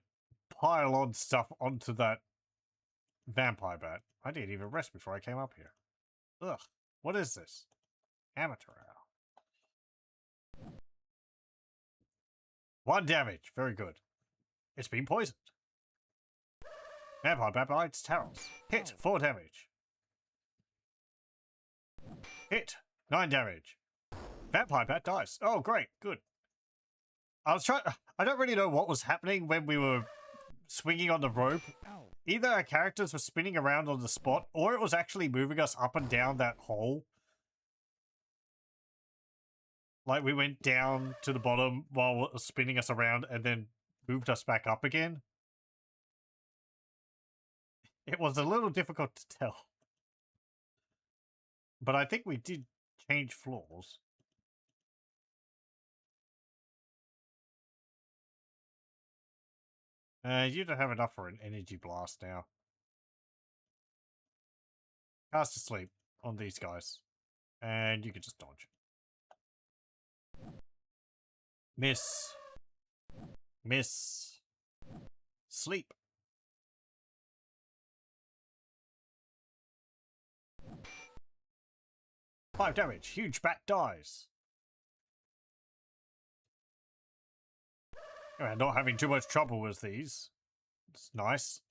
pile on stuff onto that vampire bat. I didn't even rest before I came up here. Ugh. What is this? Amateur hour. 1 damage. Very good. It's been poisoned. Vampire bat bites Taros. Hit. 4 damage. Hit. 9 damage. Vampire bat dies. Oh, great. Good. I don't really know what was happening when we were swinging on the rope. Either our characters were spinning around on the spot, or it was actually moving us up and down that hole. Like we went down to the bottom while it was spinning us around and then moved us back up again. It was a little difficult to tell. But I think we did change floors. You don't have enough for an energy blast now. Cast asleep on these guys. And you can just dodge. Miss. Miss. Sleep. Five damage. Huge bat dies. Not having too much trouble with these. It's nice.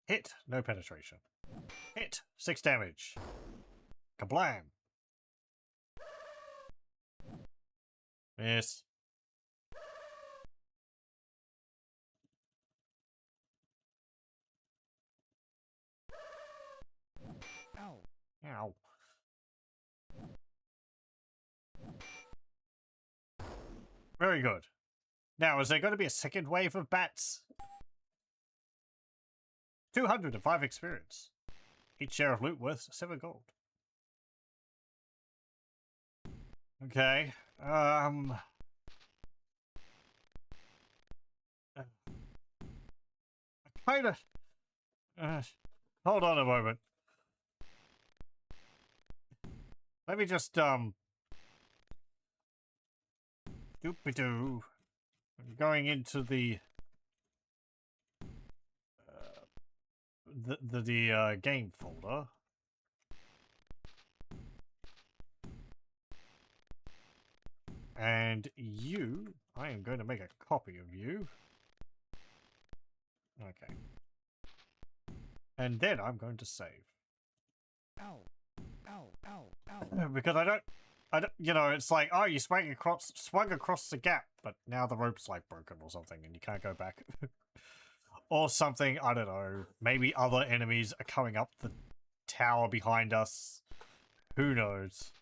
Hit. No penetration. Hit. 6 damage. Kablam. Miss. Ow. Ow. Very good. Now, is there going to be a second wave of bats? 205 experience. Each share of loot worth 7 gold. Okay. Kind of. Hold on a moment. Let me just doopy-doo. I'm going into the game folder. And you, I am going to make a copy of you. Okay. And then I'm going to save. Ow. Ow. Ow. Ow. Because I don't, you know, it's like, oh, you swung across the gap, but now the rope's like broken or something and you can't go back. Or something, I don't know. Maybe other enemies are coming up the tower behind us. Who knows?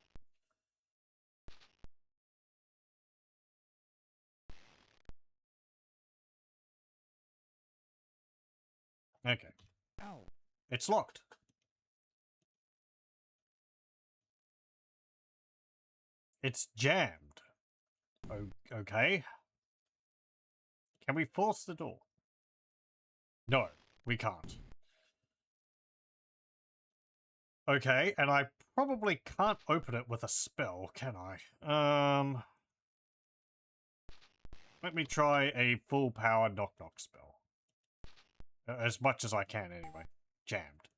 Okay. Ow. It's locked. It's jammed. Okay. Can we force the door? No, we can't. Okay, and I probably can't open it with a spell, can I? Let me try a full power knock-knock spell. As much as I can, anyway. Jammed.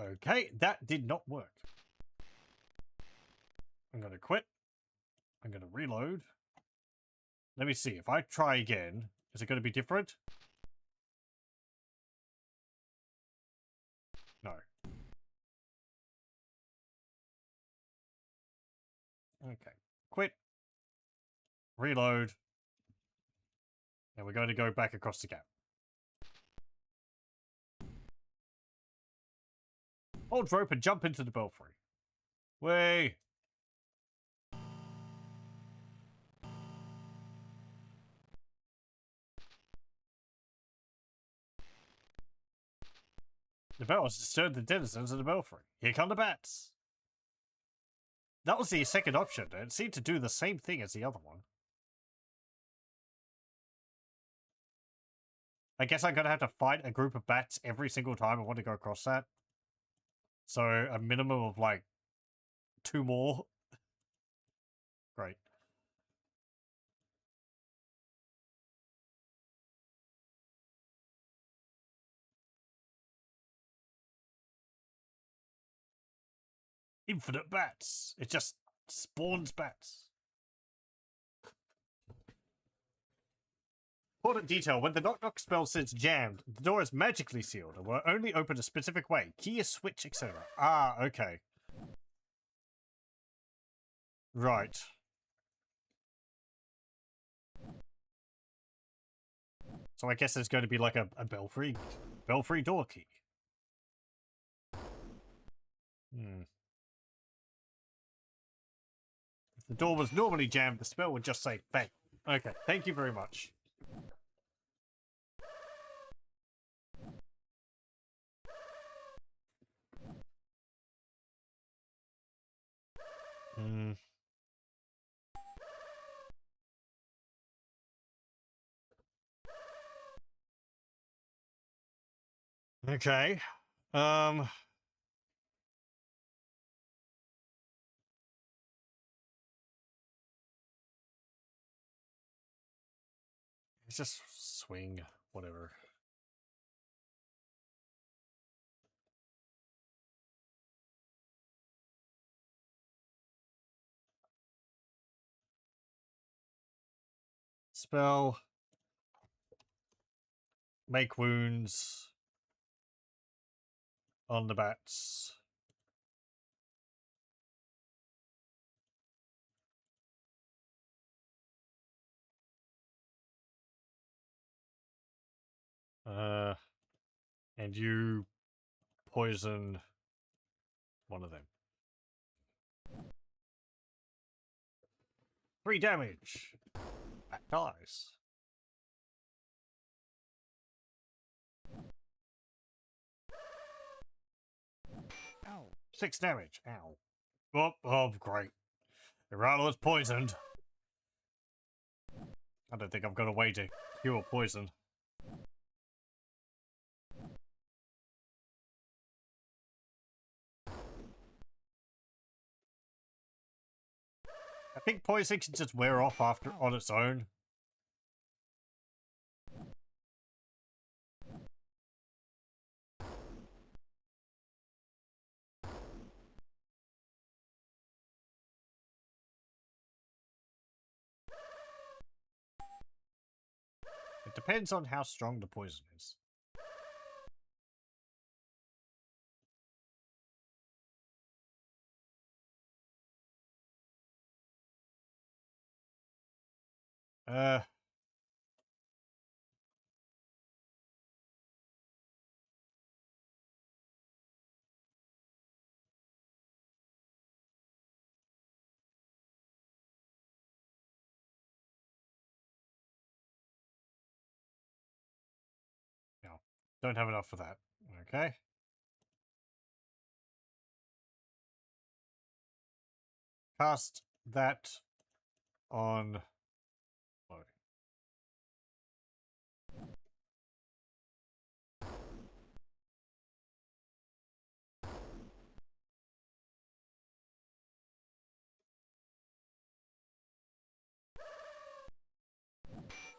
Okay, that did not work. I'm going to quit. I'm going to reload. Let me see. If I try again, is it going to be different? No. Okay. Quit. Reload. And we're going to go back across the gap. Hold rope and jump into the belfry. Way. The bell has disturbed the denizens of the belfry. Here come the bats. That was the second option, and it seemed to do the same thing as the other one. I guess I'm gonna have to fight a group of bats every single time I want to go across that. So a minimum of like 2 more. Great. Infinite bats. It just spawns bats. Important detail, when the knock knock spell says jammed, the door is magically sealed and will only open a specific way. Key, a switch, etc. Ah, okay. Right. So I guess there's going to be like a belfry door key. Hmm. If the door was normally jammed, the spell would just say bang. Okay, thank you very much. Hmm. Okay. It's just swing, whatever. Spell. Make wounds on the bats. And you poison one of them. 3 damage. Bat dies. Ow. 6 damage. Ow. Oh, great. The rattle is poisoned. I don't think I've got a way to cure poison. I think poison can just wear off after on its own. It depends on how strong the poison is. Uh, no. Don't have enough for that. Okay. Cast that on... Chloe.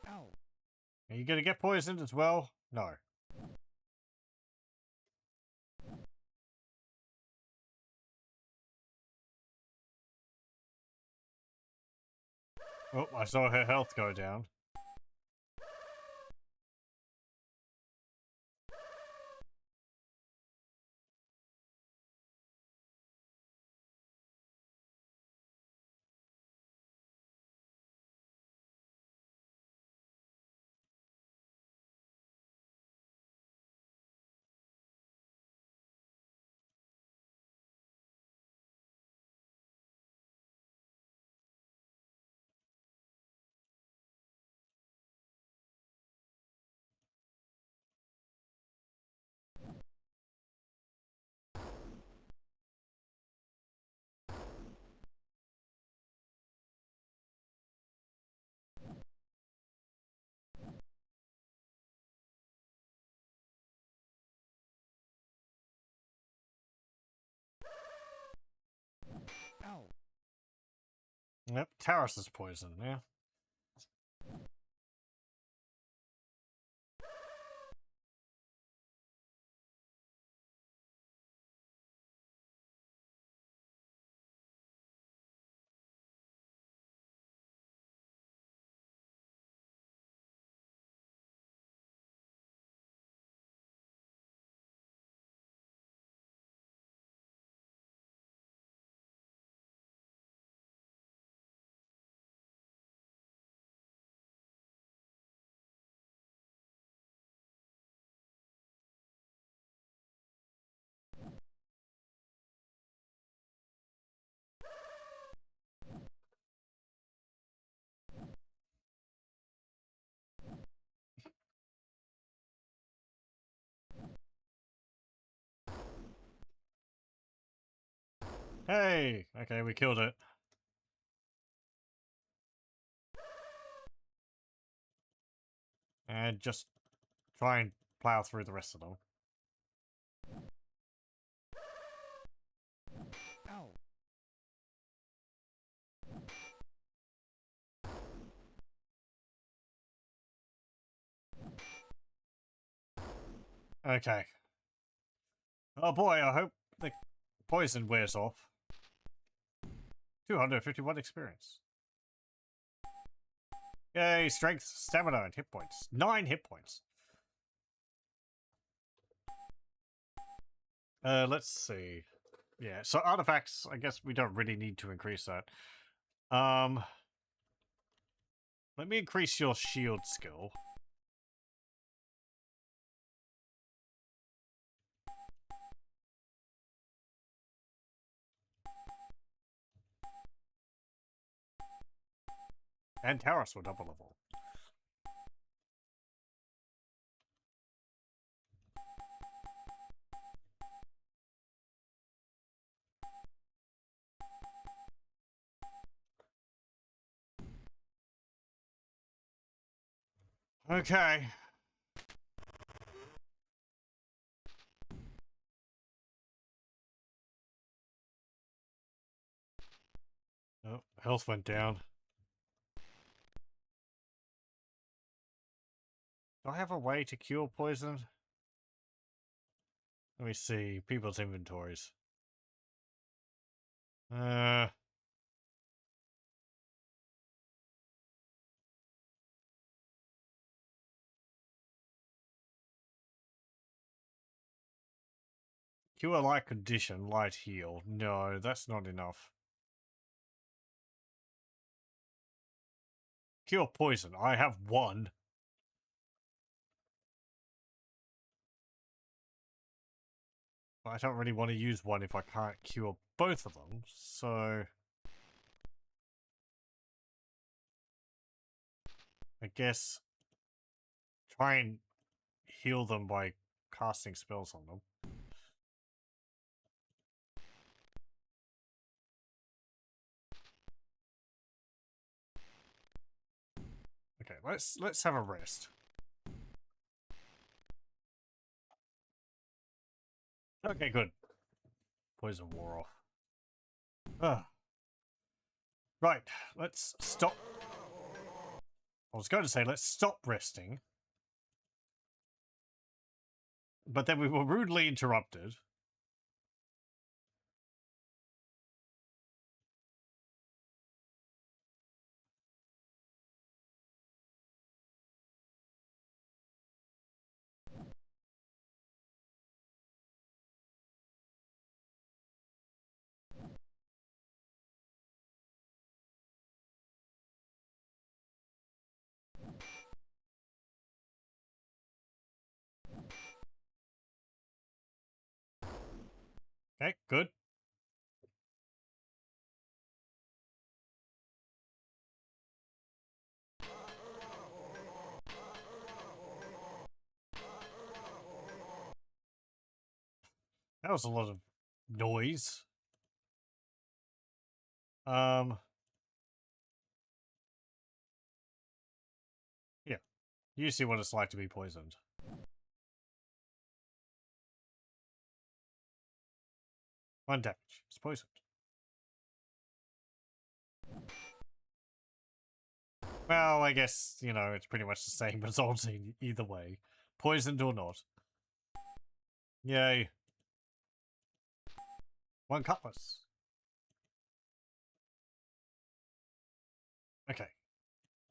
Ow. Are you gonna get poisoned as well? No. Oh, I saw her health go down. Yep, Taurus is poisoned, yeah. Hey! Okay, we killed it. And just try and plow through the rest of them. Ow. Okay. Oh boy, I hope the poison wears off. 251 experience. Yay, strength, stamina, and hit points. 9 hit points. Let's see. Yeah, so artifacts, I guess we don't really need to increase that. Let me increase your shield skill. And Taurus will double level. Okay. Oh, health went down. Do I have a way to cure poison? Let me see. People's inventories. Uh... Cure light condition, light heal. No, that's not enough. Cure poison. I have one. But I don't really want to use one if I can't cure both of them, so... I guess... Try and heal them by casting spells on them. Okay, let's have a rest. Okay, good. Poison wore off. Ugh. Right, let's stop. I was going to say let's stop resting. But then we were rudely interrupted. Okay, good. That was a lot of noise. Yeah. You see what it's like to be poisoned. 1 damage. It's poisoned. Well, I guess, you know, it's pretty much the same result either way. Poisoned or not. Yay. One cutlass. Okay.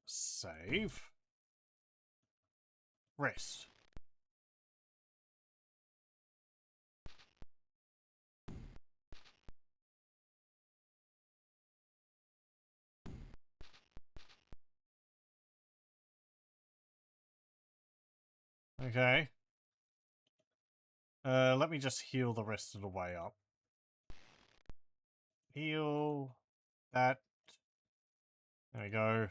Save. Rest. Okay. Let me just heal the rest of the way up. Heal. That. There we go.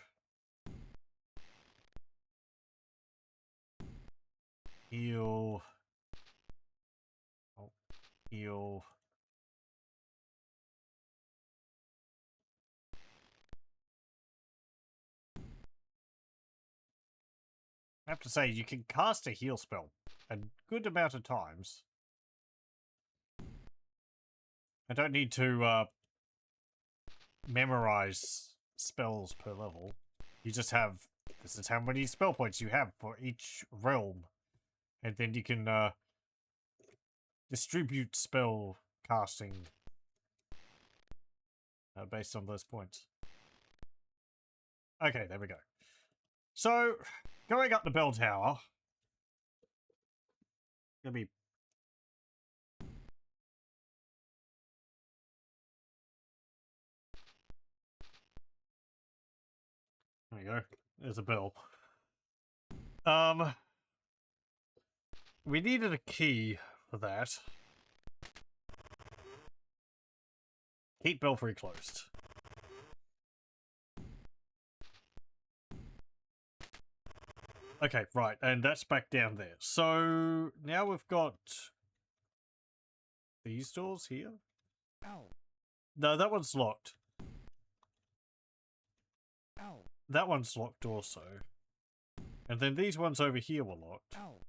Heal. Oh, heal. I have to say, you can cast a heal spell a good amount of times. I don't need to memorize spells per level. You just have, this is how many spell points you have for each realm. And then you can distribute spell casting based on those points. Okay, there we go. So, going up the bell tower. Gonna be... There you go. There's a bell. We needed a key for that. Keep belfry closed. Okay, right, and that's back down there. So now we've got these doors here. Ow. No, that one's locked. Ow. That one's locked also. And then these ones over here were locked. Ow.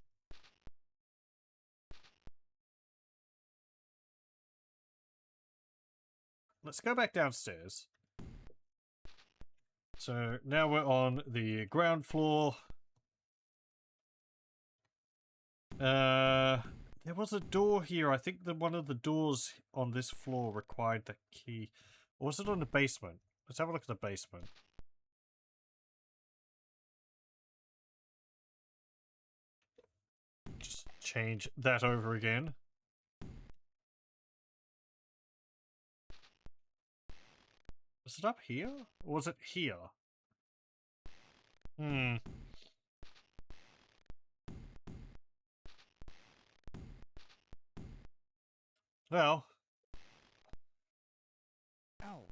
Let's go back downstairs. So now we're on the ground floor. There was a door here. I think that one of the doors on this floor required the key. Or was it on the basement? Let's have a look at the basement. Just change that over again. Was it up here? Or was it here? Hmm. Well. Ow.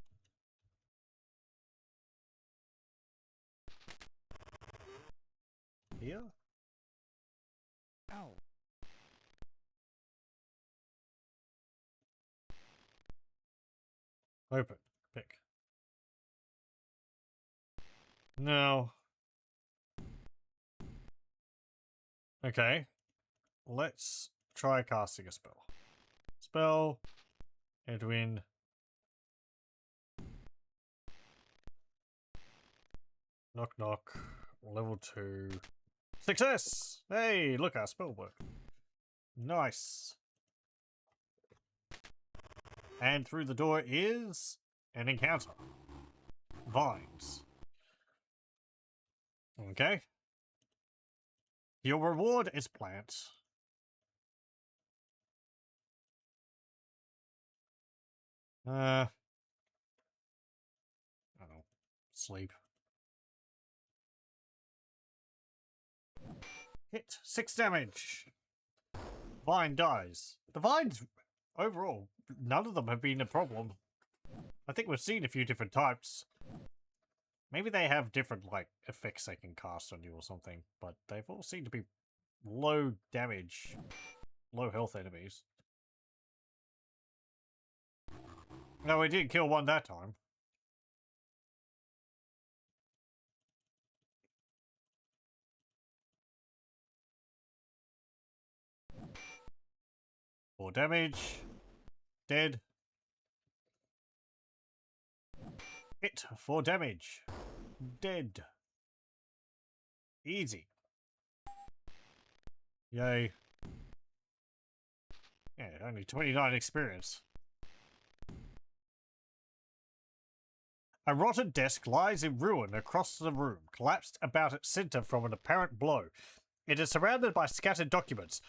Here? Ow. Open. Pick. No. Okay. Let's try casting a spell. Spell. Edwin. Knock knock. Level 2. Success! Hey, look, our spell worked. Nice. And through the door is an encounter. Vines. Okay. Your reward is plants. I don't know. Sleep. Hit. 6 damage. Vine dies. The vines, overall, none of them have been a problem. I think we've seen a few different types. Maybe they have different, like, effects they can cast on you or something, but they've all seemed to be low damage, low health enemies. No, we did kill one that time. Four damage. Dead. Hit. 4 damage. Dead. Easy. Yay. Yeah, only 29 experience. A rotten desk lies in ruin across the room, collapsed about its center from an apparent blow. It is surrounded by scattered documents,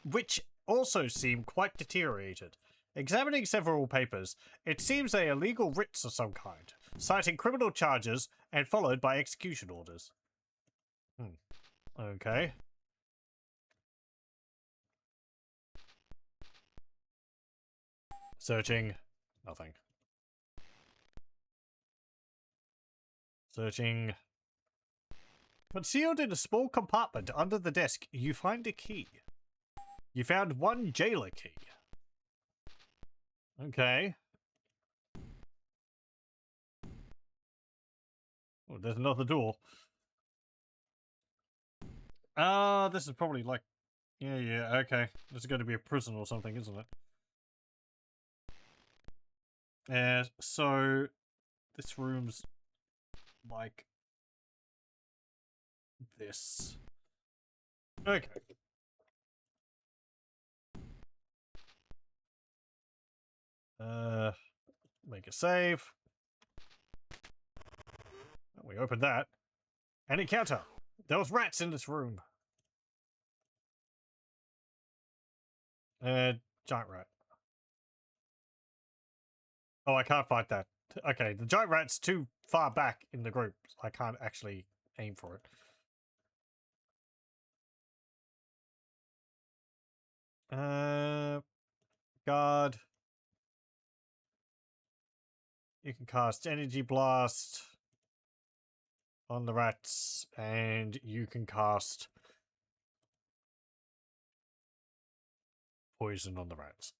which also seem quite deteriorated. Examining several papers, it seems they are legal writs of some kind, citing criminal charges and followed by execution orders. Okay. Searching. Nothing. Searching. Concealed in a small compartment under the desk, you find a key. You found one jailer key. Okay. Oh, there's another door. This is probably like... Yeah, okay. This is going to be a prison or something, isn't it? So... This room's... like... this. Okay. Make a save. We opened that. An encounter. There was rats in this room. Giant rat. Oh, I can't fight that. Okay, the giant rat's too far back in the group. I can't actually aim for it. Guard. You can cast Energy Blast on the rats, and you can cast Poison on the rats.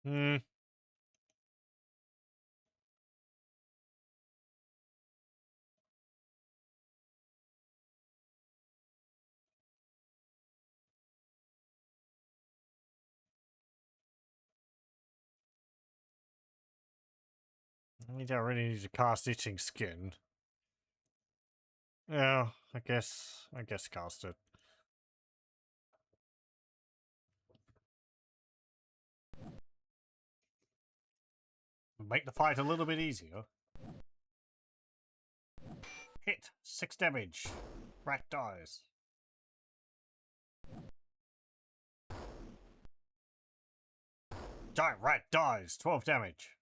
Hmm. We don't really need to cast Itching Skin. Yeah, I guess cast it. Make the fight a little bit easier. Hit. 6 damage. Rat dies. Giant rat dies. 12 damage.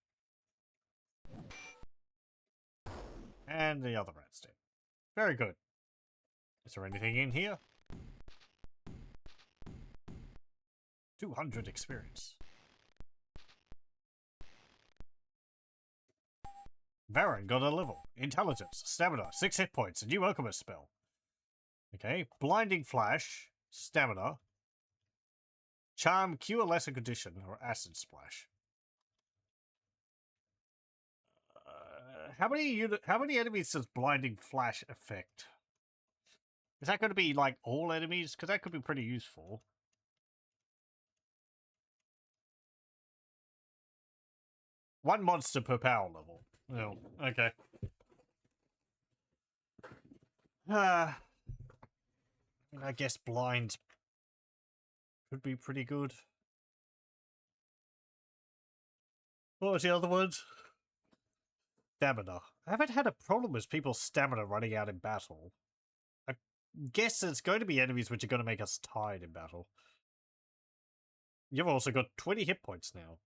And the other rat's dead. Very good. Is there anything in here? 200 experience. Varen got a level. Intelligence, stamina, 6 hit points, a new alchemist spell. Okay, blinding flash, stamina, charm, cure lesser condition, or acid splash. How many enemies does blinding flash affect? Is that going to be like all enemies? Because that could be pretty useful. One monster per power level. Oh, okay. I guess blind could be pretty good. What was the other ones? Stamina. I haven't had a problem with people's stamina running out in battle. I guess it's going to be enemies which are going to make us tired in battle. You've also got 20 hit points now.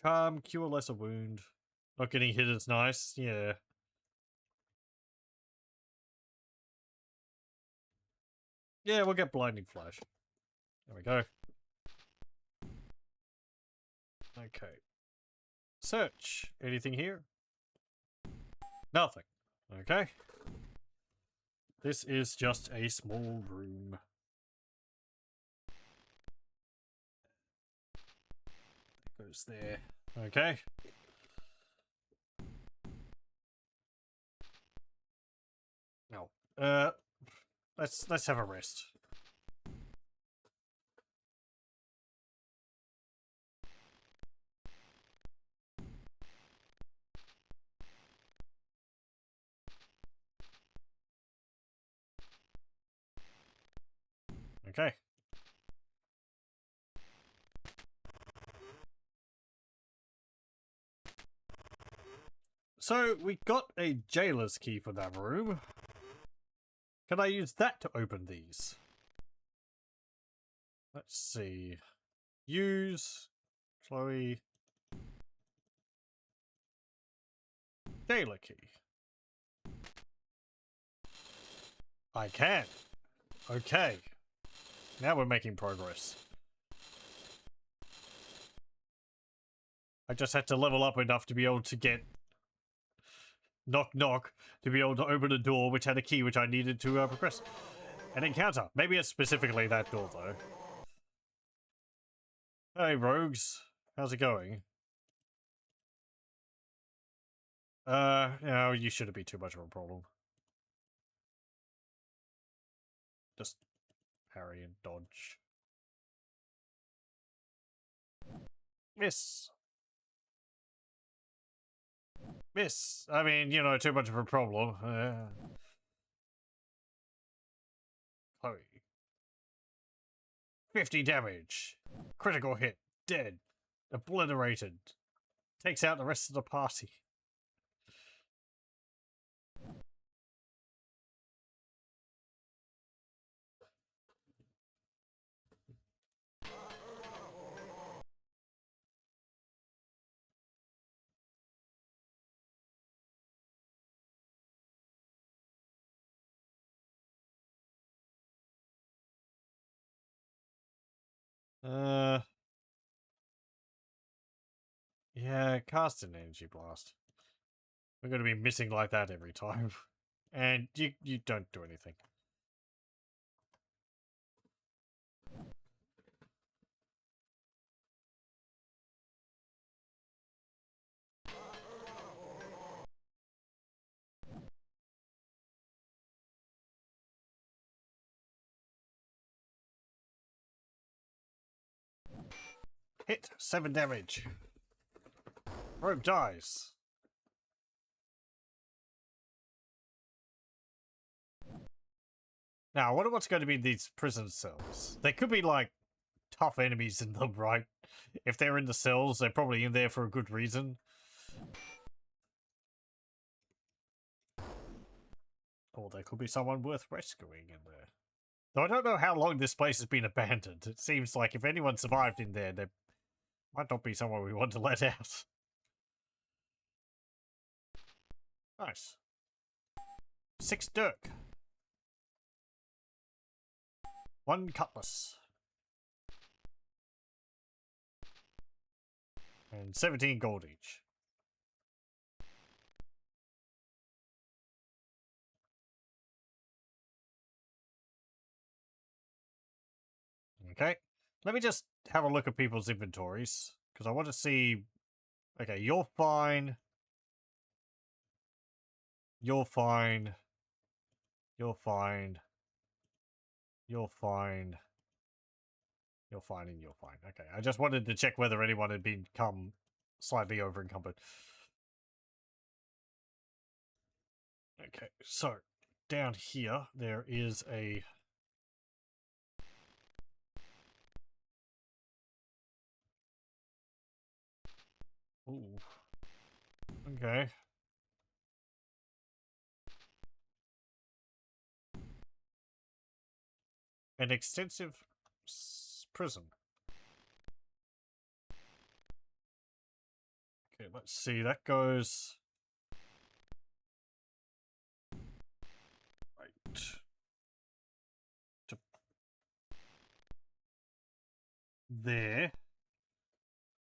Charm, cure lesser wound. Not getting hit is nice, yeah. Yeah, we'll get blinding flash. There we go. Okay. Search. Anything here? Nothing. Okay. This is just a small room. Goes there. Okay. No. Let's have a rest. Okay. So, we got a jailer's key for that room. Can I use that to open these? Let's see. Use. Chloe. Jailer key. I can. Okay. Now we're making progress. I just had to level up enough to be able to get knock knock to be able to open a door which had a key which I needed to progress. An encounter. Maybe it's specifically that door though. Hey rogues. How's it going? No, you shouldn't be too much of a problem. Just parry and dodge. Miss. Miss. I mean, you know, too much of a problem. Chloe. 50 damage. Critical hit. Dead. Obliterated. Takes out the rest of the party. Yeah, cast an energy blast. We're going to be missing like that every time. And you don't do anything. Hit. 7 damage. Rogue dies. Now, I wonder what's going to be in these prison cells. They could be, like, tough enemies in them, right? If they're in the cells, they're probably in there for a good reason. Or there could be someone worth rescuing in there. Though I don't know how long this place has been abandoned. It seems like if anyone survived in there, there might not be someone we want to let out. Nice. 6 dirk. 1 cutlass. And 17 gold each. Okay. Let me just have a look at people's inventories. Because I want to see... Okay, you're fine. You're fine. You're fine. You're fine. You're fine and you're fine. Okay, I just wanted to check whether anyone had become slightly over encumbered. Okay, so down here there is a... Ooh. Okay. An extensive prison. Okay, let's see. That goes... Right. To there.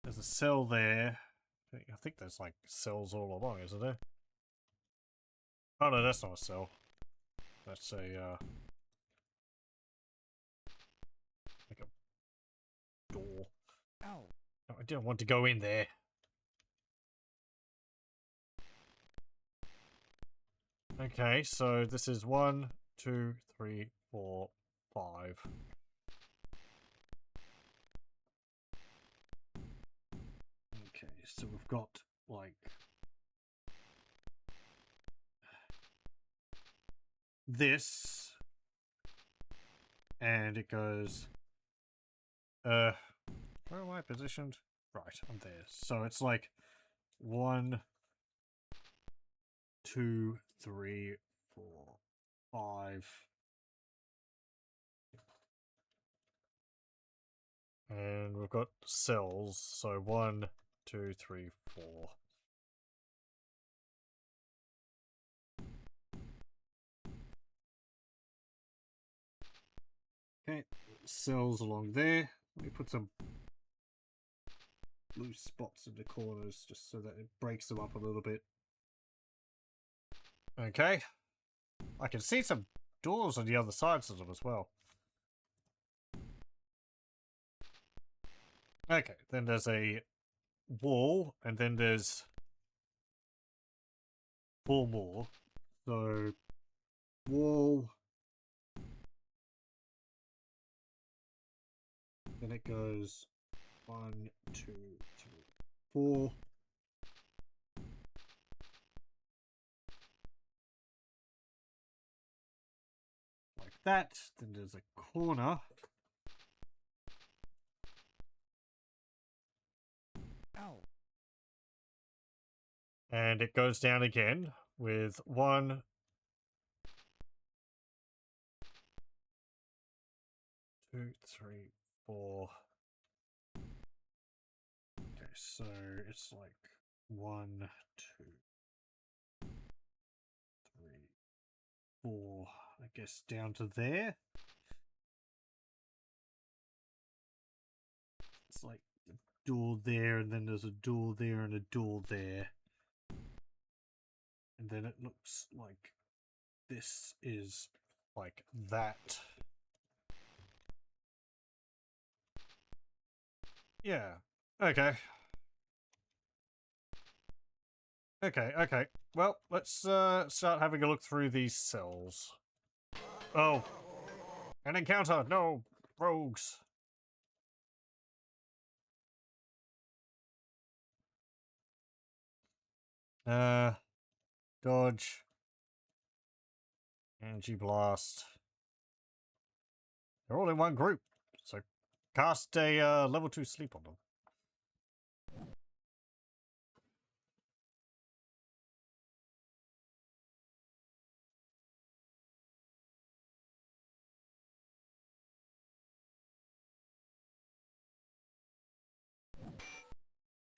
There's a cell there. I think there's like cells all along, isn't there? Oh no, that's not a cell. That's a like a door. Ow. No, I didn't want to go in there. Okay, so this is 1, 2, 3, 4, 5. Okay, so we've got like this, and it goes. Where am I positioned? Right, I'm there. So it's like 1, 2, 3, 4, 5. And we've got cells, so 1, 2, 3, 4. Okay, cells along there. Let me put some blue spots in the corners just so that it breaks them up a little bit. Okay. I can see some doors on the other sides of them as well. Okay, then there's a wall, and then there's 4 more. So, wall. Then it goes 1, 2, 3, 4. Like that. Then there's a corner. Ow. And it goes down again with 1, 2, 3, 4. Okay, so it's like 1, 2, 3, 4. I guess down to there. It's like a door there, and then there's a door there, and a door there. And then it looks like this is like that. Yeah. Okay. Okay. Well, let's start having a look through these cells. Oh. An encounter! No! Rogues! Dodge. Energy blast. They're all in one group. So cast a level 2 sleep on them.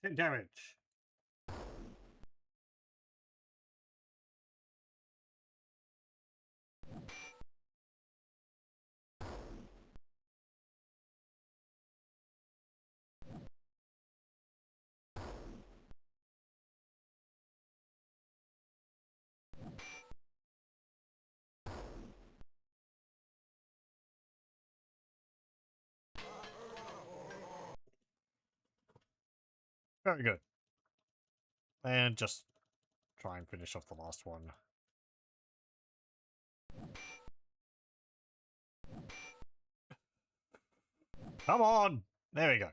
Hit damage. Very good. And just try and finish off the last one. Come on! There we go.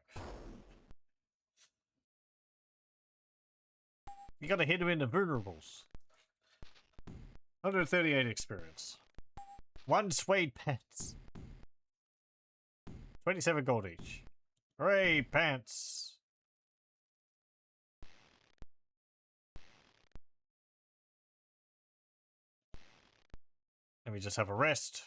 You gotta hit him in the vulnerables. 138 experience. 1 suede pants. 27 gold each. Hooray, pants! And we just have a rest.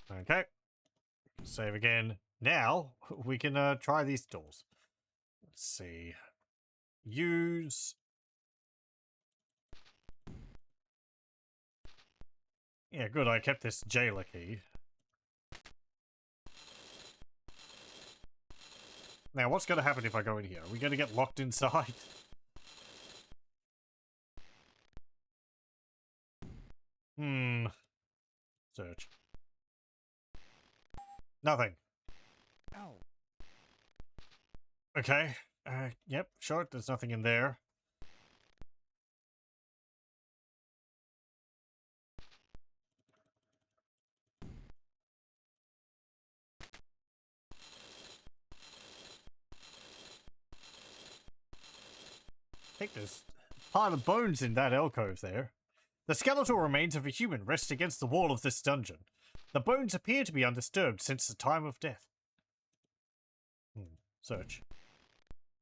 Okay. Save again. Now, we can try these doors. Let's see. Use Yeah, good, I kept this jailer key. Now, what's going to happen if I go in here? Are we going to get locked inside? Search. Nothing. Ow. Okay. Yep, sure, there's nothing in there. I think there's a pile of bones in that alcove there. The skeletal remains of a human rest against the wall of this dungeon. The bones appear to be undisturbed since the time of death. Search.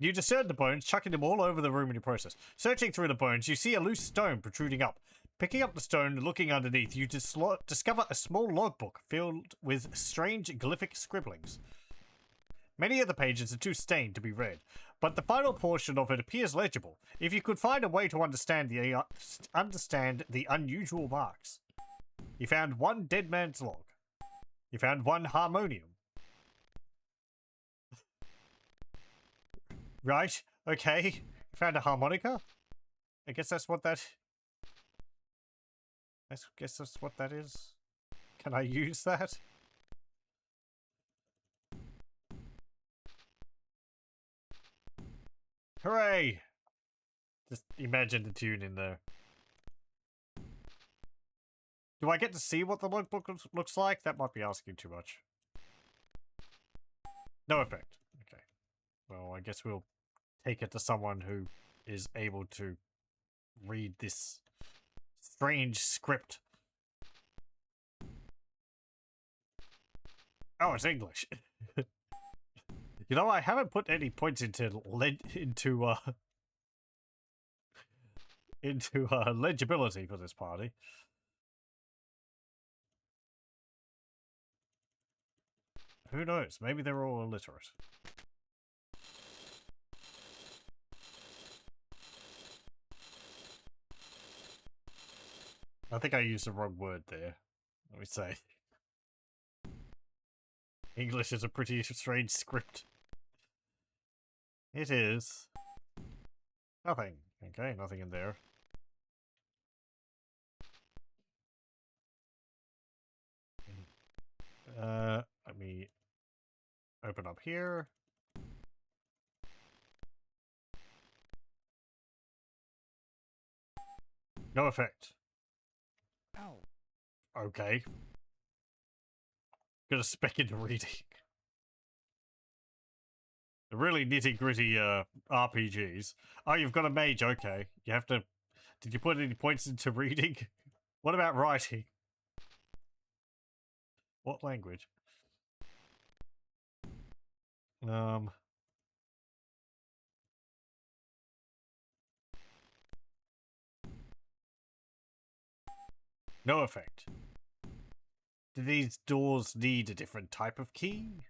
You discern the bones, chucking them all over the room in your process. Searching through the bones, you see a loose stone protruding up. Picking up the stone and looking underneath, you discover a small logbook filled with strange glyphic scribblings. Many of the pages are too stained to be read, but the final portion of it appears legible, if you could find a way to understand the unusual marks. You found one dead man's log. You found one harmonium. Right, okay. You found a harmonica? I guess that's what that... I guess that's what that is. Can I use that? Hooray! Just imagine the tune in there. Do I get to see what the logbook looks like? That might be asking too much. No effect. Okay. Well, I guess we'll take it to someone who is able to read this strange script. Oh, it's English. You know, I haven't put any points into legibility for this party. Who knows? Maybe they're all illiterate. I think I used the wrong word there. Let me say. English is a pretty strange script. It is. Nothing. Okay, nothing in there. Let me open up here. No effect. Ow. Okay. Gonna spec into reading. The really nitty-gritty RPGs. Oh, you've got a mage, okay. You have to... Did you put any points into reading? What about writing? What language? No effect. Do these doors need a different type of key?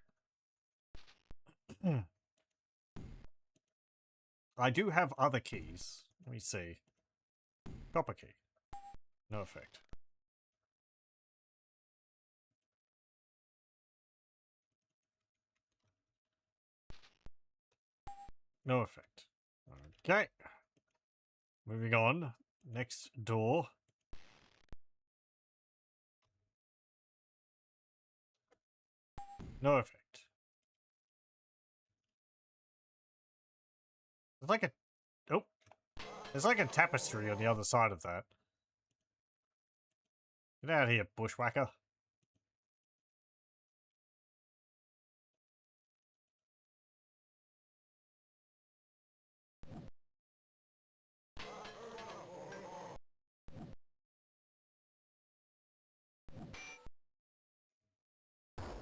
I do have other keys. Let me see. Copper key. No effect. No effect. Okay. Moving on. Next door. No effect. There's like a... Oh. There's like a tapestry on the other side of that. Get out of here, bushwhacker.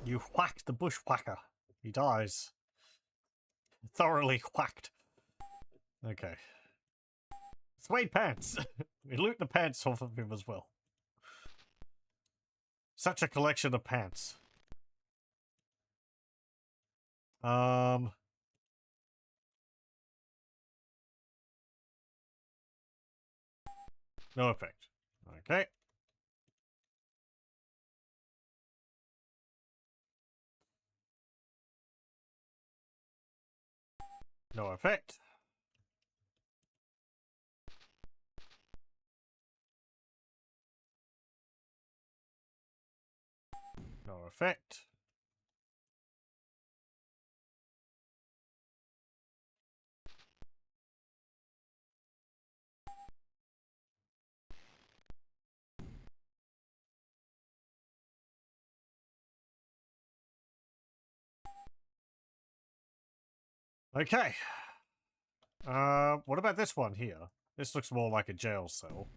You whacked the bushwhacker. He dies. Thoroughly whacked. Okay. Suede pants. We loot the pants off of him as well. Such a collection of pants. No effect. Okay. No effect. No effect. Okay. What about this one here? This looks more like a jail cell.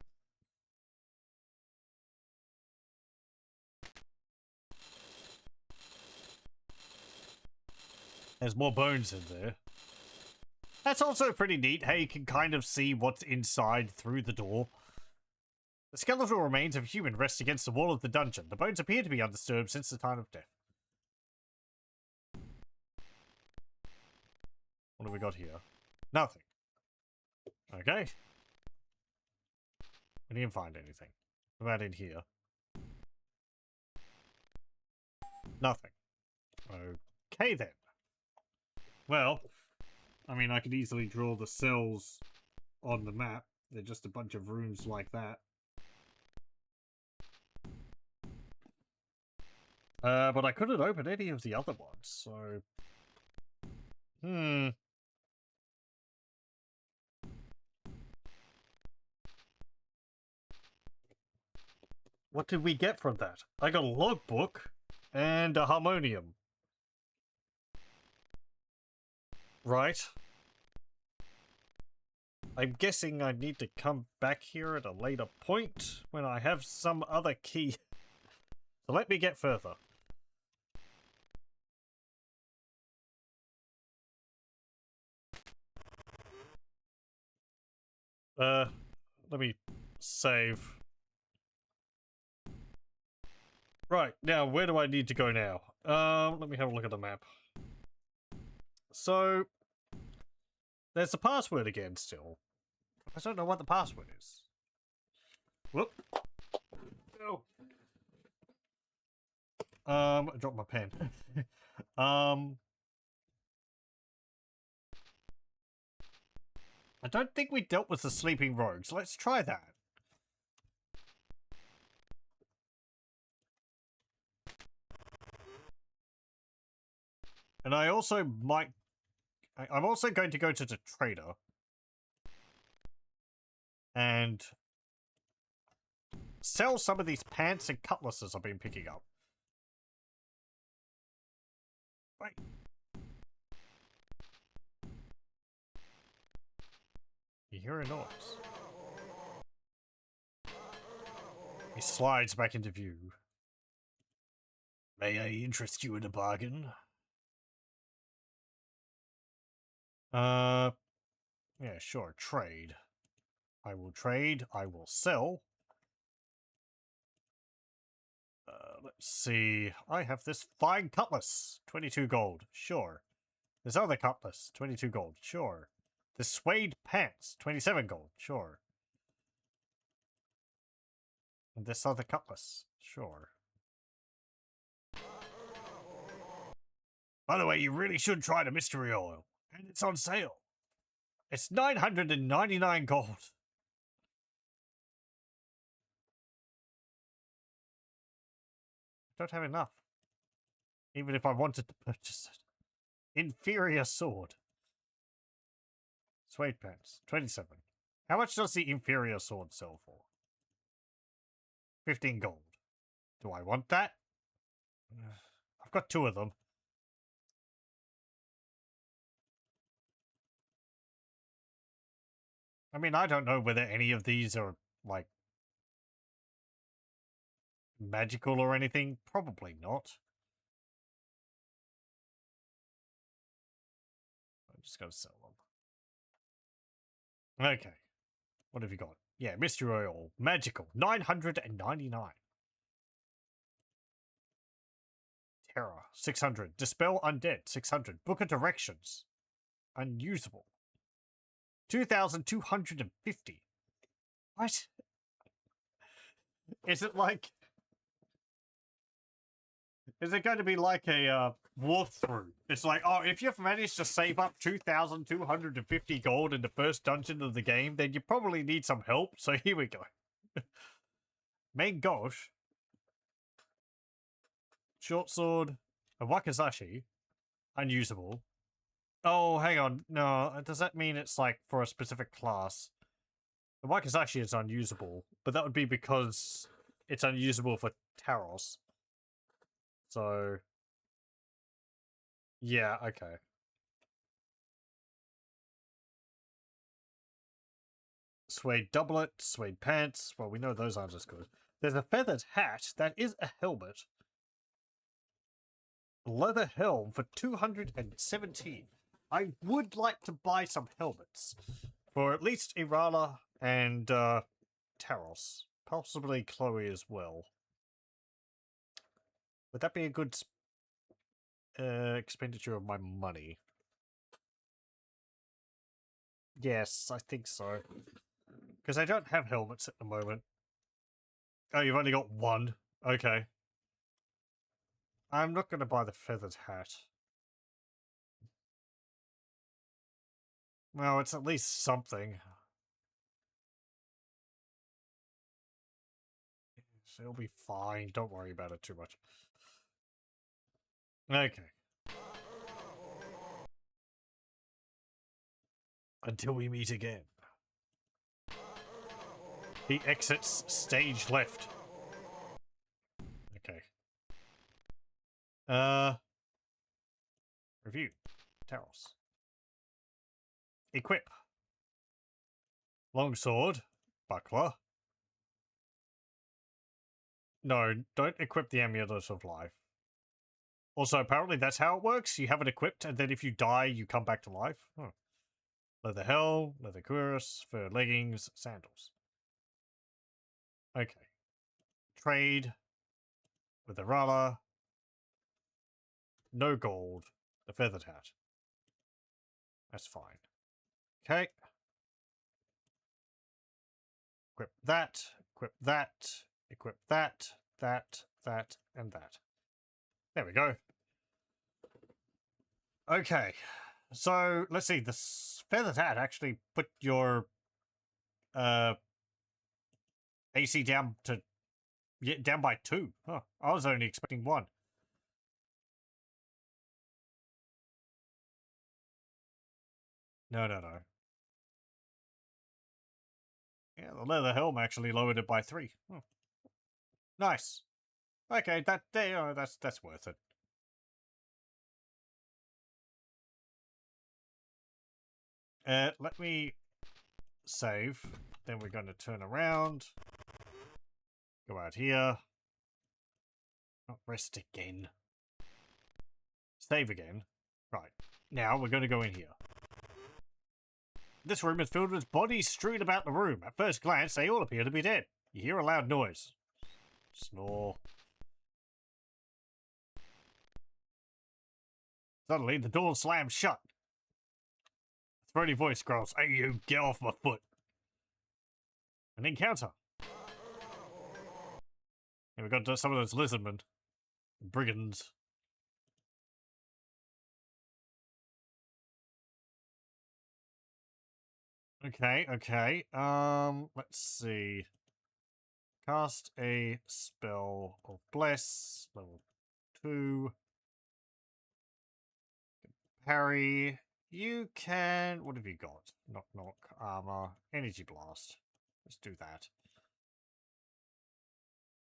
There's more bones in there. That's also pretty neat, how you can kind of see what's inside through the door. The skeletal remains of a human rest against the wall of the dungeon. The bones appear to be undisturbed since the time of death. What have we got here? Nothing. Okay. We didn't find anything. What about in here? Nothing. Okay then. Well, I mean, I could easily draw the cells on the map. They're just a bunch of rooms like that. But I couldn't open any of the other ones, so... What did we get from that? I got a logbook and a harmonium. Right. I'm guessing I need to come back here at a later point when I have some other key. So let me get further. Let me save. Right, now where do I need to go now? Let me have a look at the map. So, there's the password again still. I don't know what the password is. Whoop. Oh. I dropped my pen. I don't think we dealt with the sleeping rogues. Let's try that. And I also might... I'm also going to go to the trader. And sell some of these pants and cutlasses I've been picking up. Wait. You hear a noise. He slides back into view. May I interest you in a bargain? Yeah, sure, trade. I will trade, I will sell. Let's see. I have this fine cutlass, 22 gold, sure. This other cutlass, 22 gold, sure. The suede pants, 27 gold, sure. And this other cutlass, sure. By the way, you really should try the mystery oil. And it's on sale. It's 999 gold. I don't have enough. Even if I wanted to purchase it. Inferior sword. Suede pants, 27. How much does the inferior sword sell for? 15 gold. Do I want that? I've got 2 of them. I mean, I don't know whether any of these are, like, magical or anything. Probably not. I'm just going to sell them. Okay. What have you got? Yeah, mystery oil. Magical. 999. Terror. 600. Dispel undead. 600. Book of directions. Unusable. 2,250. What? Is it like... Is it going to be like a walkthrough. It's like, oh, if you've managed to save up 2,250 gold in the first dungeon of the game, then you probably need some help. So here we go. Main Gosh. Short sword. A Wakizashi. Unusable. Oh, hang on. No, does that mean it's like for a specific class? The Wakizashi is unusable, but that would be because it's unusable for Taros. So, yeah, okay. Suede doublet, suede pants. Well, we know those aren't as good. There's a feathered hat that is a helmet. Leather helm for 217. I would like to buy some helmets for at least Irala and Taros. Possibly Chloe as well. Would that be a good expenditure of my money? Yes, I think so. Because I don't have helmets at the moment. Oh, you've only got one? Okay. I'm not going to buy the feathered hat. Well, it's at least something. It'll be fine. Don't worry about it too much. Okay. Until we meet again. He exits stage left. Okay. Review. Taros. Equip. Longsword. Buckler. No, don't equip the Amulet of Life. Also, apparently that's how it works. You have it equipped, and then if you die, you come back to life. Huh. Leather helm, leather cuirass, fur leggings, sandals. Okay. Trade. With the Rala. No gold. The feathered hat. That's fine. Okay. Equip that. Equip that. Equip that. That. That. And that. There we go. Okay. So, let's see. This feathered hat actually put your AC down to... Yeah, down by 2. Huh. I was only expecting 1. No. Yeah, the leather helm actually lowered it by 3. Oh. Nice. Okay, that's worth it. Let me save. Then we're going to turn around. Go out here. Not rest again. Save again. Right. Now we're going to go in here. This room is filled with bodies strewn about the room. At first glance, they all appear to be dead. You hear a loud noise. Snore. Suddenly, the door slams shut. A throaty voice growls, "Hey, you, get off my foot." An encounter. And we've got some of those lizardmen. Brigands. Okay. Let's see. Cast a spell of bless. Level 2. Parry. You can... What have you got? Knock, armor, energy blast. Let's do that.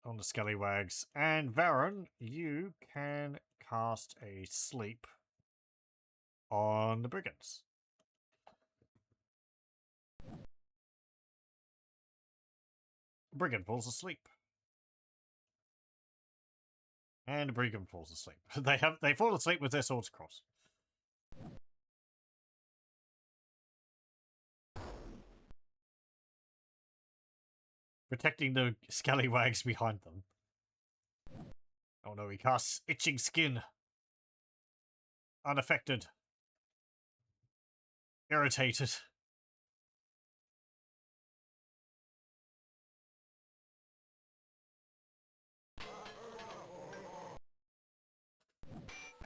On the scallywags. And Varon, you can cast a sleep on the brigands. Brigand falls asleep. And the brigand falls asleep. They fall asleep with their swords crossed. Protecting the scallywags behind them. Oh no, he casts itching skin. Unaffected. Irritated.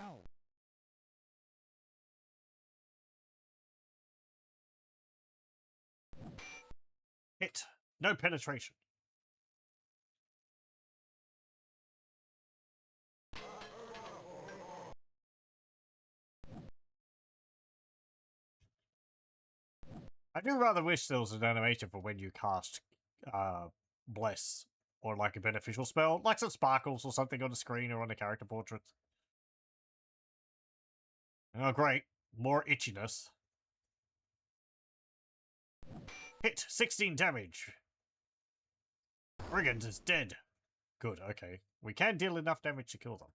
Ow. Hit. No penetration. I do rather wish there was an animation for when you cast Bless or like a beneficial spell, like some sparkles or something on the screen or on the character portrait. Oh, great. More itchiness. Hit. 16 damage. Brigand is dead. Good, okay. We can deal enough damage to kill them.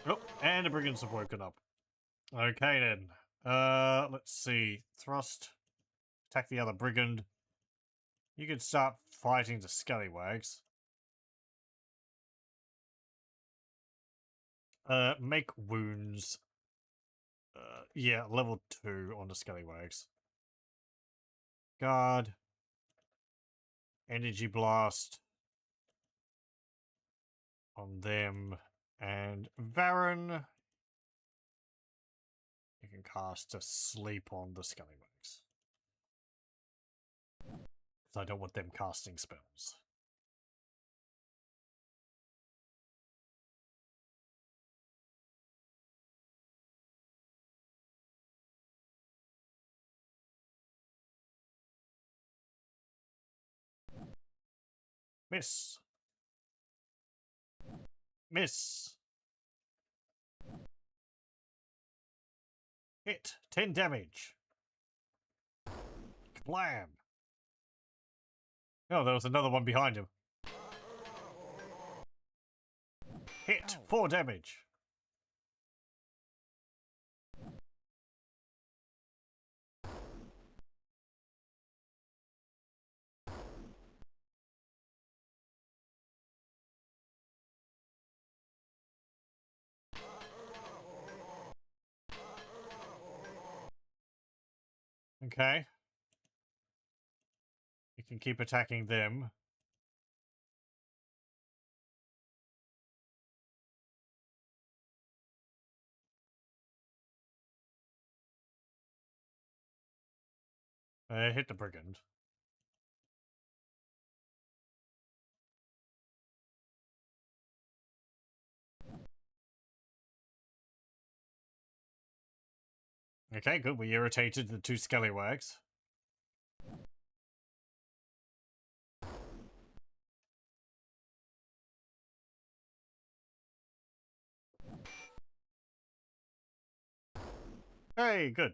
Oh, and the brigands have woken up. Okay then. Let's see. Thrust. Attack the other brigand. You can start fighting the scallywags. Make wounds. Yeah, level 2 on the scallywags. Guard. Energy blast. On them. And Varen. You can cast a sleep on the scallywags. Because I don't want them casting spells. Miss. Miss. Hit. 10 damage. Kablam. Oh, there was another one behind him. Hit. Ow. 4 damage. Okay. You can keep attacking them. Hit the brigand. Okay, good. We irritated the 2 scallywags. Hey, good.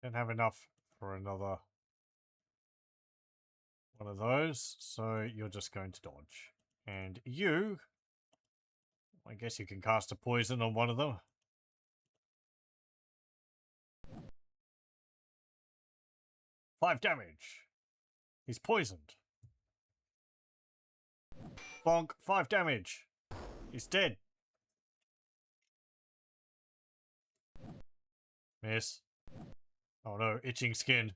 Don't have enough for another one of those, so you're just going to dodge. And you, I guess you can cast a poison on one of them. 5 damage. He's poisoned. Bonk, 5 damage. He's dead. Miss. Oh no, itching skin.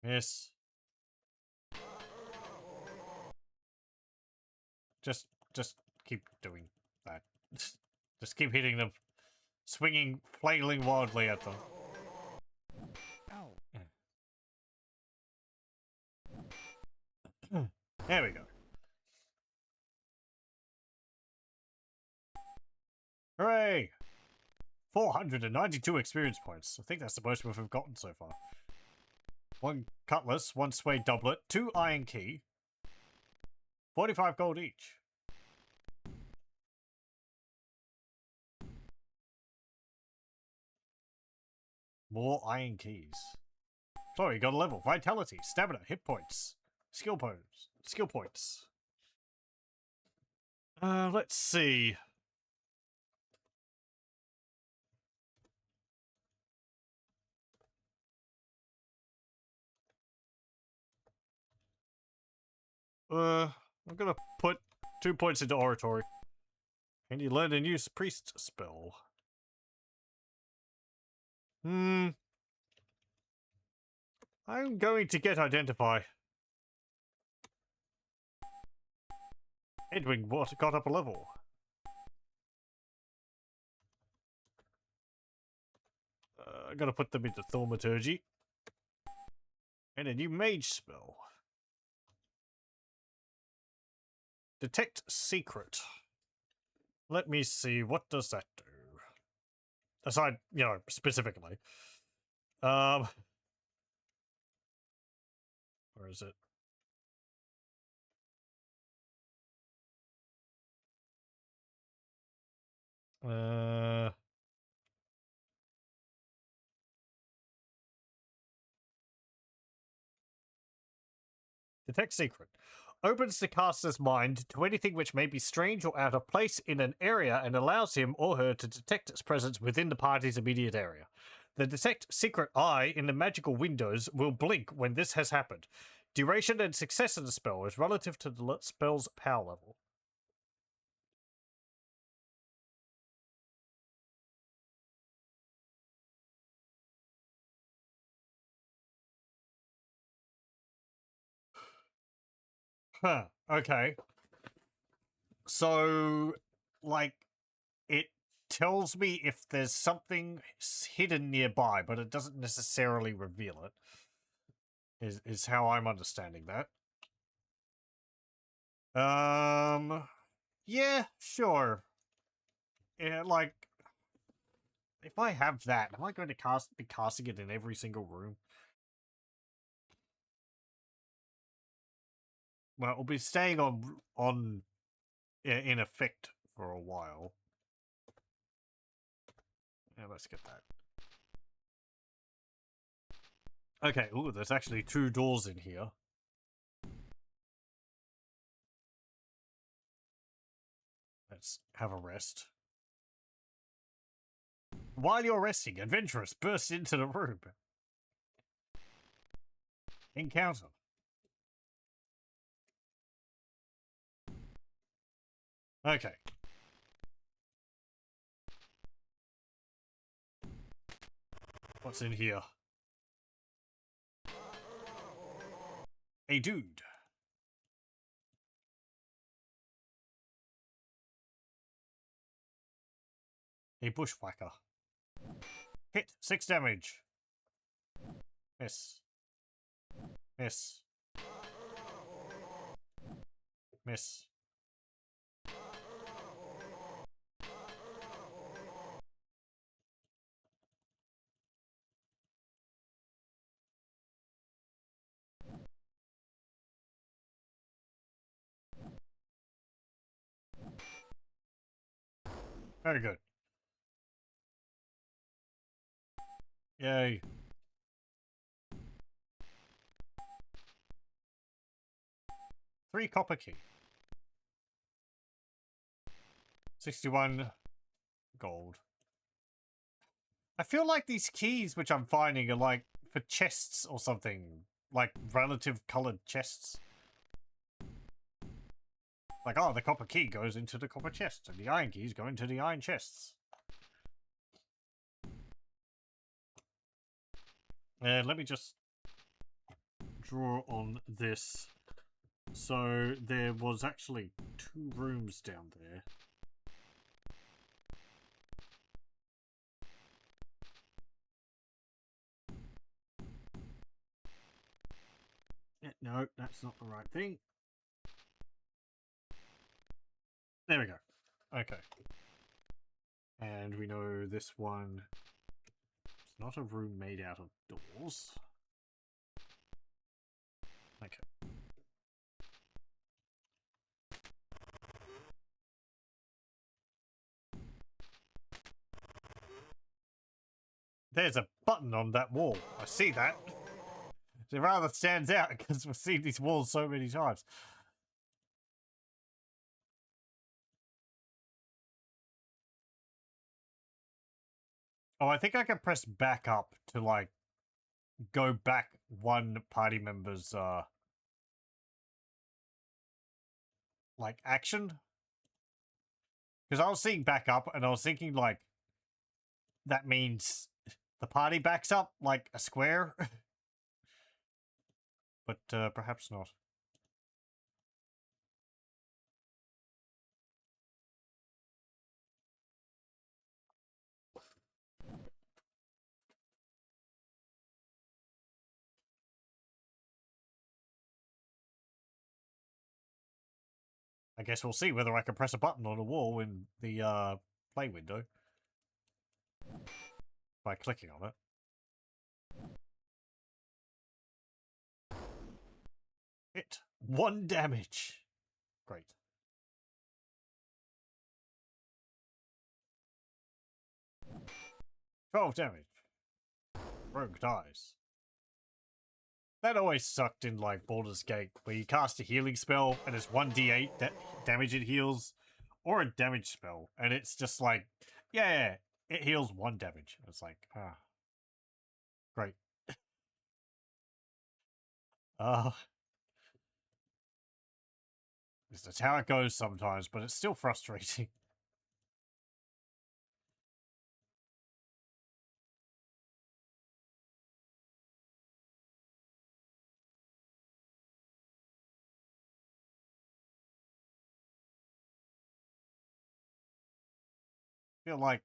Miss. Just keep doing that. Just keep hitting them. Swinging, flailing wildly at them. Ow. There we go. Hooray! 492 experience points. I think that's the most we've gotten so far. 1 cutlass, 1 suede doublet, 2 iron key. 45 gold each. More iron keys. So you got a level. Vitality, stamina, hit points, skill points. Skill points. Let's see. I'm gonna put 2 points into oratory. And you learn a new priest spell. I'm going to get identify. Edwin got up a level. I'm gonna put them into thaumaturgy. And a new mage spell. Detect secret. Let me see, what does that do? Aside, you know, specifically. Where is it? Detect secret. Opens the caster's mind to anything which may be strange or out of place in an area and allows him or her to detect its presence within the party's immediate area. The detect secret eye in the magical windows will blink when this has happened. Duration and success of the spell is relative to the spell's power level. Huh, okay. So, like, it tells me if there's something hidden nearby, but it doesn't necessarily reveal it. Is how I'm understanding that. Yeah, sure. Yeah, like, if I have that, am I going to be casting it in every single room? Well, it'll be staying on in effect for a while. Yeah, let's get that. Okay, ooh, there's actually 2 doors in here. Let's have a rest. While you're resting, adventurers burst into the room. Encounter. Okay. What's in here? A dude. A bushwhacker. Hit. 6 damage. Miss. Miss. Miss. Very good. Yay. Three copper key. 61 gold. I feel like these keys which I'm finding are like for chests or something. Like relative colored chests. Like, oh, the copper key goes into the copper chest, and the iron keys go into the iron chests. Let me just draw on this. So there was actually 2 rooms down there. Yeah, no, that's not the right thing. There we go. Okay. And we know this one is not a room made out of doors. Okay. There's a button on that wall. I see that. It rather stands out because we've seen these walls so many times. Oh, I think I can press back up to, like, go back one party member's, like, action. Because I was seeing back up, and I was thinking, like, that means the party backs up, like, a square. But, perhaps not. I guess we'll see whether I can press a button on a wall in the, play window. By clicking on it. Hit. 1 damage. Great. $12 damage. Rogue dies. That always sucked in, like, Baldur's Gate, where you cast a healing spell and it's 1d8 damage it heals, or a damage spell, and it's just like, yeah, it heals 1 damage. It's like, great. That's how it goes sometimes, but it's still frustrating. I feel like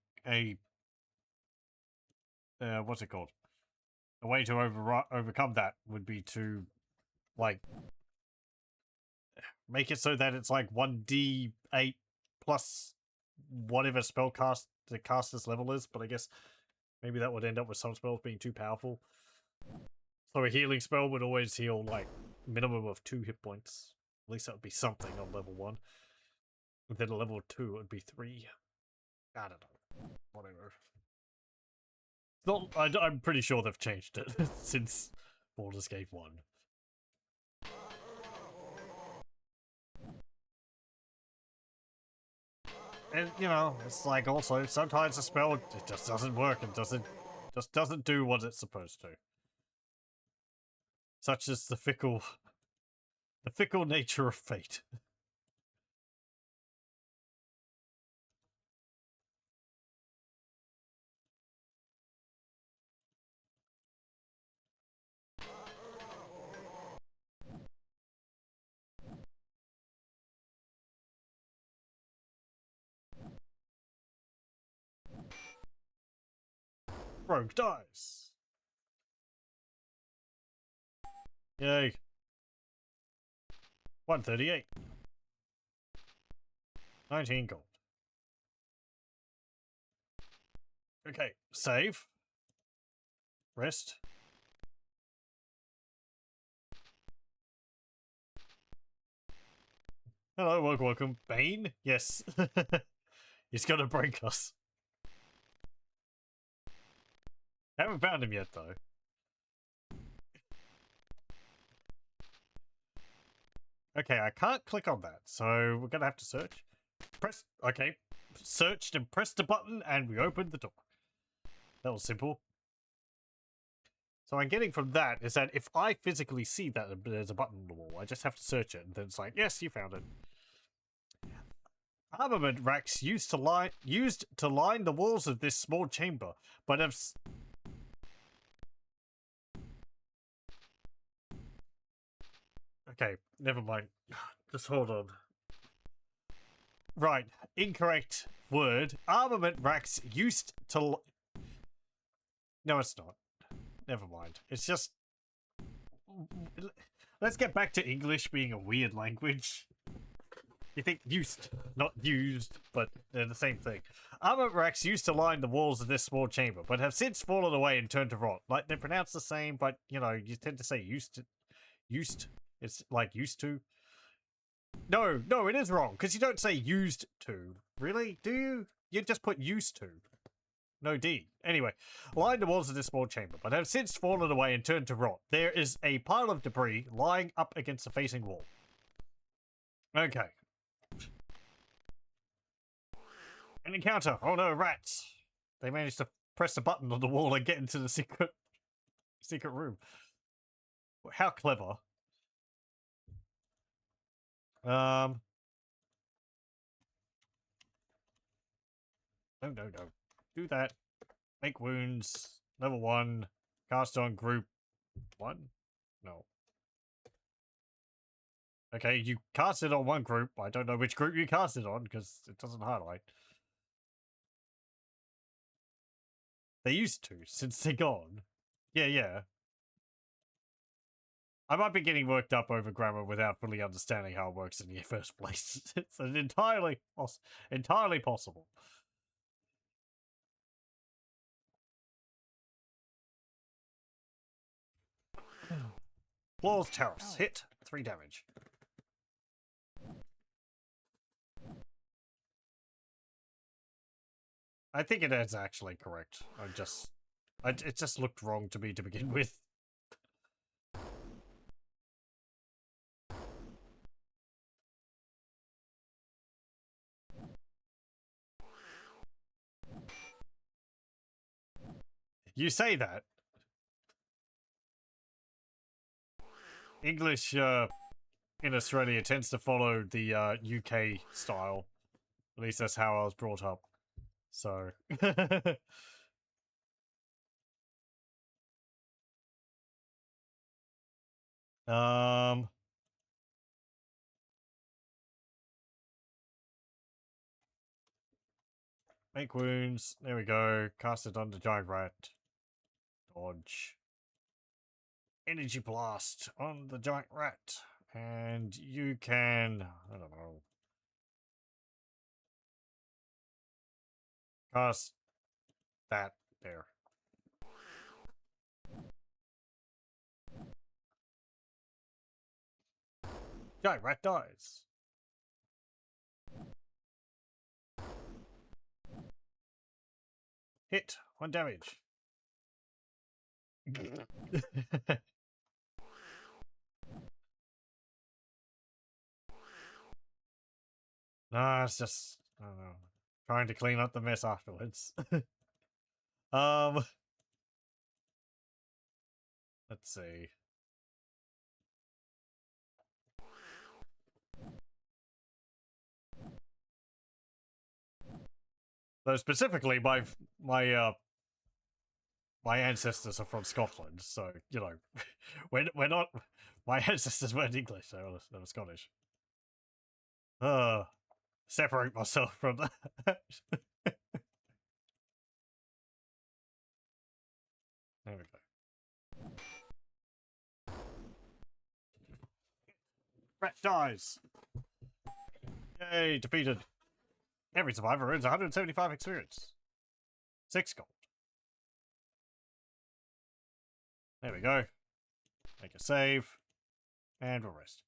what's it called? A way to overcome that would be to, like, make it so that it's like 1d8 plus whatever spell the caster's level is, but I guess maybe that would end up with some spells being too powerful. So a healing spell would always heal, like, minimum of 2 hit points. At least that would be something on level 1. And then a level 2 would be 3. I don't know. Whatever. I'm pretty sure they've changed it since Baldur's Gate 1. And, you know, it's like also, sometimes a spell, it just doesn't work and just doesn't do what it's supposed to. Such as the fickle nature of fate. Rogue dies. Yay. 138. 19 gold. Okay, save. Rest. Hello, welcome. Bane? Yes. He's gonna break us. Haven't found him yet, though. Okay, I can't click on that, so we're gonna have to search. Okay. Searched and pressed the button, and we opened the door. That was simple. So I'm getting from that is that if I physically see that there's a button on the wall, I just have to search it, and then it's like, yes, you found it. Armament racks used to line the walls of this small chamber, but have okay, never mind. Just hold on. Right, incorrect word. Armament racks used to. No, it's not. Never mind. It's just. Let's get back to English being a weird language. You think used, not used, but they're the same thing. Armament racks used to line the walls of this small chamber, but have since fallen away and turned to rot. Like, they're pronounced the same, but, you know, you tend to say used to. Used. It's like used to. No, it is wrong, because you don't say used to. Really? Do you? You just put used to. No D. Anyway, lined the walls of this small chamber, but have since fallen away and turned to rot. There is a pile of debris lying up against the facing wall. Okay. An encounter. Oh no, rats. They managed to press a button on the wall and get into the secret room. How clever. No, no, no. Do that. Make wounds. Level 1. Cast on group 1? No. Okay, you cast it on one group. I don't know which group you cast it on because it doesn't highlight. They used to, since they're gone. Yeah, yeah. I might be getting worked up over grammar without fully understanding how it works in the first place. It's an entirely possible. Claws Terrace. Hit. 3 damage. I think it is actually correct. It just looked wrong to me to begin with. You say that. English in Australia tends to follow the UK style. At least that's how I was brought up. So. Make wounds. There we go. Cast it on the giant rat. Dodge. Energy blast on the giant rat. And you can, I don't know, cast that there. Giant rat dies. Hit. 1 damage. Nah, it's just, I don't know, trying to clean up the mess afterwards. Let's see. Though specifically, my ancestors are from Scotland, so you know, we're not. My ancestors weren't English; they were Scottish. Separate myself from that. There we go. Rat dies. Yay, defeated. Every survivor earns 175 experience. 6 gold. There we go. Make a save. And we'll rest.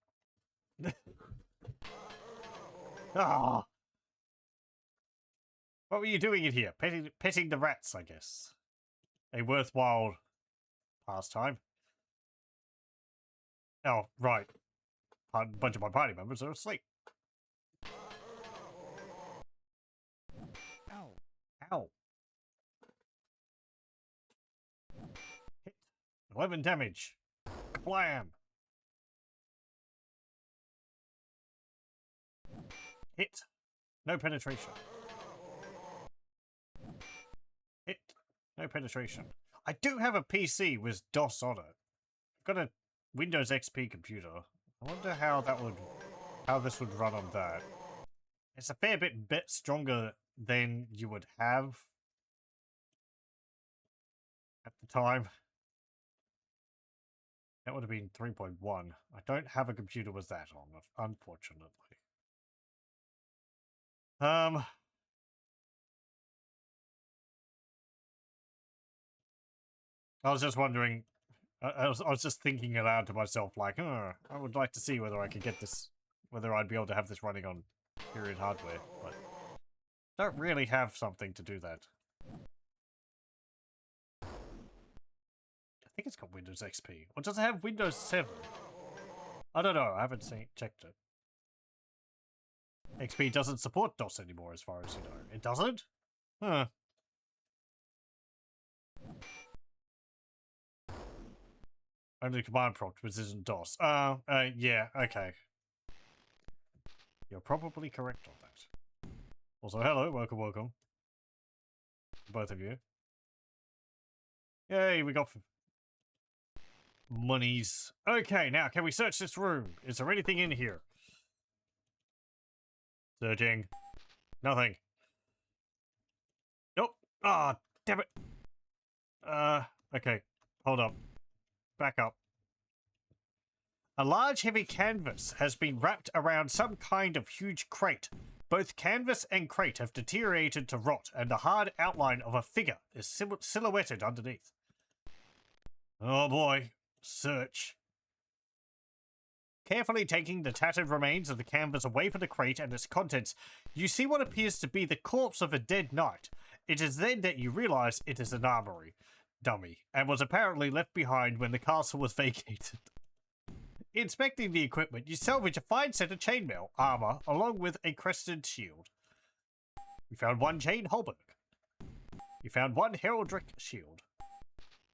Ah! What were you doing in here? Petting the rats, I guess. A worthwhile pastime. Oh, right. A bunch of my party members are asleep. Ow. Ow. Hit. 11 damage. Blam. Hit. No penetration. Hit. No penetration. I do have a PC with DOS on it. I've got a Windows XP computer. I wonder how this would run on that. It's a fair bit stronger than you would have at the time. That would have been 3.1. I don't have a computer with that on, unfortunately. I was just wondering, I was just thinking aloud to myself, like, I would like to see whether I could get this, whether I'd be able to have this running on period hardware, but don't really have something to do that. I think it's got Windows XP. Or does it have Windows 7? I don't know, I haven't checked it. XP doesn't support DOS anymore, as far as you know. It doesn't? Huh. Only command prompt, which isn't DOS. Yeah, okay. You're probably correct on that. Also, hello, welcome. Both of you. Yay, we got monies. Okay, now can we search this room? Is there anything in here? Searching. Nothing. Nope. Ah, damn it. Okay. Hold up. Back up. A large heavy canvas has been wrapped around some kind of huge crate. Both canvas and crate have deteriorated to rot, and the hard outline of a figure is silhouetted underneath. Oh boy. Search. Carefully taking the tattered remains of the canvas away from the crate and its contents, you see what appears to be the corpse of a dead knight. It is then that you realize it is an armory dummy, and was apparently left behind when the castle was vacated. Inspecting the equipment, you salvage a fine set of chainmail armor along with a crested shield. You found one chain halberd. You found one heraldic shield.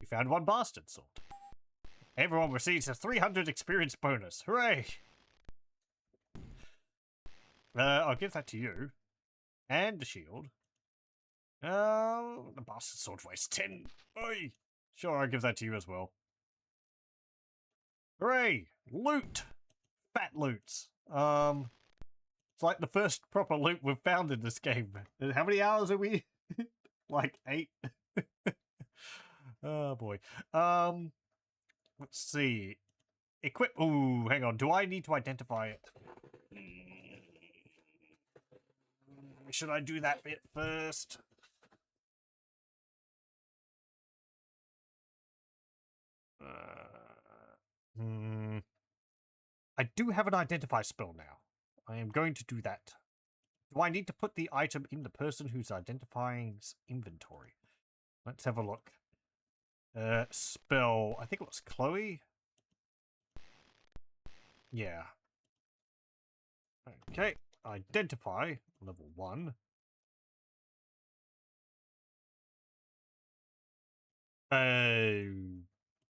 You found one bastard sword. Everyone receives a 300 experience bonus. Hooray! I'll give that to you. And the shield. The bastard sword weighs 10. Oi! Sure, I'll give that to you as well. Hooray! Loot! Fat loots. It's like the first proper loot we've found in this game. How many hours are we? Like 8? Oh boy. Let's see. Equip. Ooh, hang on. Do I need to identify it? Should I do that bit first? I do have an identify spell now. I am going to do that. Do I need to put the item in the person who's identifying's inventory? Let's have a look. Spell. I think it was Chloe. Yeah. Okay. Identify. Level 1.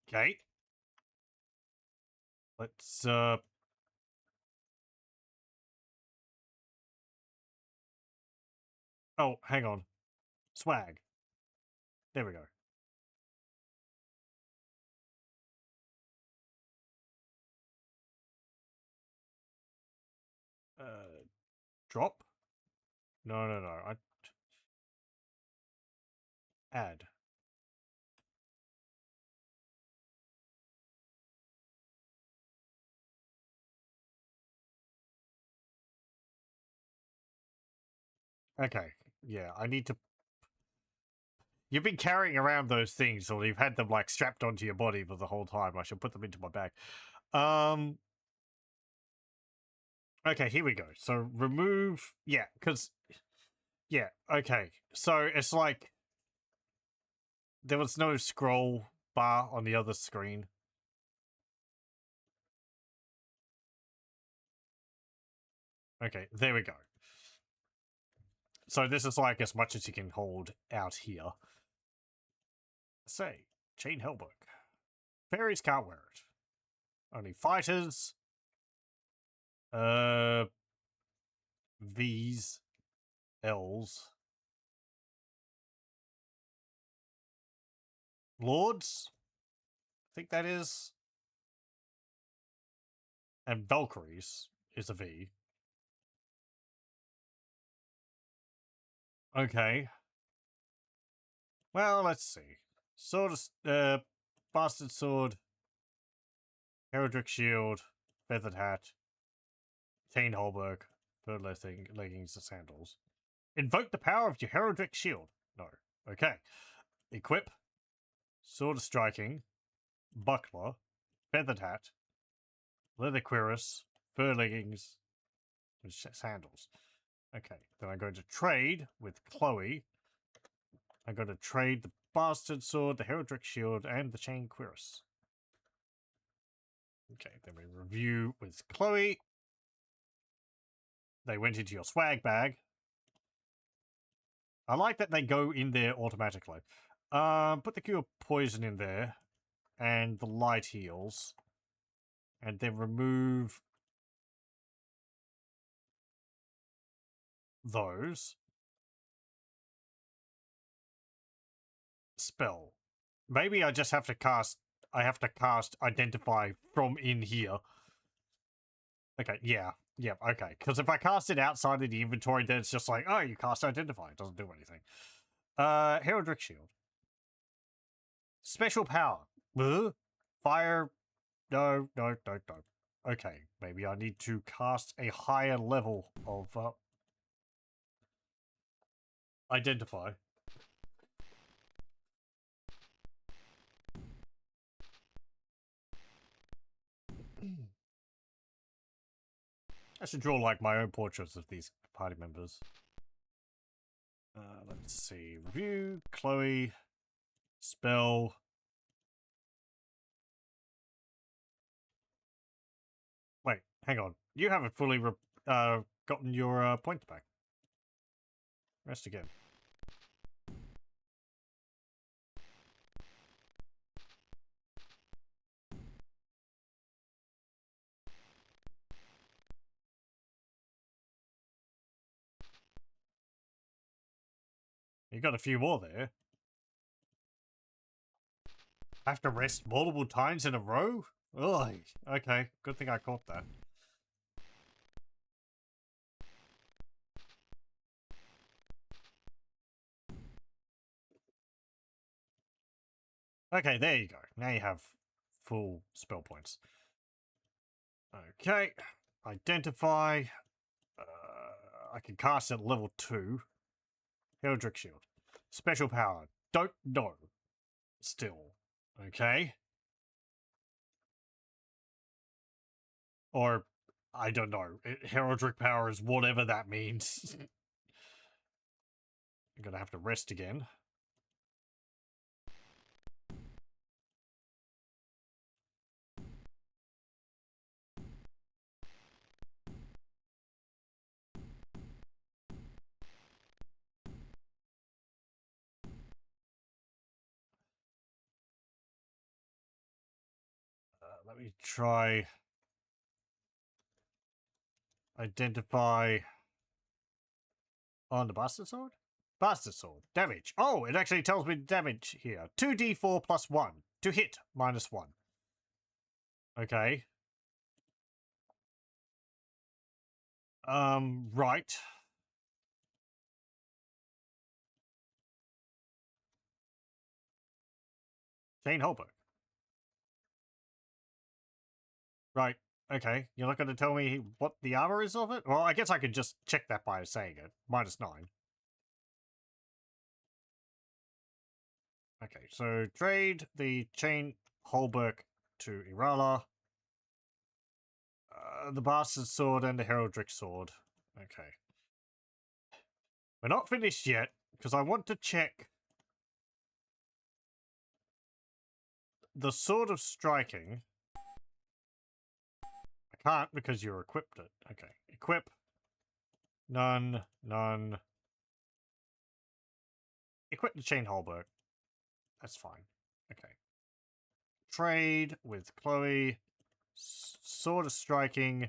Okay. Let's, oh, hang on. Swag. There we go. Drop? No. Add. Okay. Yeah, I need to... You've been carrying around those things, or you've had them, like, strapped onto your body for the whole time. I should put them into my bag. Okay, here we go. So, remove... Yeah, because... Yeah, okay. So, it's like... There was no scroll bar on the other screen. Okay, there we go. So this is like as much as you can hold out here. Say, chain hellbook. Fairies can't wear it. Only fighters. V's. L's. Lords. I think that is. And Valkyries is a V. Okay. Well, let's see. Sword, bastard sword, heraldic shield, feathered hat, chain halberd, fur leggings, and sandals. Invoke the power of your heraldic shield. No. Okay. Equip, sword of striking, buckler, feathered hat, leather cuirass, fur leggings, and sandals. Okay. Then I'm going to trade with Chloe. I'm going to trade the bastard sword, the heraldic shield, and the chain cuirass. Okay, then we review with Chloe. They went into your swag bag. I like that they go in there automatically. Put the cure poison in there. And the light heals. And then remove those. spell. Maybe I just have to cast... I have to cast Identify from in here. Okay, yeah. Yeah, okay. Because if I cast it outside of the inventory, then it's just like, oh, you cast Identify. It doesn't do anything. Heraldric Shield. Special power. Fire. No. Okay, maybe I need to cast a higher level of Identify. I should draw like my own portraits of these party members. Let's see. Review, Chloe, spell. Wait, hang on. You haven't fully gotten your points back. Rest again. You got a few more there. I have to rest multiple times in a row? Ugh. Okay, good thing I caught that. Okay, there you go. Now you have full spell points. Okay, Identify. I can cast at level 2. Heraldric Shield. Special power. Don't know. Still. Okay. Or, I don't know. Heraldric power is whatever that means. I'm gonna have to rest again. Let me try... Identify... On the Bastard Sword? Bastard Sword. Damage. Oh, it actually tells me damage here. 2d4 plus 1. To hit, minus 1. Okay. Right. Jane Holberg. Right. Okay. You're not going to tell me what the armor is of it? Well, I guess I could just check that by saying it. Minus 9. Okay, so trade the Chain Holberg to Irala. The Bastard Sword and the Heraldric Sword. Okay. We're not finished yet, because I want to check the Sword of Striking. I can't because you're equipped it. Okay. Equip. None. Equip the Chain Holberg. That's fine. Okay. Trade with Chloe. Sword of Striking.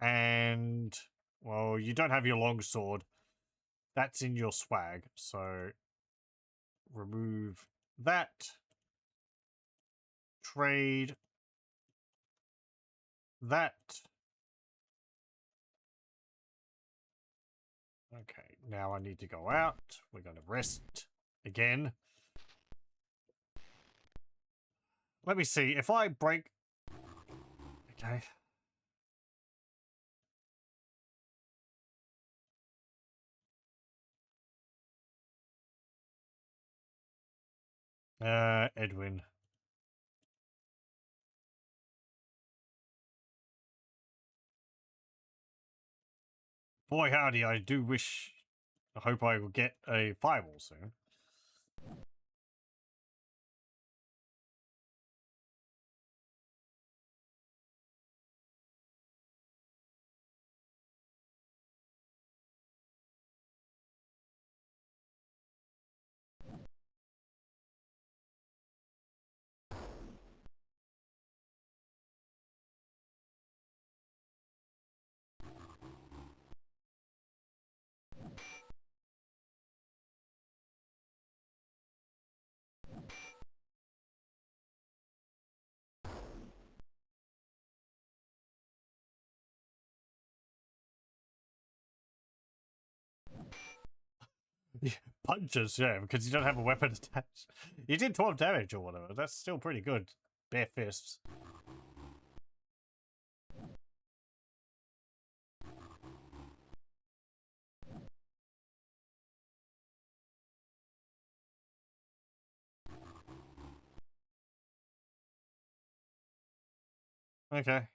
And, well, you don't have your long sword. That's in your swag, so remove that. Trade that. Okay, now I need to go out. We're going to rest again. Let me see. If I break... Okay. Edwin. Boy, howdy, I do wish... I hope I will get a fireball soon. Punches, yeah, because you don't have a weapon attached. You did 12 damage or whatever. That's still pretty good. Bare fists. Okay.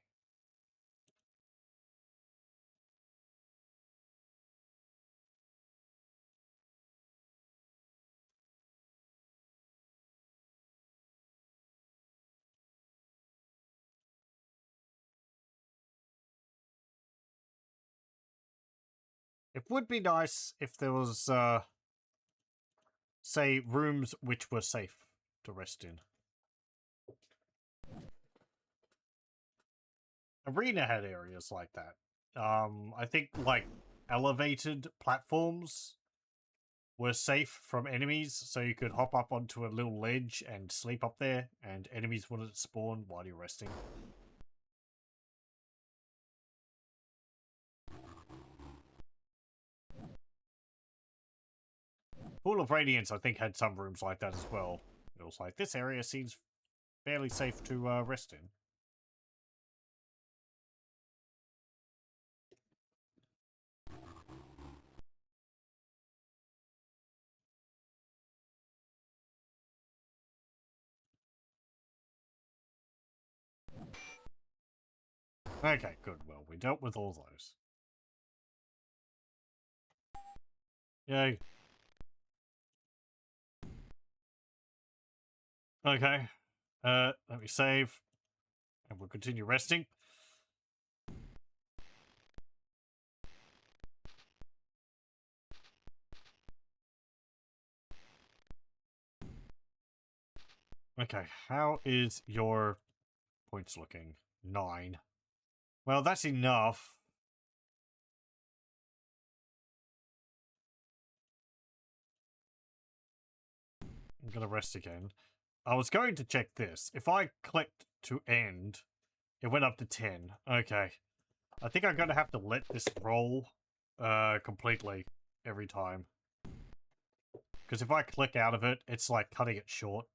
It would be nice if there was, say, rooms which were safe to rest in. Arena had areas like that. I think, like, elevated platforms were safe from enemies, so you could hop up onto a little ledge and sleep up there, and enemies wouldn't spawn while you're resting. Pool of Radiance, I think, had some rooms like that as well. It was like, this area seems fairly safe to rest in. Okay, good. Well, we dealt with all those. Yay. Okay. Let me save. And we'll continue resting. Okay, how is your points looking? 9. Well, that's enough. I'm gonna rest again. I was going to check this. If I clicked to end, it went up to 10. Okay. I think I'm gonna have to let this roll completely every time. Because if I click out of it, it's like cutting it short.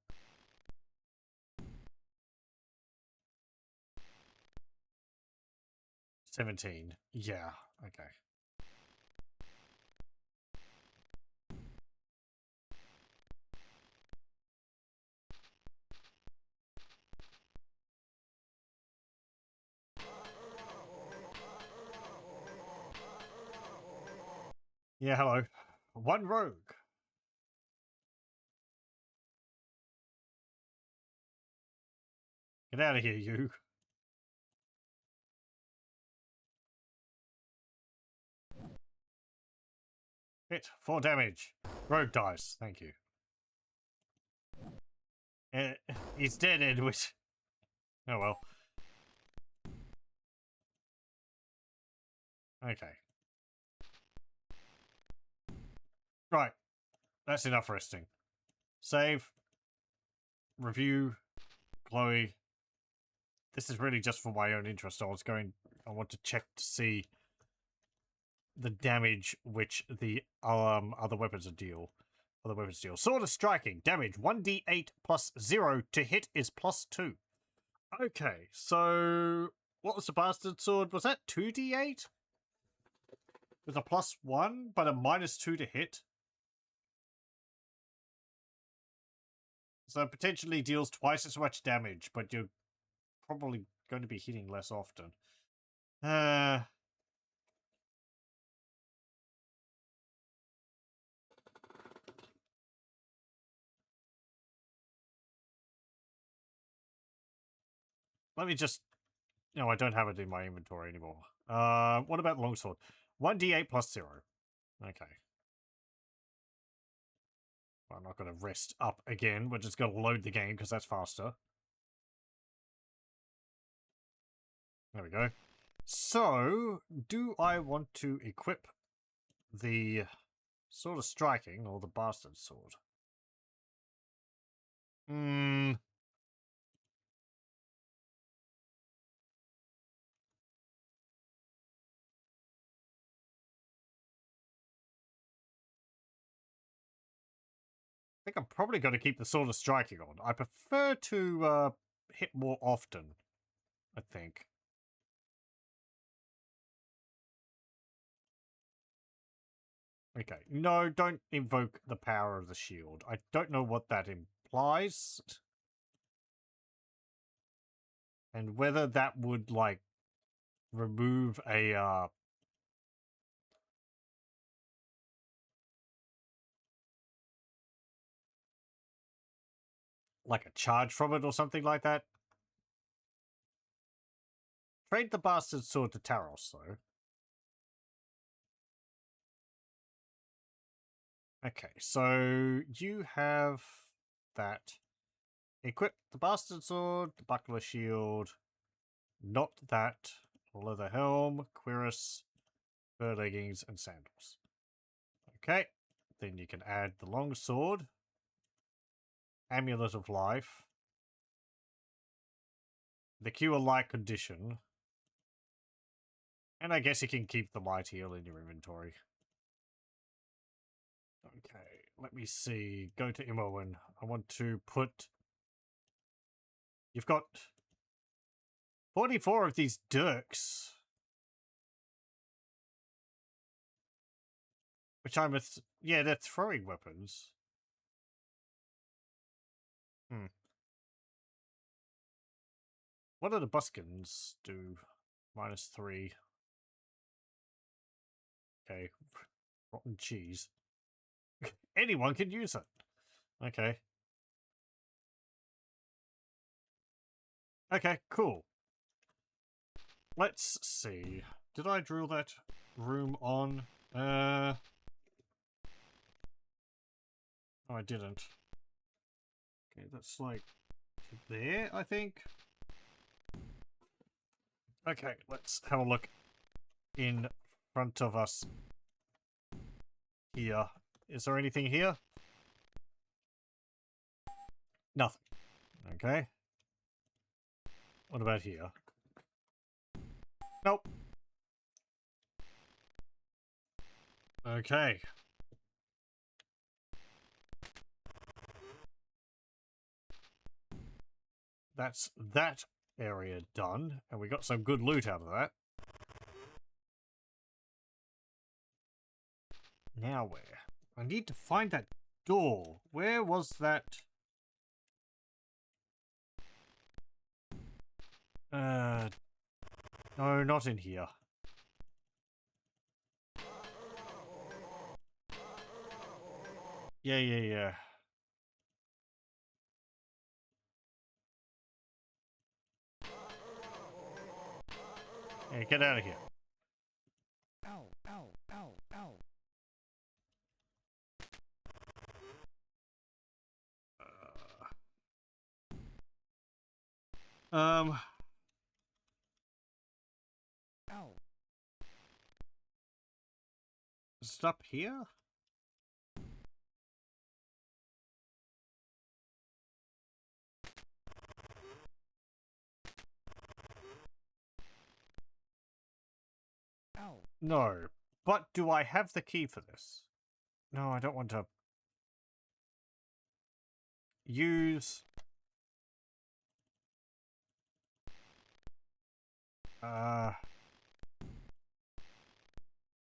17. Yeah, okay. Yeah, hello. One rogue. Get out of here, you. Hit. 4 damage. Rogue dies. Thank you. He's dead, Edward. Oh well. Okay. Right. That's enough resting. Save. Review. Chloe. This is really just for my own interest. I want to check to see the damage which the other weapons deal. Other weapons deal. Sword of Striking. Damage 1d8 plus 0 to hit is plus 2. Okay, so what was the bastard sword? Was that 2d8? With a plus 1, but a minus 2 to hit? So it potentially deals twice as much damage, but you're probably going to be hitting less often. Let me just... No, I don't have it in my inventory anymore. What about longsword? 1d8 plus 0. Okay. Well, I'm not going to rest up again. We're just going to load the game because that's faster. There we go. So, do I want to equip the Sword of Striking or the Bastard Sword? Hmm. think I'm probably going to keep the Sword of Striking on. I prefer to hit more often, I think. Okay, no, don't invoke the power of the shield. I don't know what that implies. And whether that would, like, remove a, like a charge from it or something like that. Trade the bastard sword to Taros, though. Okay, so you have that. Equip the bastard sword, the buckler shield, not that, leather helm, cuirass, fur leggings, and sandals. Okay, then you can add the long sword, amulet of life, the cure light condition, and I guess you can keep the light heal in your inventory. Okay, let me see. Go to Imoen. I want to put... You've got 44 of these dirks. Which I'm yeah, they're throwing weapons. What do the buskins do? -3. Okay. Rotten cheese. Anyone can use it. Okay. Okay, cool. Let's see. Did I drill that room on? Oh, I didn't. Okay, that's like there, I think. Okay, let's have a look in front of us here. Is there anything here? Nothing. Okay. What about here? Nope. Okay. That's that area done, and we got some good loot out of that. Now where? I need to find that door. Where was that? No, not in here. Yeah. Yeah, get out of here. Ow, ow, ow, ow. Um. Ow. Stop here? Ow. No. But do I have the key for this? No, I don't want to use...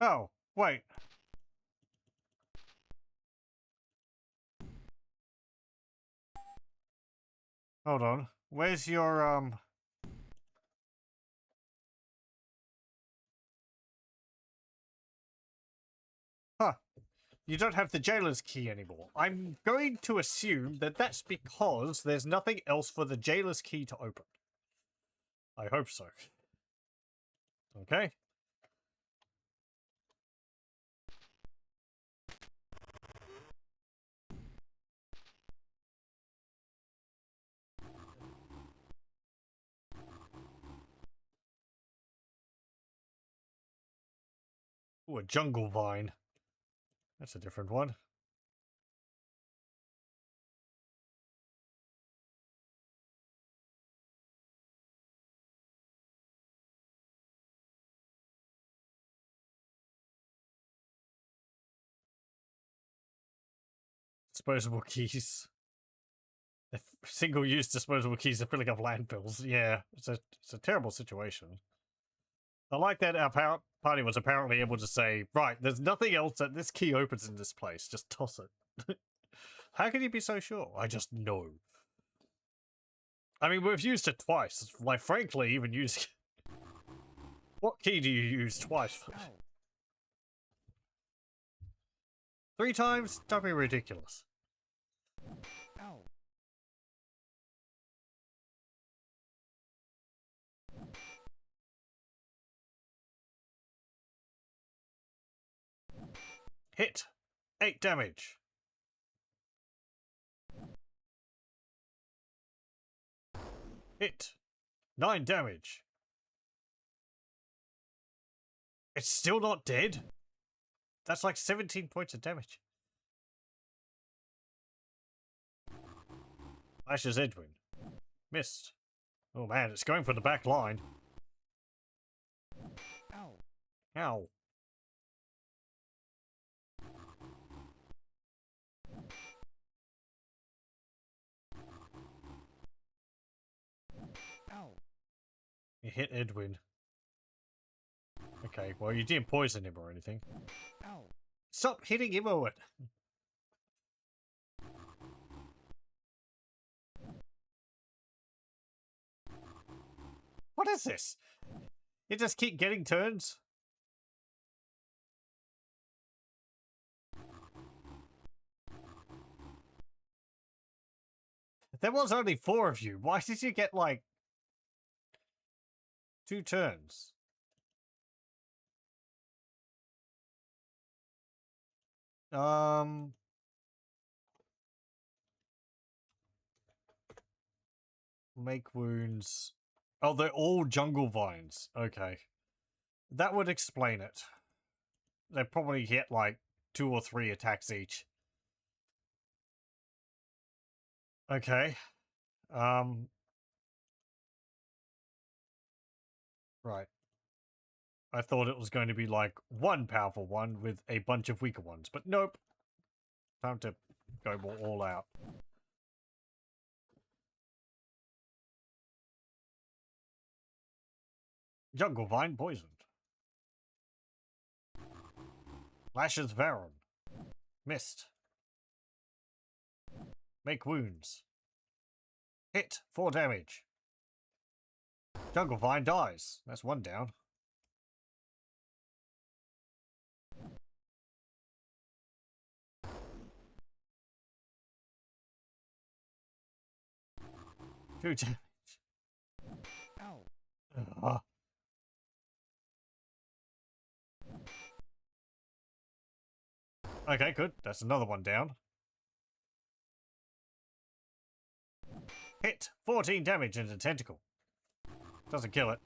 Oh, wait. Hold on. Where's your, Huh. You don't have the jailer's key anymore. I'm going to assume that that's because there's nothing else for the jailer's key to open. I hope so. Okay. Ooh, a jungle vine. That's a different one. Disposable keys. Single-use disposable keys are filling up landfills. Yeah, it's a terrible situation. I like that our party was apparently able to say, right, there's nothing else that this key opens in this place. Just toss it. How can you be so sure? I just know. I mean, we've used it twice. Like, frankly, even using... What key do you use twice? Ow. 3 times? Don't be ridiculous. Ow. Hit. 8 damage. Hit. 9 damage. It's still not dead? That's like 17 points of damage. Lashes Edwin. Missed. Oh man, it's going for the back line. Ow. Ow. Ow. You hit Edwin. Okay, well you didn't poison him or anything. Ow. Stop hitting him, Owen! What is this? You just keep getting turns? There was only 4 of you. Why did you get, like, 2 turns? Make wounds. Oh, they're all jungle vines. Okay. That would explain it. They probably hit, like, 2 or 3 attacks each. Okay. Right. I thought it was going to be like one powerful one with a bunch of weaker ones, but nope. Time to go all out. Jungle Vine poisoned. Lashes Varon. Missed. Make wounds. Hit. 4 damage. Jungle Vine dies. That's 1 down. Two damage. Ow. Okay, good. That's another 1 down. Hit. 14 damage into tentacle. Doesn't kill it.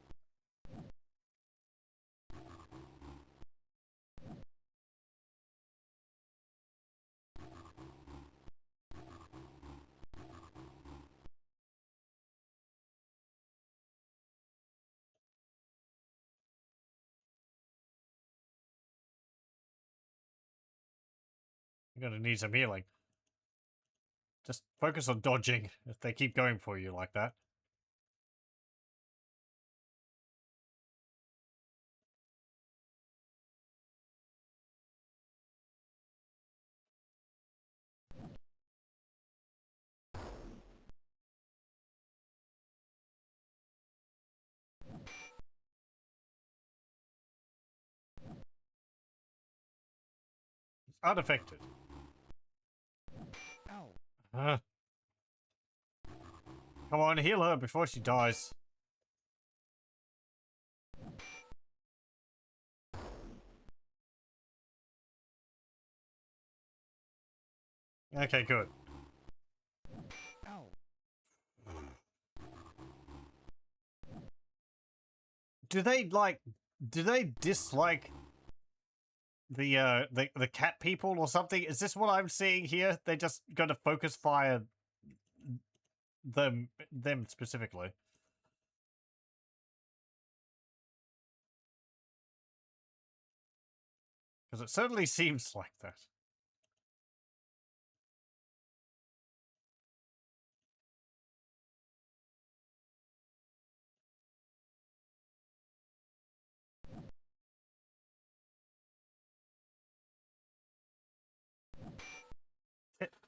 You're gonna need some healing. Just focus on dodging if they keep going for you like that. Unaffected. Ow. Come on, heal her before she dies. Okay, good. Ow. Do they dislike the cat people or something? Is this what I'm seeing here? They're just gonna focus fire them specifically. Because it certainly seems like that.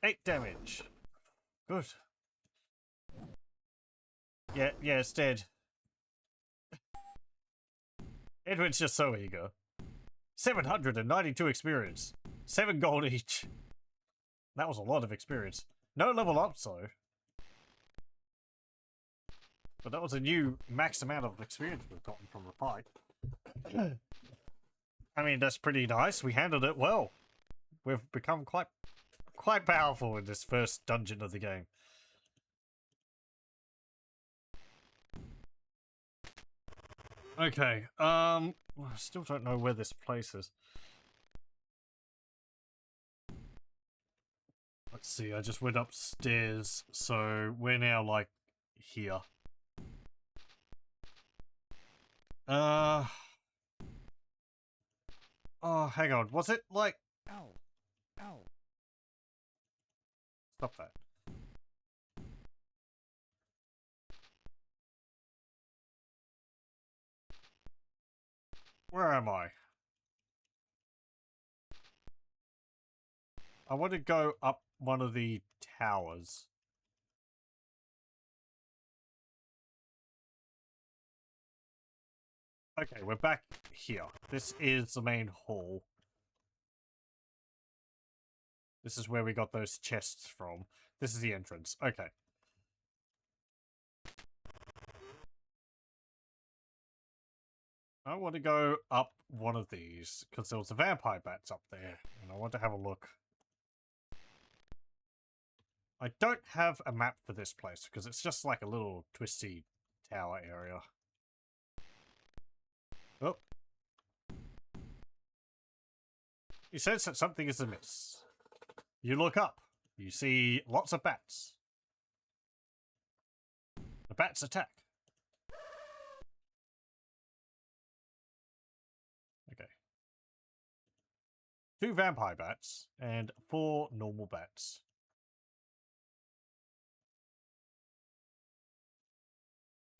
8 damage. Good. Yeah, it's dead. Edwin's just so eager. 792 experience. 7 gold each. That was a lot of experience. No level up, though. But that was a new max amount of experience we've gotten from the fight. I mean, that's pretty nice. We handled it well. We've become quite powerful in this first dungeon of the game. Okay, I still don't know where this place is. Let's see, I just went upstairs, so we're now, like, here. Oh, hang on, was it, like... Ow. Ow. Stop that. Where am I? I want to go up one of the towers. Okay, we're back here. This is the main hall. This is where we got those chests from. This is the entrance. Okay. I want to go up one of these, because there was the vampire bats up there, and I want to have a look. I don't have a map for this place, because it's just like a little twisty tower area. Oh. You sense that something is amiss. You look up. You see lots of bats. The bats attack. Okay. 2 vampire bats and 4 normal bats.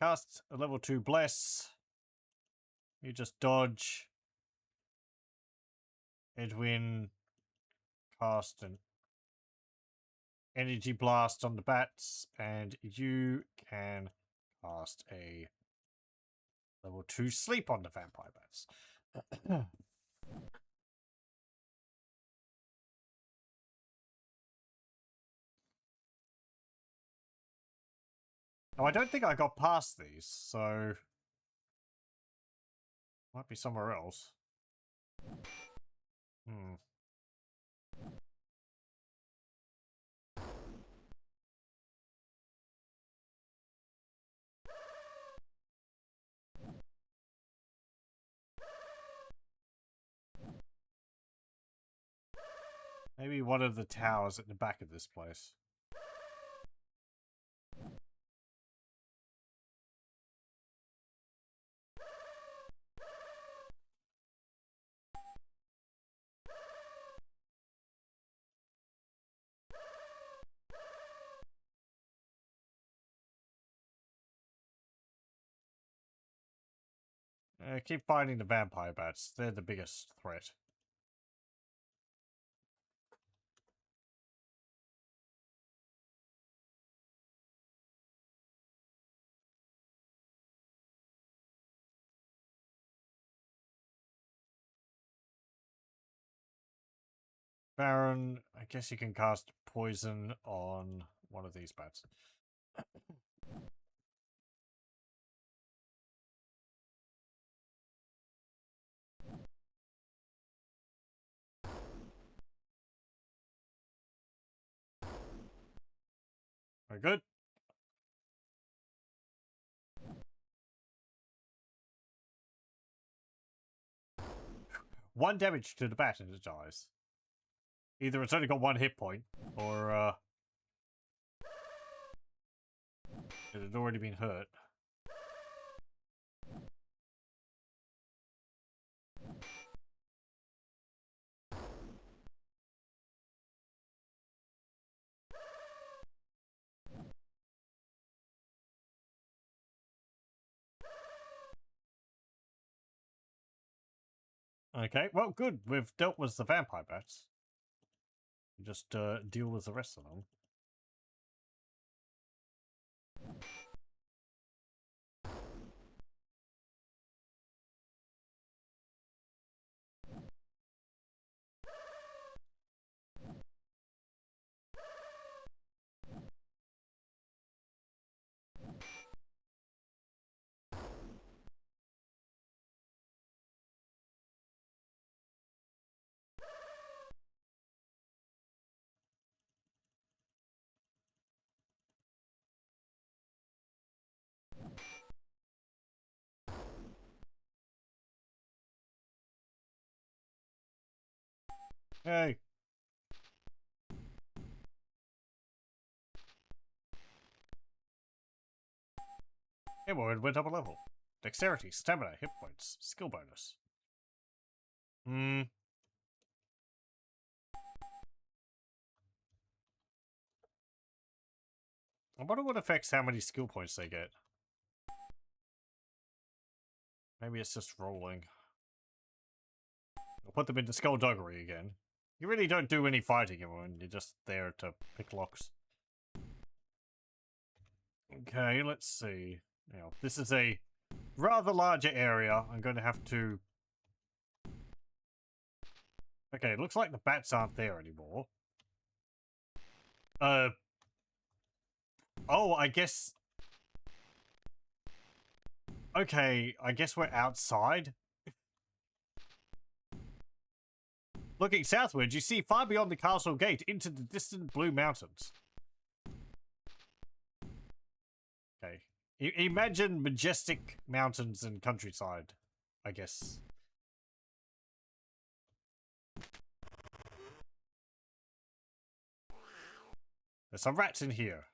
Cast a level 2 bless. You just dodge. Edwin cast an energy blast on the bats, and you can cast a level 2 sleep on the vampire bats. Now, I don't think I got past these, so might be somewhere else. Maybe one of the towers at the back of this place. Keep finding the vampire bats. They're the biggest threat. Baron, I guess you can cast poison on one of these bats. Very good. One damage to the bat and it dies. Either it's only got 1 hit point, or it had already been hurt. Okay, well, good. We've dealt with the vampire bats. Just deal with the rest of them. Hey! It went up a level. Dexterity, stamina, hit points, skill bonus. Hmm. I wonder what affects how many skill points they get. Maybe it's just rolling. I'll put them into skullduggery again. You really don't do any fighting, everyone. You're just there to pick locks. Okay, let's see. Now, this is a rather larger area. I'm going to have to... Okay, it looks like the bats aren't there anymore. Oh, I guess... Okay, I guess we're outside. Looking southward, you see far beyond the castle gate into the distant blue mountains. Okay. Imagine majestic mountains and countryside, I guess. There's some rats in here.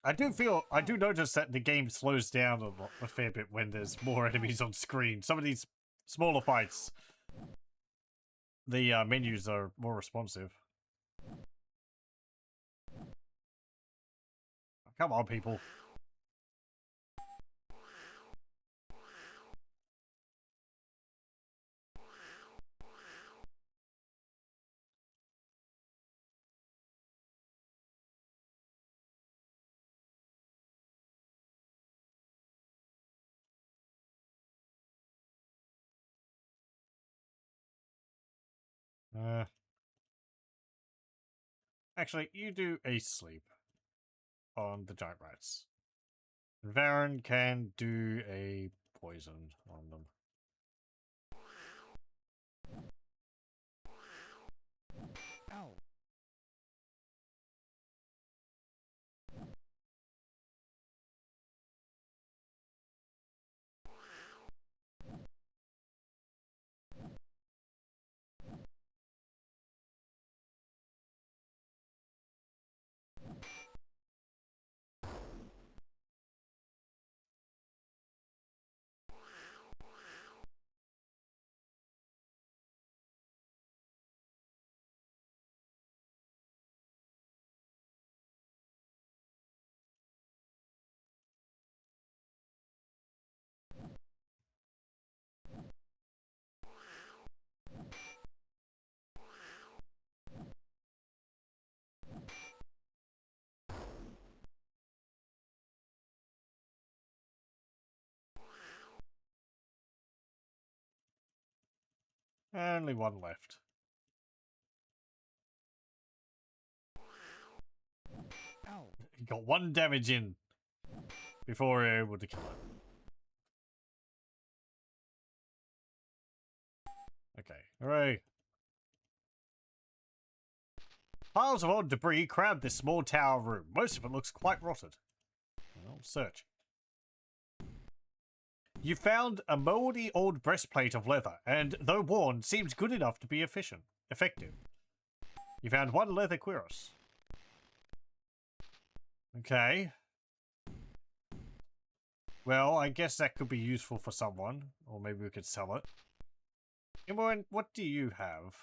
I do notice that the game slows down a fair bit when there's more enemies on screen. Some of these smaller fights, the menus are more responsive. Come on, people. Actually, you do a sleep on the giant rats. Varen can do a poison on them. Ow. Only one left. Ow. He got one damage in before we were able to kill it. Okay, hooray. Piles of odd debris crowd this small tower room. Most of it looks quite rotted. Well, search. You found a moldy old breastplate of leather, and though worn, seems good enough to be effective. You found one leather cuirass. Okay. Well, I guess that could be useful for someone, or maybe we could sell it. Imoen, what do you have?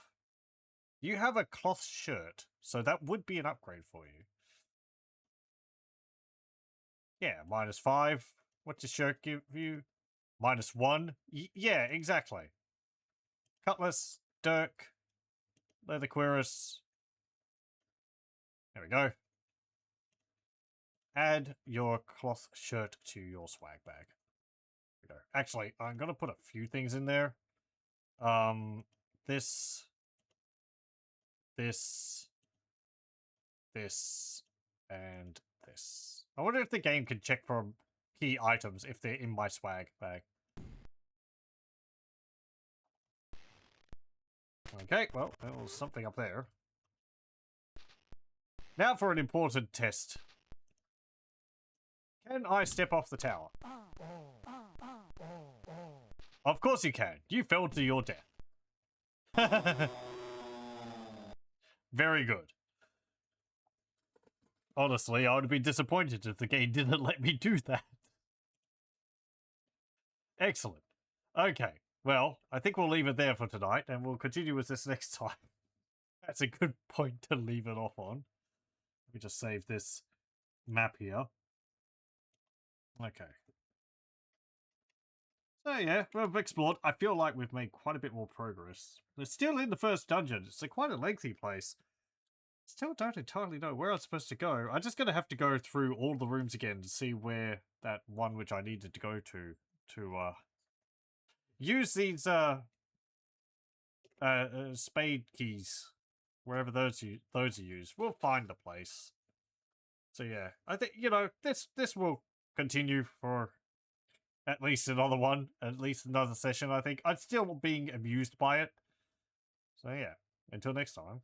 You have a cloth shirt, so that would be an upgrade for you. Yeah, -5. What's your shirt give you? -1. Yeah, exactly. Cutlass, dirk, leather cuirass. There we go. Add your cloth shirt to your swag bag. There we go. Actually, I'm gonna put a few things in there. This, and this. I wonder if the game can check for key items if they're in my swag bag. Okay, well, there was something up there. Now for an important test. Can I step off the tower? Of course you can. You fell to your death. Very good. Honestly, I would be disappointed if the game didn't let me do that. Excellent. Okay, well, I think we'll leave it there for tonight, and we'll continue with this next time. That's a good point to leave it off on. Let me just save this map here. Okay. So yeah, we've explored. I feel like we've made quite a bit more progress. We're still in the first dungeon. It's quite a lengthy place. Still don't entirely know where I'm supposed to go. I'm just going to have to go through all the rooms again to see where that one which I needed to go to use these spade keys, wherever those are used. We'll find the place. So yeah, I think, you know, this will continue for at least another one, at least another session. I think I'm still being amused by it. So yeah, until next time.